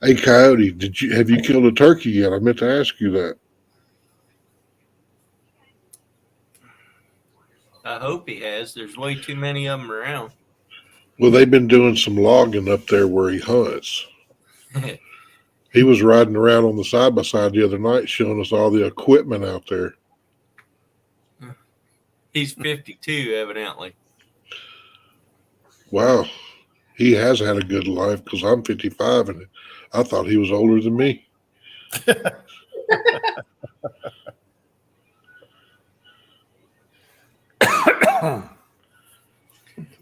Hey, Coyote, have you killed a turkey yet? I meant to ask you that. I hope he has. There's way too many of them around. Well, they've been doing some logging up there where he hunts. He was riding around on the side by side the other night, showing us all the equipment out there. He's 52, evidently. Wow, he has had a good life because I'm 55 and I thought he was older than me.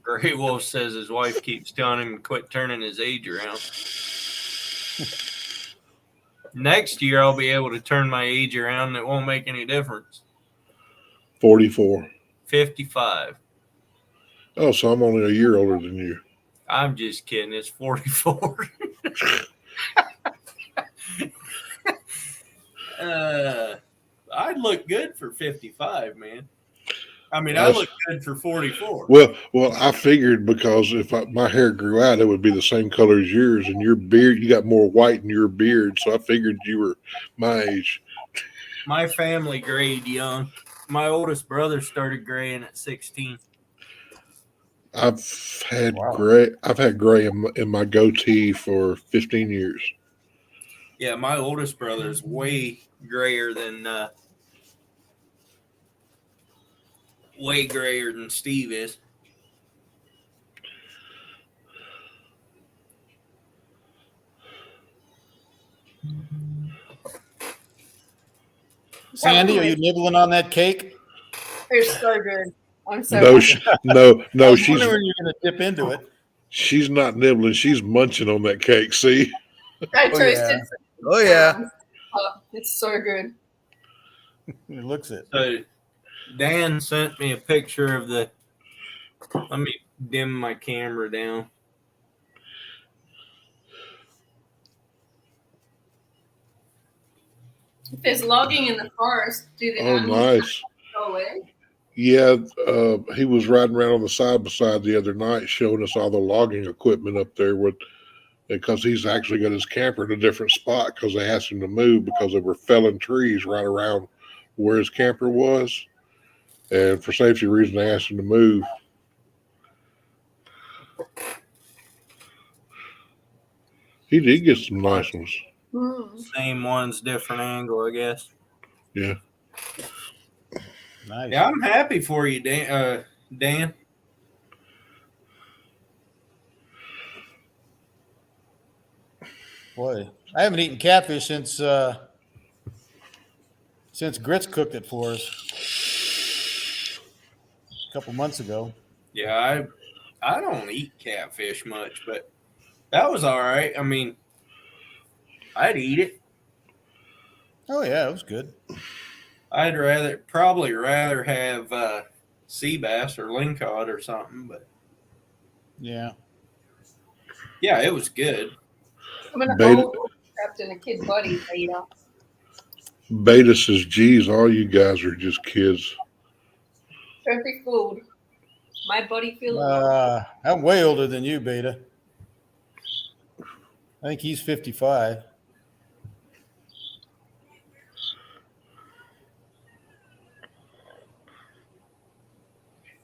Gray Wolf says his wife keeps telling him to quit turning his age around. Next year, I'll be able to turn my age around and it won't make any difference. 44. 55. Oh, so I'm only a year older than you. I'm just kidding. It's 44. I'd look good for 55, man. I mean, I look good for 44. Well, I figured because if my hair grew out, it would be the same color as yours, and your beard, you got more white in your beard, so I figured you were my age. My family grayed young. My oldest brother started graying at 16. I've had gray in my goatee for 15 years. Yeah, my oldest brother is way grayer than Steve is. Sandy, are you nibbling on that cake? They're so good. I'm so No, happy. no, I was she's wondering when you're going to dip into it. she's not nibbling. She's munching on that cake. See? I Oh, toasted. yeah. Oh, yeah. It's so good. It looks it. So Dan sent me a picture of the. Let me dim my camera down. If there's logging in the forest, do the Oh, animals nice. go away? Yeah, he was riding around on the side by side the other night, showing us all the logging equipment up there because he's actually got his camper in a different spot because they asked him to move because they were felling trees right around where his camper was. And for safety reasons, they asked him to move. He did get some nice ones. Same ones, different angle, I guess. Yeah. Nice. Yeah, I'm happy for you, Dan. Dan. Boy, I haven't eaten catfish since Grits cooked it for us a couple months ago. Yeah, I don't eat catfish much, but that was all right. I mean, I'd eat it. Oh yeah, it was good. I'd probably rather have sea bass or lingcod or something, but Yeah. yeah, it was good. I'm an Beta- old trapped in a kid body beta. Beta says, geez, all you guys are just kids. Perfect food. My body feels. I'm way older than you, Beta. I think he's 55.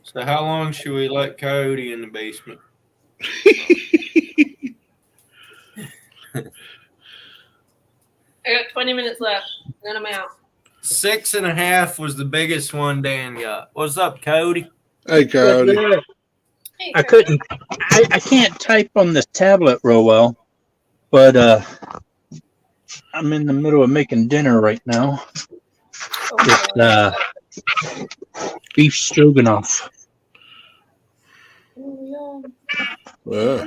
So how long should we let Coyote in the basement? I got 20 minutes left, and then I'm out. 6.5 was the biggest one Dan got. What's up, Coyote? Hey, Coyote. Hey, I couldn't. I can't type on this tablet real well. But I'm in the middle of making dinner right now. It's beef stroganoff. Yeah.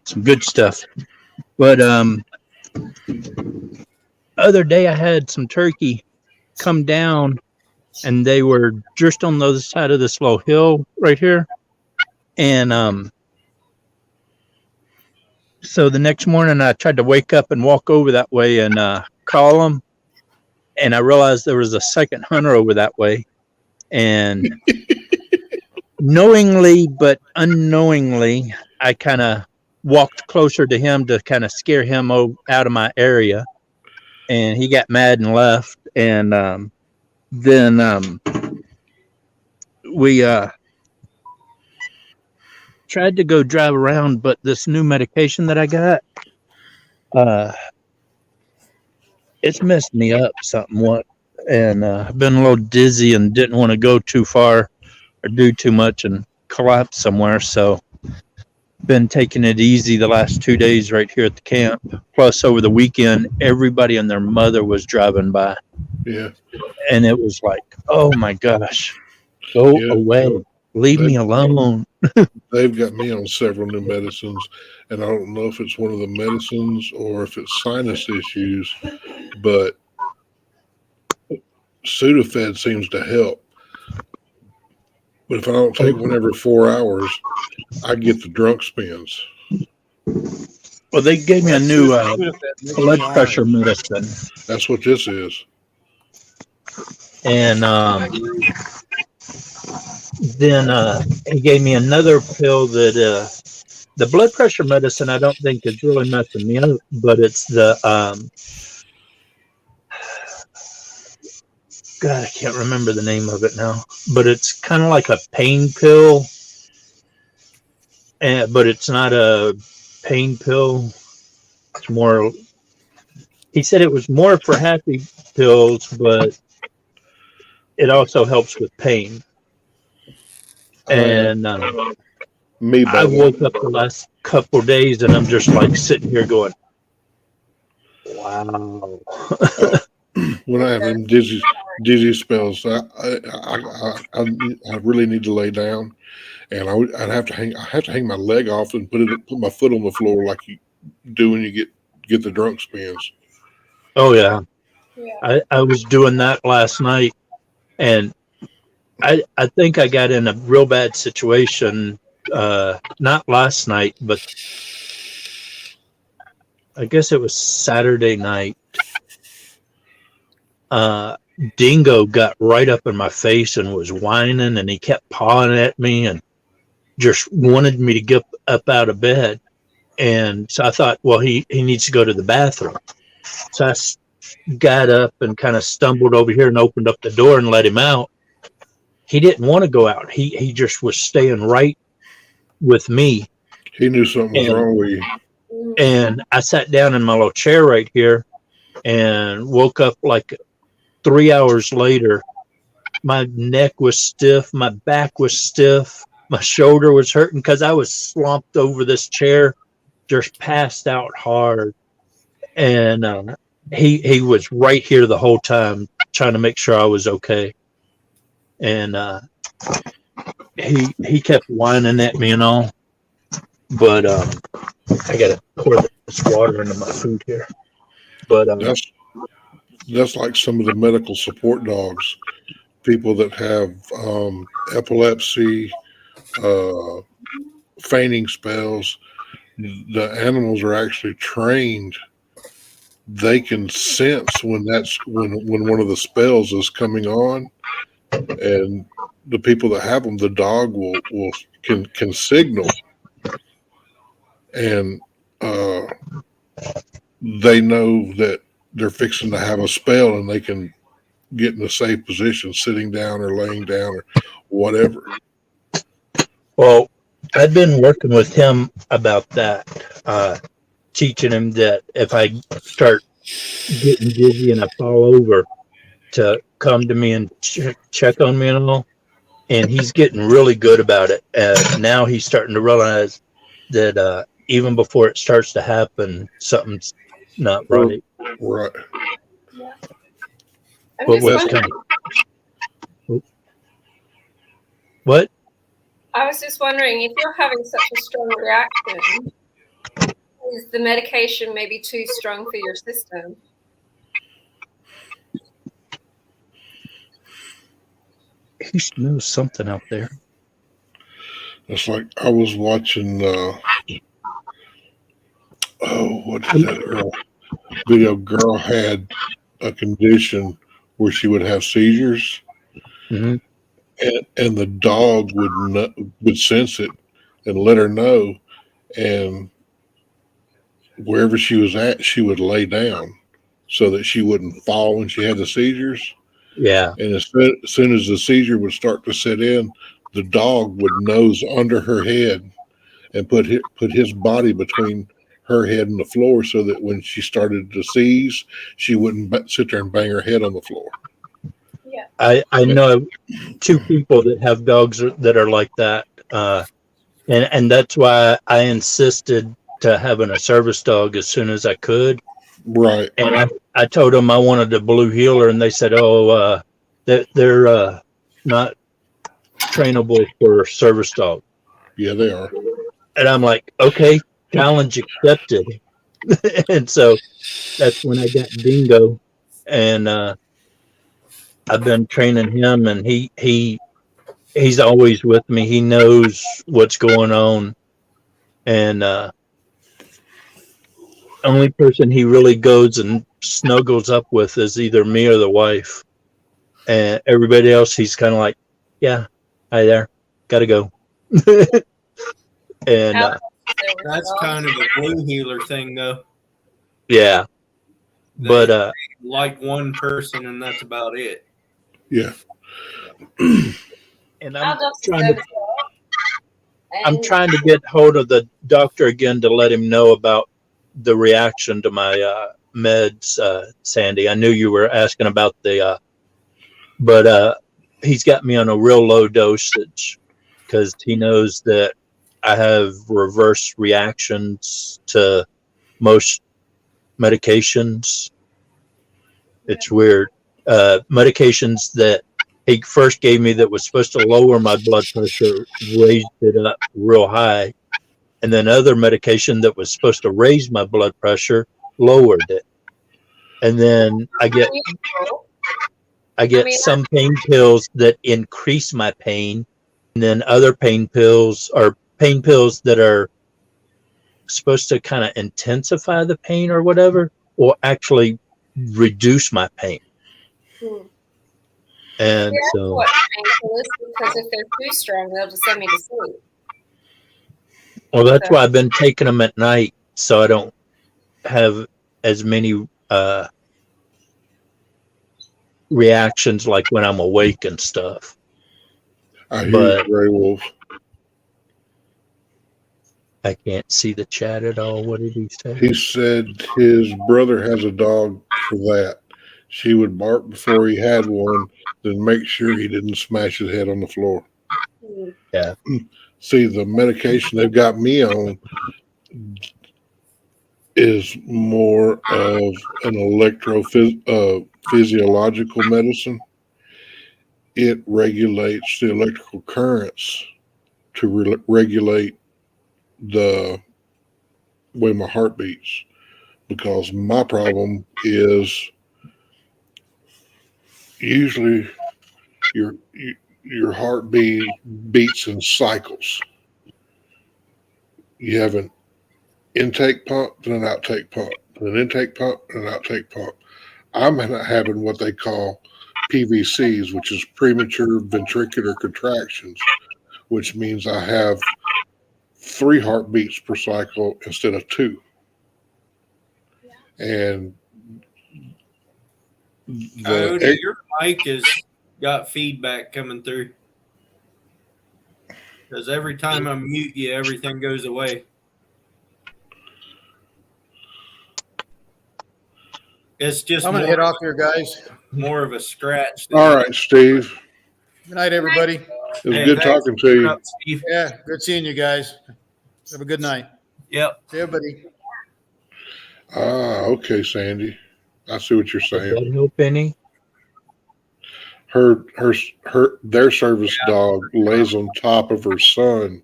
Some good stuff. But other day I had some turkey come down, and they were just on the other side of this little hill right here. And so the next morning I tried to wake up and walk over that way and call them, and I realized there was a second hunter over that way. And knowingly but unknowingly, I kind of walked closer to him to kind of scare him out of my area. And he got mad and left. And then we tried to go drive around, but this new medication that I got, it's messed me up somewhat. And I've been a little dizzy and didn't want to go too far or do too much and collapse somewhere. So been taking it easy the last 2 days right here at the camp. Plus over the weekend, everybody and their mother was driving by. Yeah. And it was like, oh my gosh, go away. Leave me alone. They've got me on several new medicines, and I don't know if it's one of the medicines or if it's sinus issues, but Sudafed seems to help. But if I don't take one every 4 hours, I get the drunk spins. Well, they gave me a new blood pressure medicine. That's what this is. And then he gave me another pill that the blood pressure medicine I don't think is really messing me up, but it's the God, I can't remember the name of it now, but it's kind of like a pain pill, but it's not a pain pill. It's more, he said it was more for happy pills, but it also helps with pain. And I woke up the last couple of days and I'm just like sitting here going, wow. When I have them dizzy spells, I really need to lay down, and I'd have to hang my leg off and put my foot on the floor like you do when you get the drunk spins. Oh yeah. I was doing that last night, and I think I got in a real bad situation, not last night, but I guess it was Saturday night. Dingo got right up in my face and was whining, and he kept pawing at me and just wanted me to get up out of bed. And so I thought, well, he needs to go to the bathroom. So I got up and kind of stumbled over here and opened up the door and let him out. He didn't want to go out. He just was staying right with me. He knew something was wrong with you. And I sat down in my little chair right here and woke up like 3 hours later. My neck was stiff. My back was stiff. My shoulder was hurting because I was slumped over this chair, just passed out hard. And he was right here the whole time trying to make sure I was okay. And he kept whining at me and all. But I got to pour this water into my food here. But that's like some of the medical support dogs, people that have epilepsy, fainting spells. The animals are actually trained. They can sense when one of the spells is coming on, and the people that have them, the dog can signal, and they know that they're fixing to have a spell, and they can get in a safe position, sitting down or laying down or whatever. Well, I've been working with him about that, teaching him that if I start getting dizzy and I fall over, to come to me and check on me and all. And he's getting really good about it. Now he's starting to realize that even before it starts to happen, something's not right. Right. Yeah. I'm But just what's wondering, kind of what? I was just wondering if you're having such a strong reaction, is the medication maybe too strong for your system? He smells something out there. It's like I was watching. What is that girl? Video girl had a condition where she would have seizures, Mhm. and the dog would sense it and let her know, and wherever she was at, she would lay down so that she wouldn't fall when she had the seizures. Yeah. And as soon as the seizure would start to set in, the dog would nose under her head and put his body between her head and the floor, so that when she started to seize, she wouldn't sit there and bang her head on the floor. Yeah. I know two people that have dogs that are like that, and that's why I insisted to having a service dog as soon as I could. Right. And I told them I wanted a blue heeler, and they said, "Oh, they're not trainable for a service dog." Yeah, they are. And I'm like, "Okay, challenge accepted." And so that's when I got Dingo, and I've been training him, and he's always with me. He knows what's going on, and only person he really goes and snuggles up with is either me or the wife. And everybody else, he's kind of like, yeah, hi there, gotta go. And That's kind of a blue healer thing, though. yeah, They but like one person, and that's about it. Yeah. and I'll just I'm trying to get hold of the doctor again to let him know about the reaction to my meds, Sandy. I knew you were asking about the, but he's got me on a real low dosage because he knows that I have reverse reactions to most medications. It's weird. Medications that he first gave me that was supposed to lower my blood pressure raised it up real high. And then other medication that was supposed to raise my blood pressure lowered it. And then I get some pain pills that increase my pain, and then other pain pills that are supposed to kind of intensify the pain or whatever, or actually reduce my pain. And that's so what painful is, because if they're too strong, they'll just send me to sleep. well, that's why I've been taking them at night, so I don't have as many reactions like when I'm awake and stuff. I hear you, Gray Wolf. I can't see the chat at all. What did he say? He said his brother has a dog for that. She would bark before he had one, then make sure he didn't smash his head on the floor. Yeah. See, the medication they've got me on is more of an physiological medicine. It regulates the electrical currents to regulate the way my heart beats, because my problem is usually your heart beats in cycles. You have an intake pump, then an outtake pump, then an intake pump, and an outtake pump. I'm having what they call PVCs, which is premature ventricular contractions, which means I have 3 heartbeats per cycle instead of 2. And Coyote, your mic has got feedback coming through. Because every time I mute you, everything goes away. It's just I'm gonna head off here, guys. More of a scratch. All right, Steve. Good night, everybody. It was good talking to you. Yeah, good seeing you guys. Have a good night. Yep. Yeah, buddy. Ah, okay, Sandy. I see what you're Did saying. that help any? Their service dog lays on top of her son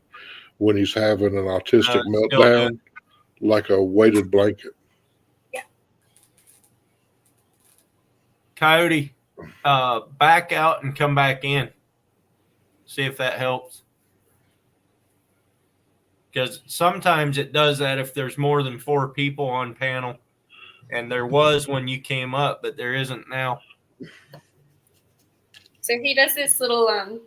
when he's having an autistic Still do it. meltdown, like a weighted blanket. Coyote, back out and come back in. See if that helps. Because sometimes it does that if there's more than 4 people on panel. And there was when you came up, but there isn't now. So he does this little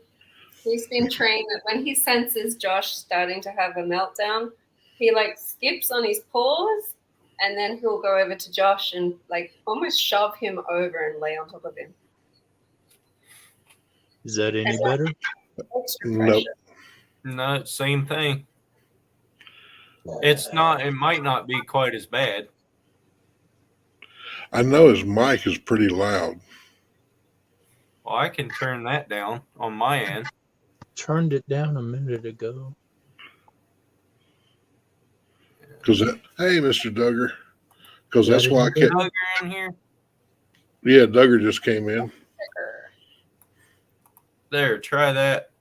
he's been trained that when he senses Josh starting to have a meltdown, he like skips on his paws and then he'll go over to Josh and like almost shove him over and lay on top of him. Is that any better? Extra Nope. pressure. No, same thing. It's not, it might not be quite as bad. I know his mic is pretty loud. Well, I can turn that down on my end. Turned it down a minute ago. Hey, Mr. Duggar. Because that's That why I any kept. Duggar in here. Yeah, Duggar just came in. There, try that.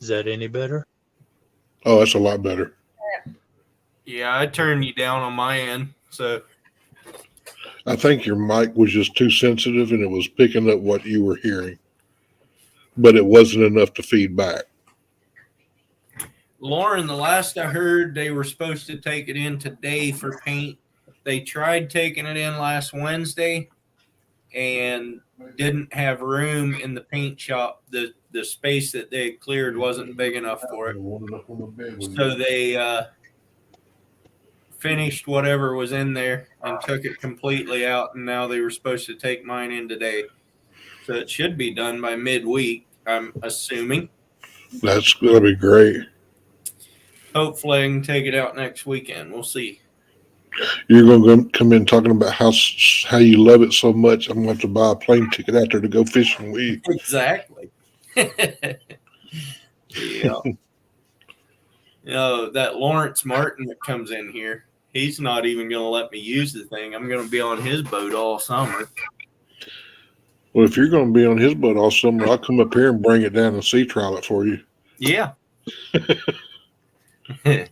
Is that any better? Oh, that's a lot better. Yeah, I turned you down on my end. So, I think your mic was just too sensitive and it was picking up what you were hearing, but it wasn't enough to feed back. Lauren, the last I heard, they were supposed to take it in today for paint. They tried taking it in last Wednesday and didn't have room in the paint shop. The space that they cleared wasn't big enough for it. So they finished whatever was in there and took it completely out, and now they were supposed to take mine in today. So it should be done by midweek, I'm assuming. That's going to be great. Hopefully I can take it out next weekend. We'll see. You're going to come in talking about how you love it so much. I'm going to have to buy a plane ticket out there to go fishing with you. Exactly. Yeah. You know, that Lawrence Martin that comes in here, he's not even going to let me use the thing. I'm going to be on his boat all summer. Well, if you're going to be on his boat all summer, I'll come up here and bring it down and sea trial it for you. Yeah. Have it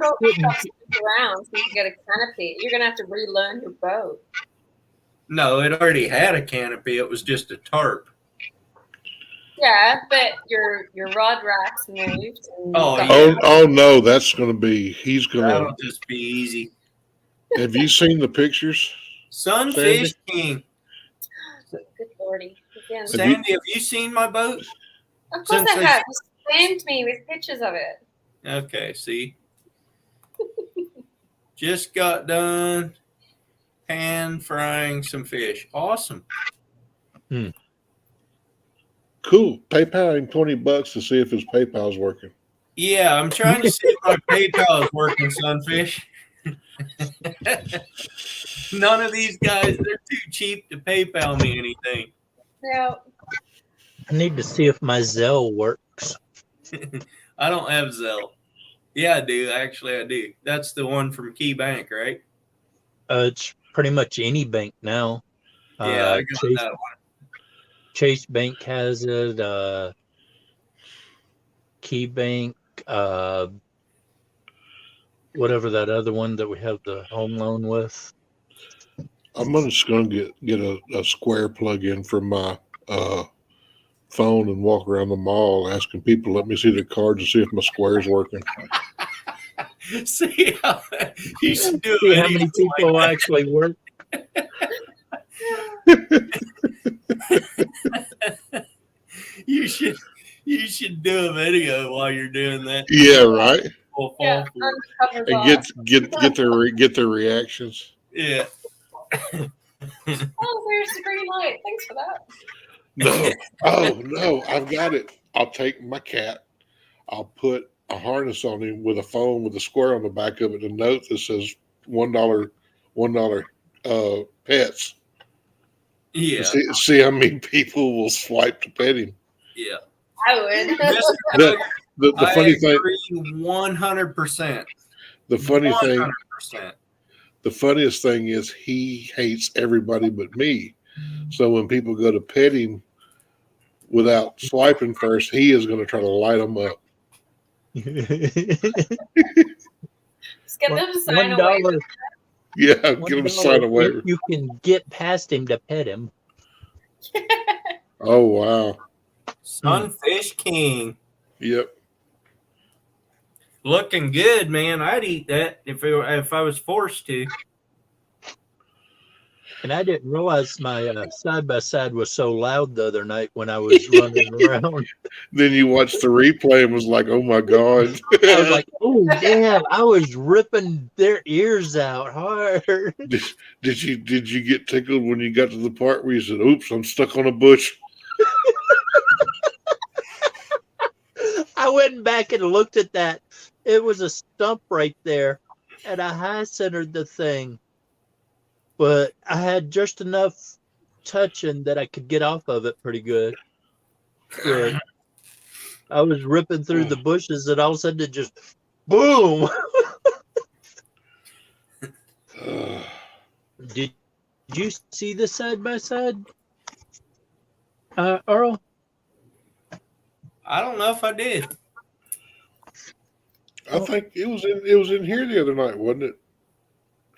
all around so you can get a canopy. You're gonna have to relearn your boat. No, it already had a canopy. It was just a tarp. Yeah, but your rod racks moved. And Oh no, that's going to be. He's going That'll to. just be easy. Have you seen the pictures? Sunfish King. Good lordy. Again. Sandy, have you seen my boat? Of course Since I have. You spammed me with pictures of it. Okay, see. Just got done pan frying some fish. Awesome. Cool. PayPal him $20 to see if his PayPal's working. Yeah, I'm trying to see if my PayPal is working, Sunfish. None of these guys, they're too cheap to PayPal me anything. No. I need to see if my Zelle works. I don't have Zelle. Yeah, I do. Actually, I do. That's the one from Key Bank, right? It's pretty much any bank now. Yeah, I got that one. Chase Bank has it. Key Bank. Whatever that other one that we have the home loan with. I'm just going to get a Square plug-in for my phone and walk around the mall asking people, let me see their cards and see if my Square's working. See how you should do See it. how many people actually work. You should do a video while you're doing that. Yeah, right. Yeah, And get their reactions. Yeah. Oh, there's the green light. Thanks for that. No. Oh no, I've got it. I'll take my cat. I'll put a harness on him with a phone with a square on the back of it, a note that says $1 pets. Yeah. See how many people will swipe to pet him. Yeah. I would. The I funny thing, agree 100%. the funny thing, 100%. the funniest thing is he hates everybody but me. So when people go to pet him without swiping first, he is going to try to light them up. Just get them to sign a $1. waiver. Yeah, get him to sign a waiver. You can get past him to pet him. Oh wow! Sunfish King. Yep. Looking good, man. I'd eat that if I was forced to. And I didn't realize my side-by-side was so loud the other night when I was running around. Then you watched the replay and was like, "Oh my god!" I was like, "Oh damn!" I was ripping their ears out hard. Did you get tickled when you got to the part where you said, "Oops, I'm stuck on a bush"? I went back and looked at that. It was a stump right there, and I high centered the thing, but I had just enough touching that I could get off of it pretty good. But I was ripping through the bushes, and all of a sudden it just boom. Did you see the side by side, Earl? I don't know if I did. I think it was in here the other night, wasn't it?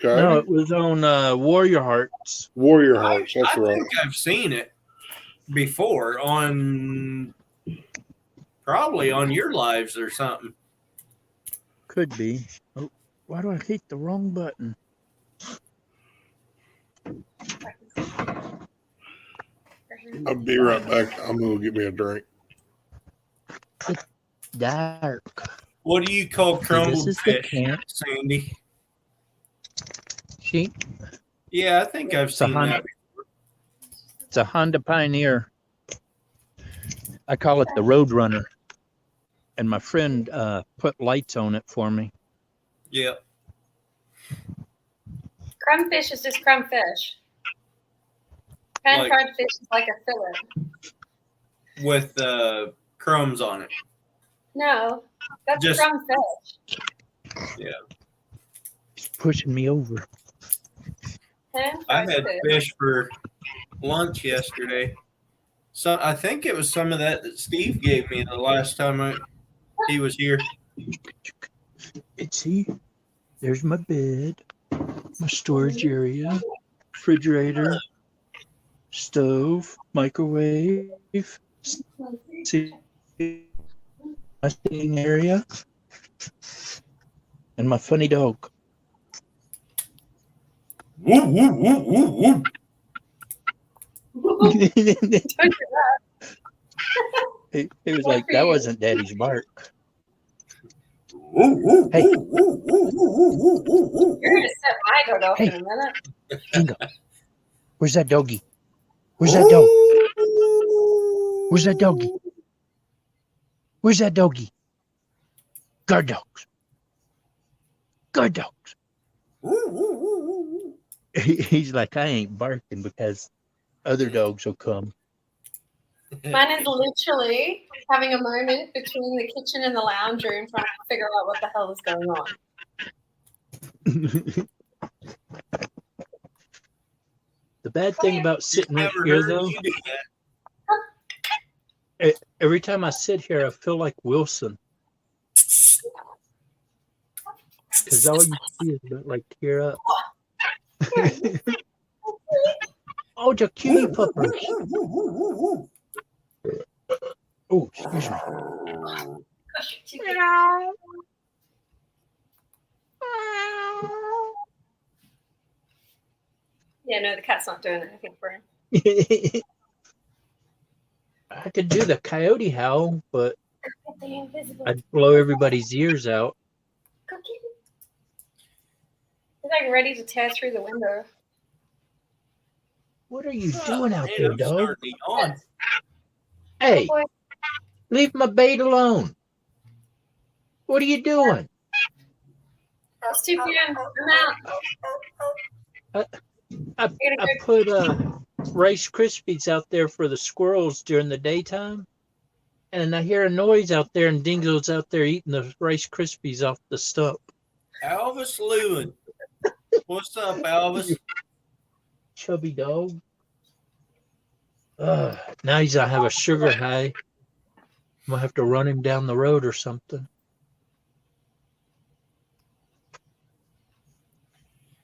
Coyote? No, it was on Warrior Hearts. Warrior Hearts. That's I right. think I've seen it before on probably on your lives or something. Could be. Oh, why do I hit the wrong button? I'll be right back. I'm gonna get me a drink. Dark. What do you call crumbled This is the fish, camp. Sandy? See? Yeah, I think I've seen that. It's a Honda Pioneer. I call it the Road Runner. And my friend put lights on it for me. Yeah. Crumbfish is just crumbfish. Pan Like- fried fish is like a fillet. With crumbs on it. No, that's Just- crumbfish. Yeah. It's pushing me over. Pan I fried had fish. fish for lunch yesterday. So I think it was some of that Steve gave me the last time he was here. See, there's my bed, my storage area, refrigerator, stove, microwave, see, my sitting area, and my funny dog. Woo, woo, woo, woo, woo. He was like, that wasn't Daddy's bark. Woo, woo, Hey. woo, woo, woo, woo, woo, woo, woo. You're gonna set my dog off Hey. in a minute. Bingo. Where's that doggy? Where's that dog? Where's that doggy? Where's that doggy? Guard dogs. Guard dogs. Woo, woo, woo, woo, woo. He's like, I ain't barking because other dogs will come. Mine is literally having a moment between the kitchen and the lounge room trying to figure out what the hell is going on. The bad thing about sitting right Never here, heard though, you do that. every time I sit here, I feel like Wilson. Because all you see is like tear up. Oh, the cutie puppers. Oh, excuse me. Yeah, no, the cat's not doing anything for him. I could do the coyote howl, but The invisible. I'd blow everybody's ears out. Cookie. He's like ready to tear through the window. What are you doing out Man, there, I'm dog? starting to yawn. Hey, Boy, leave my bait alone. What are you doing? that's too fan. I'm out. I put Rice Krispies out there for the squirrels during the daytime. and I hear a noise out there, and Dingo's out there eating the Rice Krispies off the stump. Alvis Lewin. What's up, Alvis? Chubby dog. Now he's gonna have a sugar high. I'm gonna have to run him down the road or something.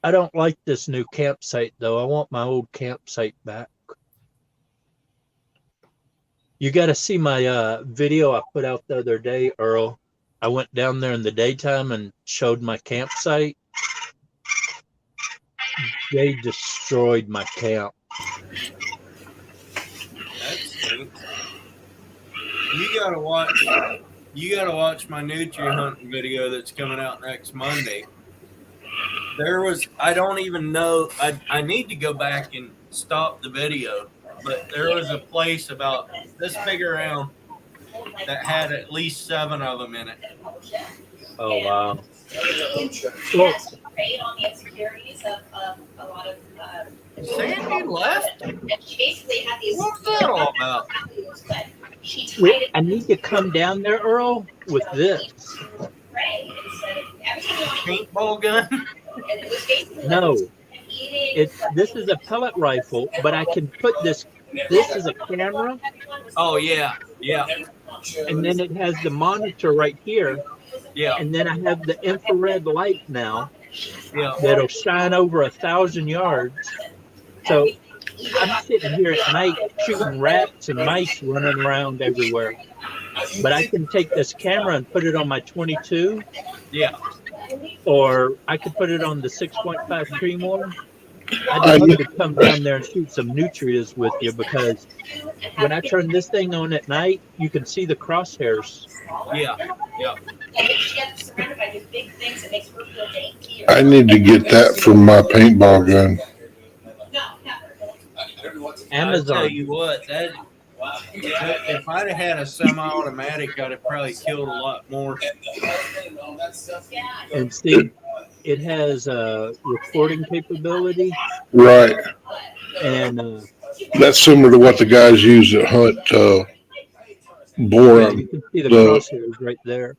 I don't like this new campsite though. I want my old campsite back. You got to see my video I put out the other day, Earl. I went down there in the daytime and showed my campsite. They destroyed my camp. That's true. You gotta watch my nutria hunting video that's coming out next Monday. I don't even know, I need to go back and stop the video, but there was a place about this big around that had at least 7 of them in it. Oh, wow. Well, on the insecurities of a lot of Sandy left? she basically had these What's that all about? but she tied Wait, it I need to come down there, Earl, with this. Ray and said every time you want to Paintball gun? and it was basically No, eating this is a pellet rifle, but I can put this is a camera, Oh yeah, yeah, and then it has the monitor right here, yeah, and then I have the infrared light now yeah. that'll shine over 1,000 yards. So I'm sitting here at night shooting rats and mice running around everywhere. But I can take this camera and put it on my 22, Yeah. or I could put it on the 6.5 Creamore. I'd love to come down there and shoot some nutrias with you, because when I turn this thing on at night, you can see the crosshairs. Yeah, yeah. and she gets surrounded by these big things that makes her feel dainty. I need to get that for my paintball gun. I'll tell Amazon. you what, that if I'd have had a semi-automatic, I'd have probably killed a lot more. And see, it has recording capability, Right. and That's similar to what the guys use that hunt boar out, you can see the the- crosshairs right there.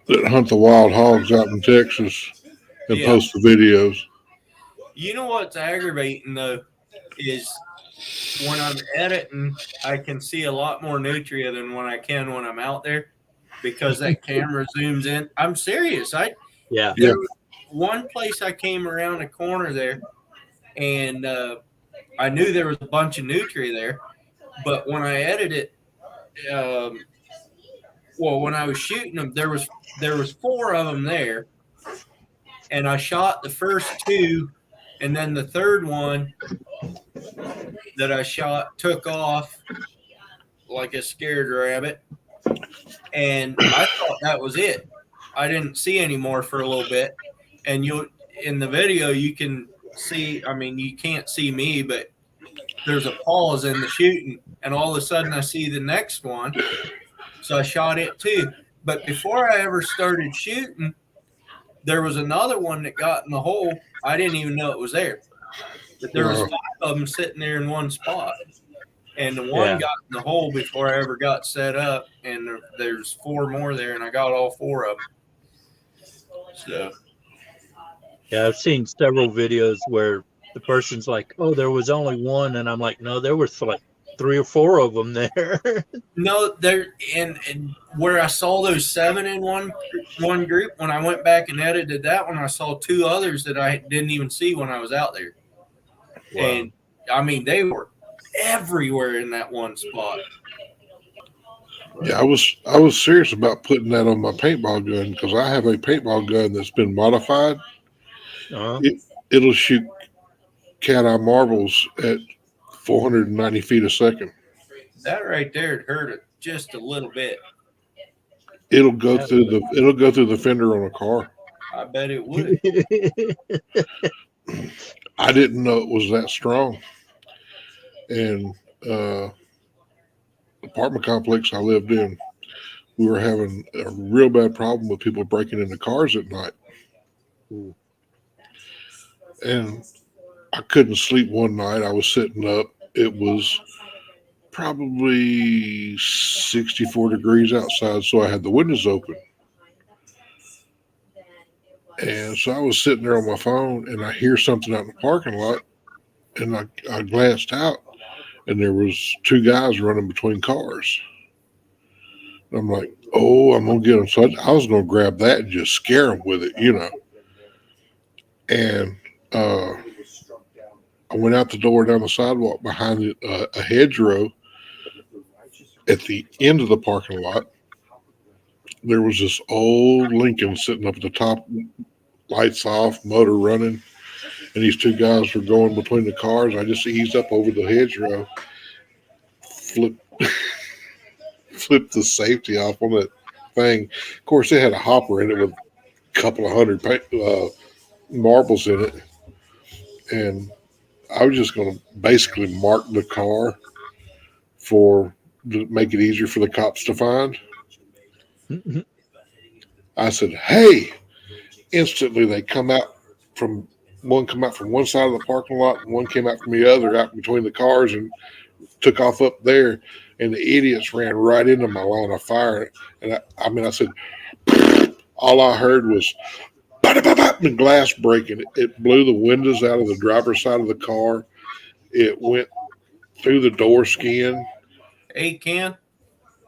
that hunt the wild hogs out in Texas and Yeah. post the videos. You know what's aggravating though is when I'm editing, I can see a lot more nutria than when I can when I'm out there, because that camera zooms in. I'm serious. Yeah. Yeah. There was one place I came around the corner there, and I knew there was a bunch of nutria there, but when I edited, when I was shooting them, there was 4 of them there, and I shot the first 2, and then the third one that I shot took off like a scared rabbit, and I thought that was it. I didn't see any more for a little bit, and in the video you can see. I mean, you can't see me, but there's a pause in the shooting, and all of a sudden I see the next one. So I shot it too. But before I ever started shooting, there was another one that got in the hole. I didn't even know it was there. But there was 5 of them sitting there in one spot. And the one got in the hole before I ever got set up. And there's 4 more there, and I got all 4 of them. So. Yeah, I've seen several videos where the person's like, "Oh, there was only one," and I'm like, "No, there was like 3 or 4 of them there." No, there and where I saw those 7 in one group, when I went back and edited that one, I saw 2 others that I didn't even see when I was out there. Wow. And I mean, they were everywhere in that one spot. Yeah, I was serious about putting that on my paintball gun, because I have a paintball gun that's been modified. Uh-huh. It'll shoot cat-eye marbles at 490 feet a second. That right there hurt it just a little bit. It'll go through the fender on a car. I bet it would. I didn't know it was that strong. And apartment complex I lived in, we were having a real bad problem with people breaking into cars at night. Ooh. And I couldn't sleep one night. I was sitting up. It was probably 64 degrees outside, so I had the windows open. And so I was sitting there on my phone, and I hear something out in the parking lot, and I glanced out, and there was two guys running between cars. I'm like, oh, I'm going to get them. So I was going to grab that and just scare them with it, you know. And I went out the door down the sidewalk behind it, a hedgerow. At the end of the parking lot, there was this old Lincoln sitting up at the top, lights off, motor running. And these two guys were going between the cars. I just eased up over the hedgerow, flipped the safety off on that thing. Of course, it had a hopper in it with a couple of hundred marbles in it. And I was just going to basically mark the car to make it easier for the cops to find. Mm-hmm. I said, hey. Instantly, they come out from one side of the parking lot, and one came out from the other, out between the cars, and took off up there. And the idiots ran right into my line of fire. And I said, all I heard was the glass breaking. It blew the windows out of the driver's side of the car. It went through the door skin. Hey, Ken.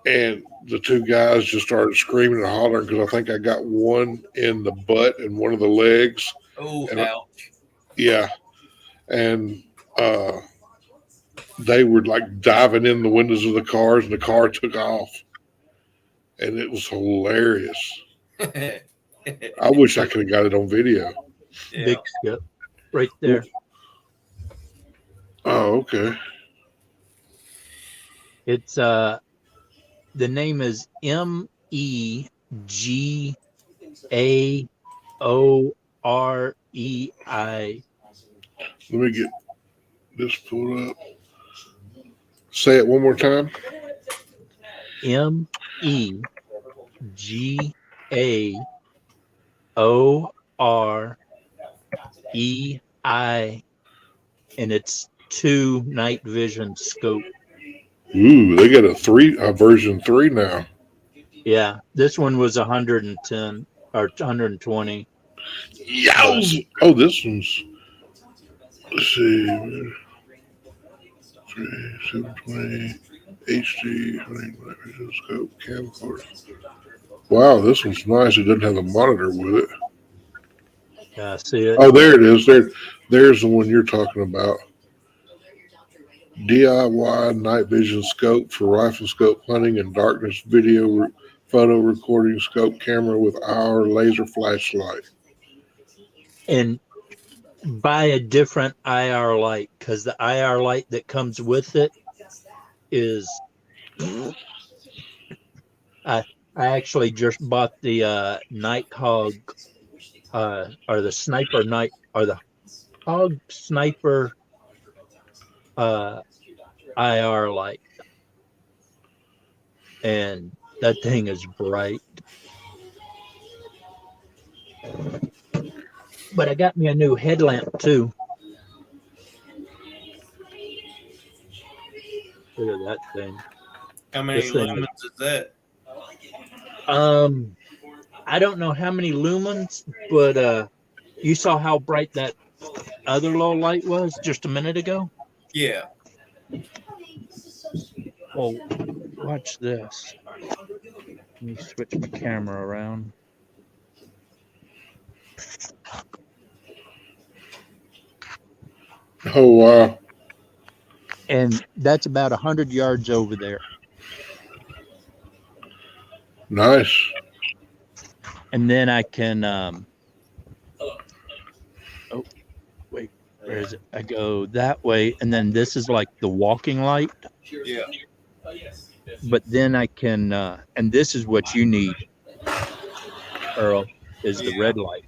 And the two guys just started screaming and hollering because I think I got one in the butt and one of the legs. Oh, and ouch. Yeah. And they were like diving in the windows of the cars, and the car took off. And it was hilarious. I wish I could have got it on video. Yeah. Big skip right there. Oh, okay. It's the name is MEGAOREI. Let me get this pulled up. Say it one more time. MEGAOREI, and it's 2 night vision scope. Ooh, they got a version 3 now. Yeah, this one was 110 or 120. Yows! Oh, this one's. Let's see. 720 HD night vision scope camcorder. Wow, this one's nice. It doesn't have the monitor with it. Yeah, see it. Oh, there it is. There's the one you're talking about. DIY night vision scope for rifle scope hunting and darkness video photo recording scope camera with our laser flashlight. And buy a different IR light, because the IR light that comes with it is I actually just bought the Nighthawk or the Sniper Night or the Hog Sniper IR light, and that thing is bright. But I got me a new headlamp too. Look at that thing. How many This thing lumens is that? I don't know how many lumens, but you saw how bright that other little light was just a minute ago? Yeah. Well, watch this. Let me switch my camera around. Oh, wow. And that's about 100 yards over there. Nice. And then I can, oh, wait, where is it? I go that way, and then this is like the walking light. Yeah. But then I can, and this is what you need, Earl, is the red light.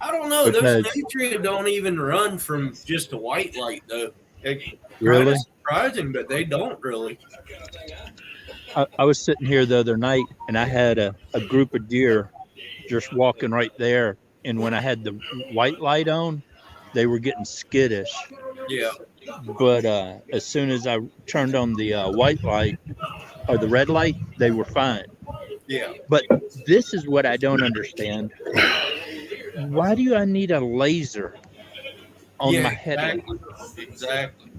I don't know. Because- Those Natria don't even run from just a white light, though. It's Really? kind of surprising, but they don't really. I was sitting here the other night, and I had a group of deer just walking right there. And when I had the white light on, they were getting skittish. Yeah. but as soon as I turned on the white light or the red light, they were fine. Yeah. But this is what I don't understand. Why do I need a laser on Yeah, my headlight? exactly.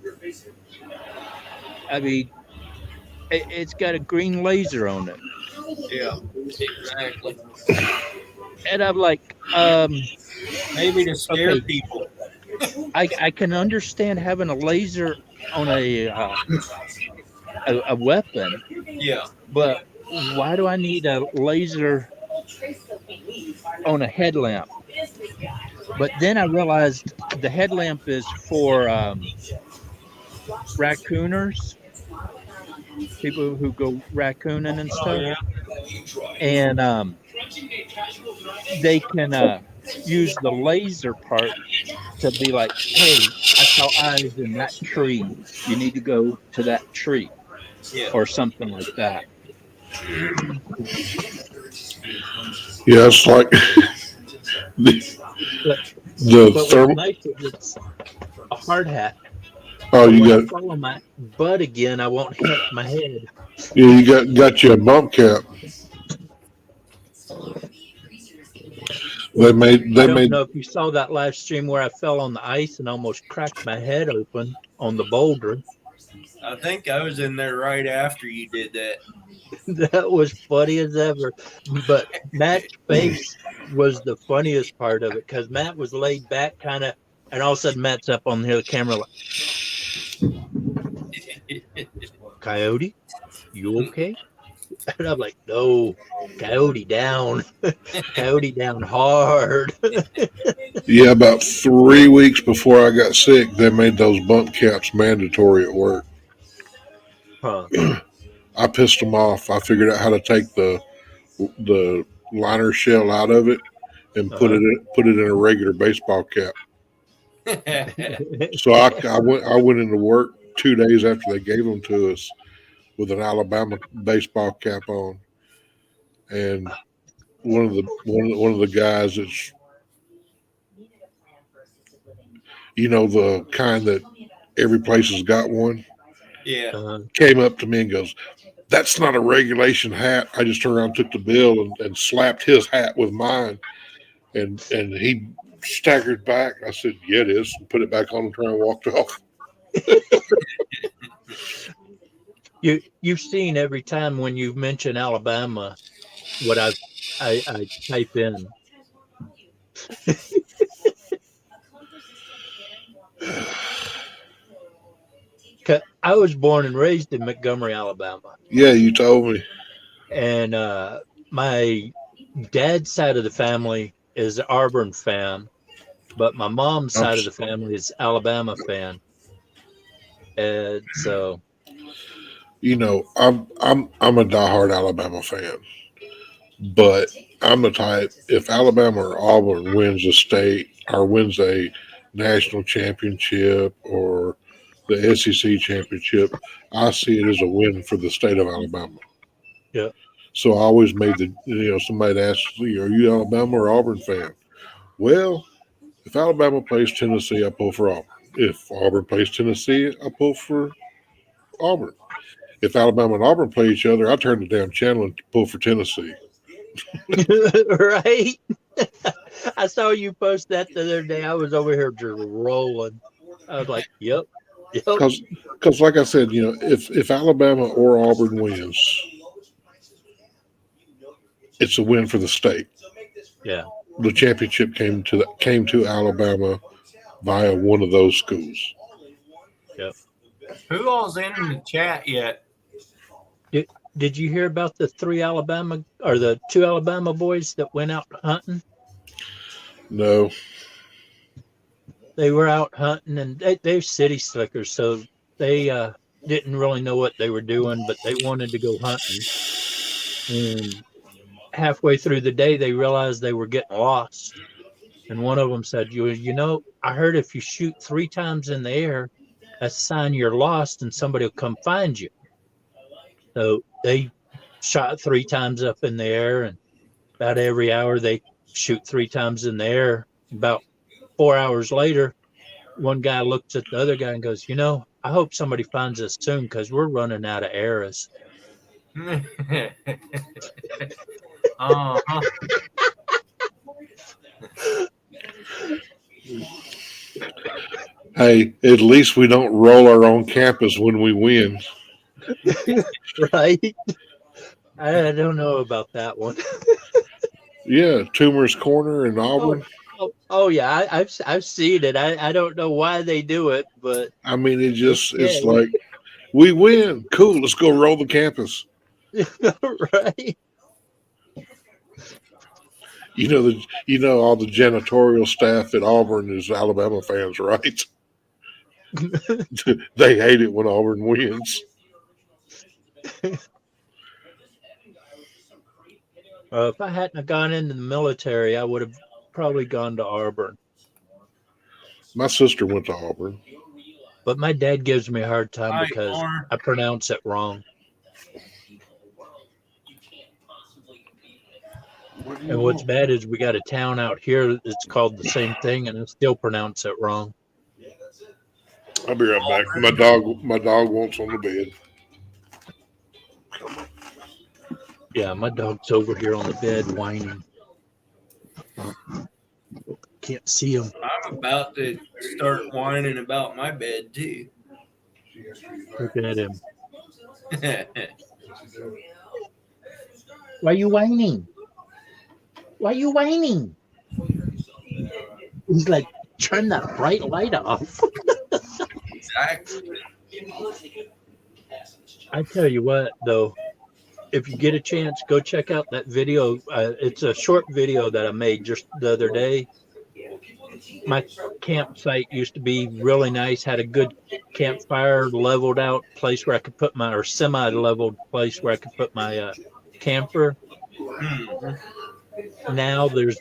I mean, it's got a green laser on it. Yeah, exactly. And I'm like, Maybe to scare okay, people. I can understand having a laser on a weapon, Yeah. but why do I need a laser on a headlamp? But then I realized the headlamp is for raccooners, people who go raccooning and Oh stuff, yeah. and they can use the laser part to be like, hey, I saw eyes in that tree. You need to go to that tree Yeah. or something like that. Yeah, it's like the, But the but what's thermal. nice is it's a hard hat. Oh, So you when I got fall on my butt again, I won't hit my head. yeah, you got you a bump cap. I They don't made know if you saw that live stream where I fell on the ice and almost cracked my head open on the boulder. I think I was in there right after you did that. That was funny as ever. But Matt's face was the funniest part of it because Matt was laid back kind of, and all of a sudden Matt's up on the camera like, Coyote, you okay? And I'm like, no, Coyote down. Coyote down hard. yeah, about 3 weeks before I got sick, they made those bump caps mandatory at work. Huh. I pissed them off. I figured out how to take the liner shell out of it and put it in a regular baseball cap. So I went into work 2 days after they gave them to us with an Alabama baseball cap on, and one of the guys that's the kind that every place has got one Yeah. came up to me and goes, "That's not a regulation hat." I just turned around, took the bill, and slapped his hat with mine, and he staggered back. I said, "Yeah, it is." And put it back on and turned and walked off. You've seen every time when you mention Alabama what I type in. I was born and raised in Montgomery, Alabama, Yeah, you told me. and my dad's side of the family is an Auburn fan, but my mom's I'm side of the family is Alabama fan, and so I'm a diehard Alabama fan, but I'm the type, if Alabama or Auburn wins a state or wins a national championship or the SEC championship, I see it as a win for the state of Alabama. yeah. So I always made somebody asks me, "Are you Alabama or Auburn fan?" Well, if Alabama plays Tennessee, I pull for Auburn. If Auburn plays Tennessee, I pull for Auburn. If Alabama and Auburn play each other, I turn the damn channel and pull for Tennessee. Right. I saw you post that the other day. I was over here just rolling. I was like, yep. Because like I said, if Alabama or Auburn wins, it's a win for the state. Yeah. The championship came to Alabama via one of those schools. Yep. Who all's in the chat yet? Did you hear about the the two Alabama boys that went out hunting? No. They were out hunting, and they're city slickers, so they didn't really know what they were doing, but they wanted to go hunting. And halfway through the day, they realized they were getting lost. And one of them said, I heard if you shoot 3 times in the air, that's a sign you're lost and somebody will come find you. So they shot 3 times up in the air, and about every hour they shoot 3 times in the air. About 4 hours later, one guy looks at the other guy and goes, "You know, I hope somebody finds us soon because we're running out of arrows." Uh-huh. Hey, at least we don't roll our own campus when we win. Right? I don't know about that one. Yeah, Tumor's Corner in Oh, Auburn. oh yeah, I've seen it. I don't know why they do it, but I mean, it's okay, like we win. Cool, let's go roll the campus. right? All the janitorial staff at Auburn is Alabama fans, right? They hate it when Auburn wins. If I hadn't have gone into the military, I would have probably gone to Auburn. My sister went to Auburn. But my dad gives me a hard time Hi, because Mark. I pronounce it wrong. And what's bad is we got a town out here that's called the same thing, and I still pronounce it wrong. I'll be right back. My dog wants on the bed. Yeah, my dog's over here on the bed whining. Can't see him. I'm about to start whining about my bed too. Look at him. Why are you whining? Why are you whining? He's like, turn that bright light off. Exactly. I tell you what, though, if you get a chance, go check out that video. It's a short video that I made just the other day. My campsite used to be really nice, had a good campfire, leveled out place where I could put my, or semi-leveled place where I could put my camper. Now there's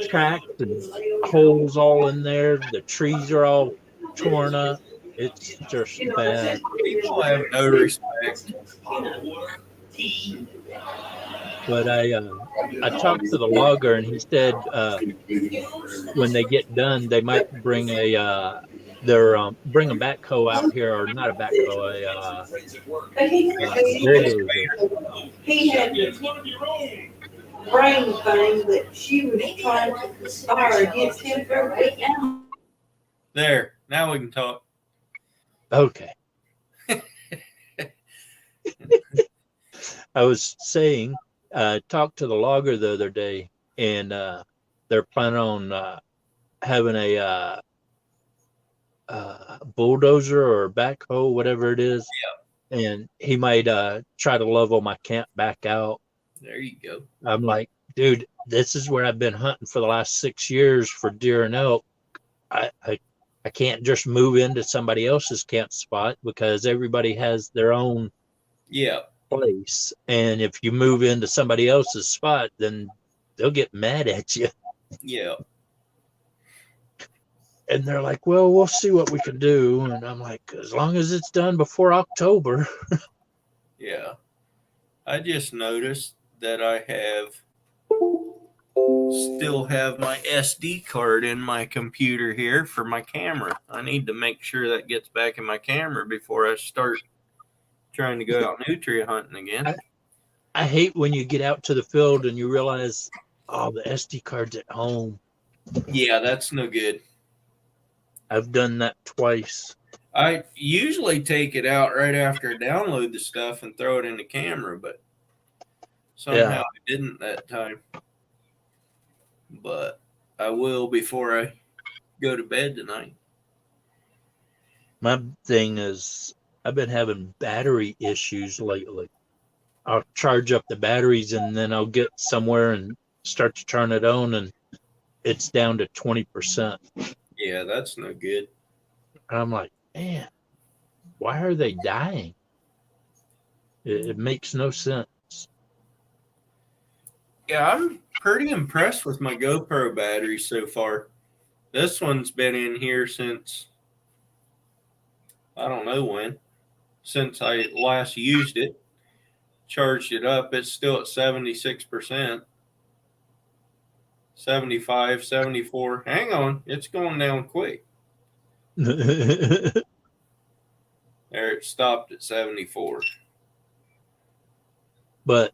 tracks and holes all in there. The trees are all torn up. It's just bad. People have no respect. But I talked to the logger, and he said when they get done, they might bring a bring a backhoe out here, or not a backhoe, bulldozer. He had this brain thing that she was trying to conspire against him for every animal. There, now we can talk. Okay. I was saying, talked to the logger the other day, and they're planning on having a bulldozer or backhoe, whatever it is. Yeah. And he might try to level my camp back out. There you go. I'm like, dude, this is where I've been hunting for the last 6 years for deer and elk. I can't just move into somebody else's camp spot because everybody has their own place. And if you move into somebody else's spot, then they'll get mad at you. Yeah. And they're like, well, we'll see what we can do. And I'm like, as long as it's done before October. Yeah. I just noticed that I still have my SD card in my computer here for my camera. I need to make sure that gets back in my camera before I start trying to go out nutria hunting again. I hate when you get out to the field and you realize, oh, the SD card's at home. Yeah, that's no good. I've done that twice. I usually take it out right after I download the stuff and throw it in the camera, but somehow I didn't that time. But I will before I go to bed tonight. My thing is, I've been having battery issues lately. I'll charge up the batteries and then I'll get somewhere and start to turn it on and it's down to 20%. Yeah, that's no good. I'm like, man, why are they dying? It makes no sense. Yeah, I'm pretty impressed with my GoPro battery so far. This one's been in here since, I don't know when, since I last used it. Charged it up. It's still at 76%. 75, 74. Hang on. It's going down quick. There it stopped at 74. But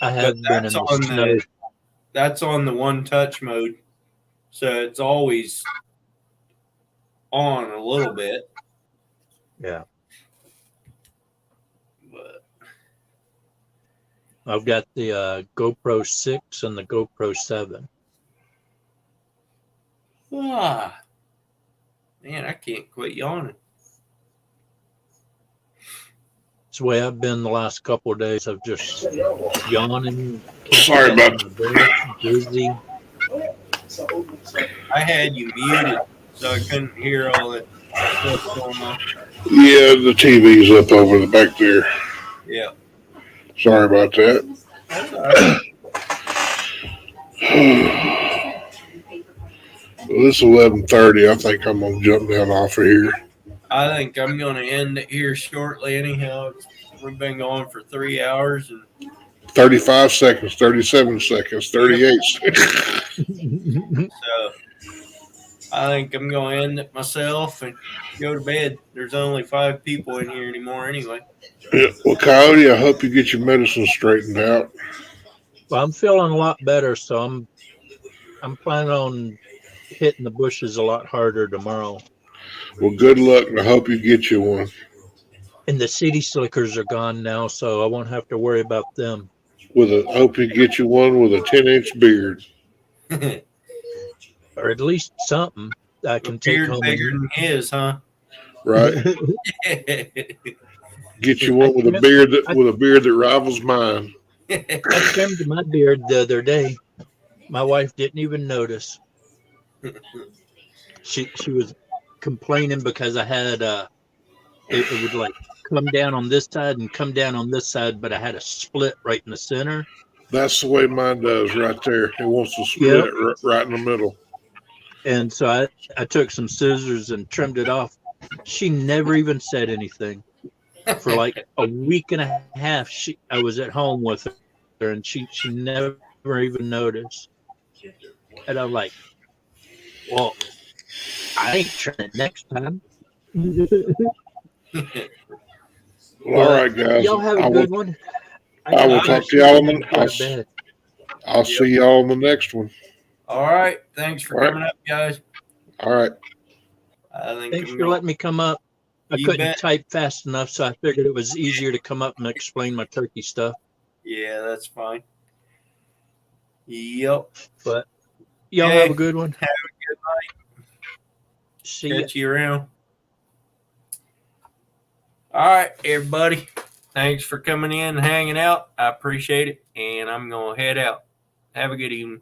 I have been in the snow. That's on the one touch mode. So it's always on a little bit. Yeah. But I've got the GoPro 6 and the GoPro 7. man, I can't quit yawning. It's the way I've been the last couple of days. I've just yawning. Sorry about dizzy. I had you muted, so I couldn't hear all that stuff going on. Yeah, the TV's up over the back there. Yeah. Sorry about that. That's all right. Well, it's 11:30. I think I'm gonna jump down off of here. I think I'm going to end it here shortly. Anyhow, we've been going for 3 hours and 35 seconds, 37 seconds, 38 seconds. so I think I'm going to end it myself and go to bed. There's only 5 people in here anymore anyway. Yeah. Well, Coyote, I hope you get your medicine straightened out. Well, I'm feeling a lot better, so I'm planning on hitting the bushes a lot harder tomorrow. Well, good luck, and I hope you get you one. And the city slickers are gone now, so I won't have to worry about them. Hope you get you one with a 10-inch beard. Or at least something I can take Beard home. bigger than his, huh? Right. Get you one with a beard that rivals mine. I trimmed my beard the other day. My wife didn't even notice. She was complaining because I had it would like come down on this side and come down on this side, but I had a split right in the center. That's the way mine does right there. It wants to split right in the middle. And so I took some scissors and trimmed it off. She never even said anything. For like a week and a half, I was at home with her, and she never even noticed. And I'm like, well, I ain't trying it next time. Well, all right, guys. Y'all have a good one. I will talk to y'all. I'll see y'all on the next one. All right. Thanks for coming up, guys. All right. Thanks for letting me come up. I couldn't type fast enough, so I figured it was easier to come up and explain my turkey stuff. Yeah, that's fine. Yep. But y'all have a good one. Have a good night. Catch you around. All right, everybody. Thanks for coming in and hanging out. I appreciate it. And I'm going to head out. Have a good evening.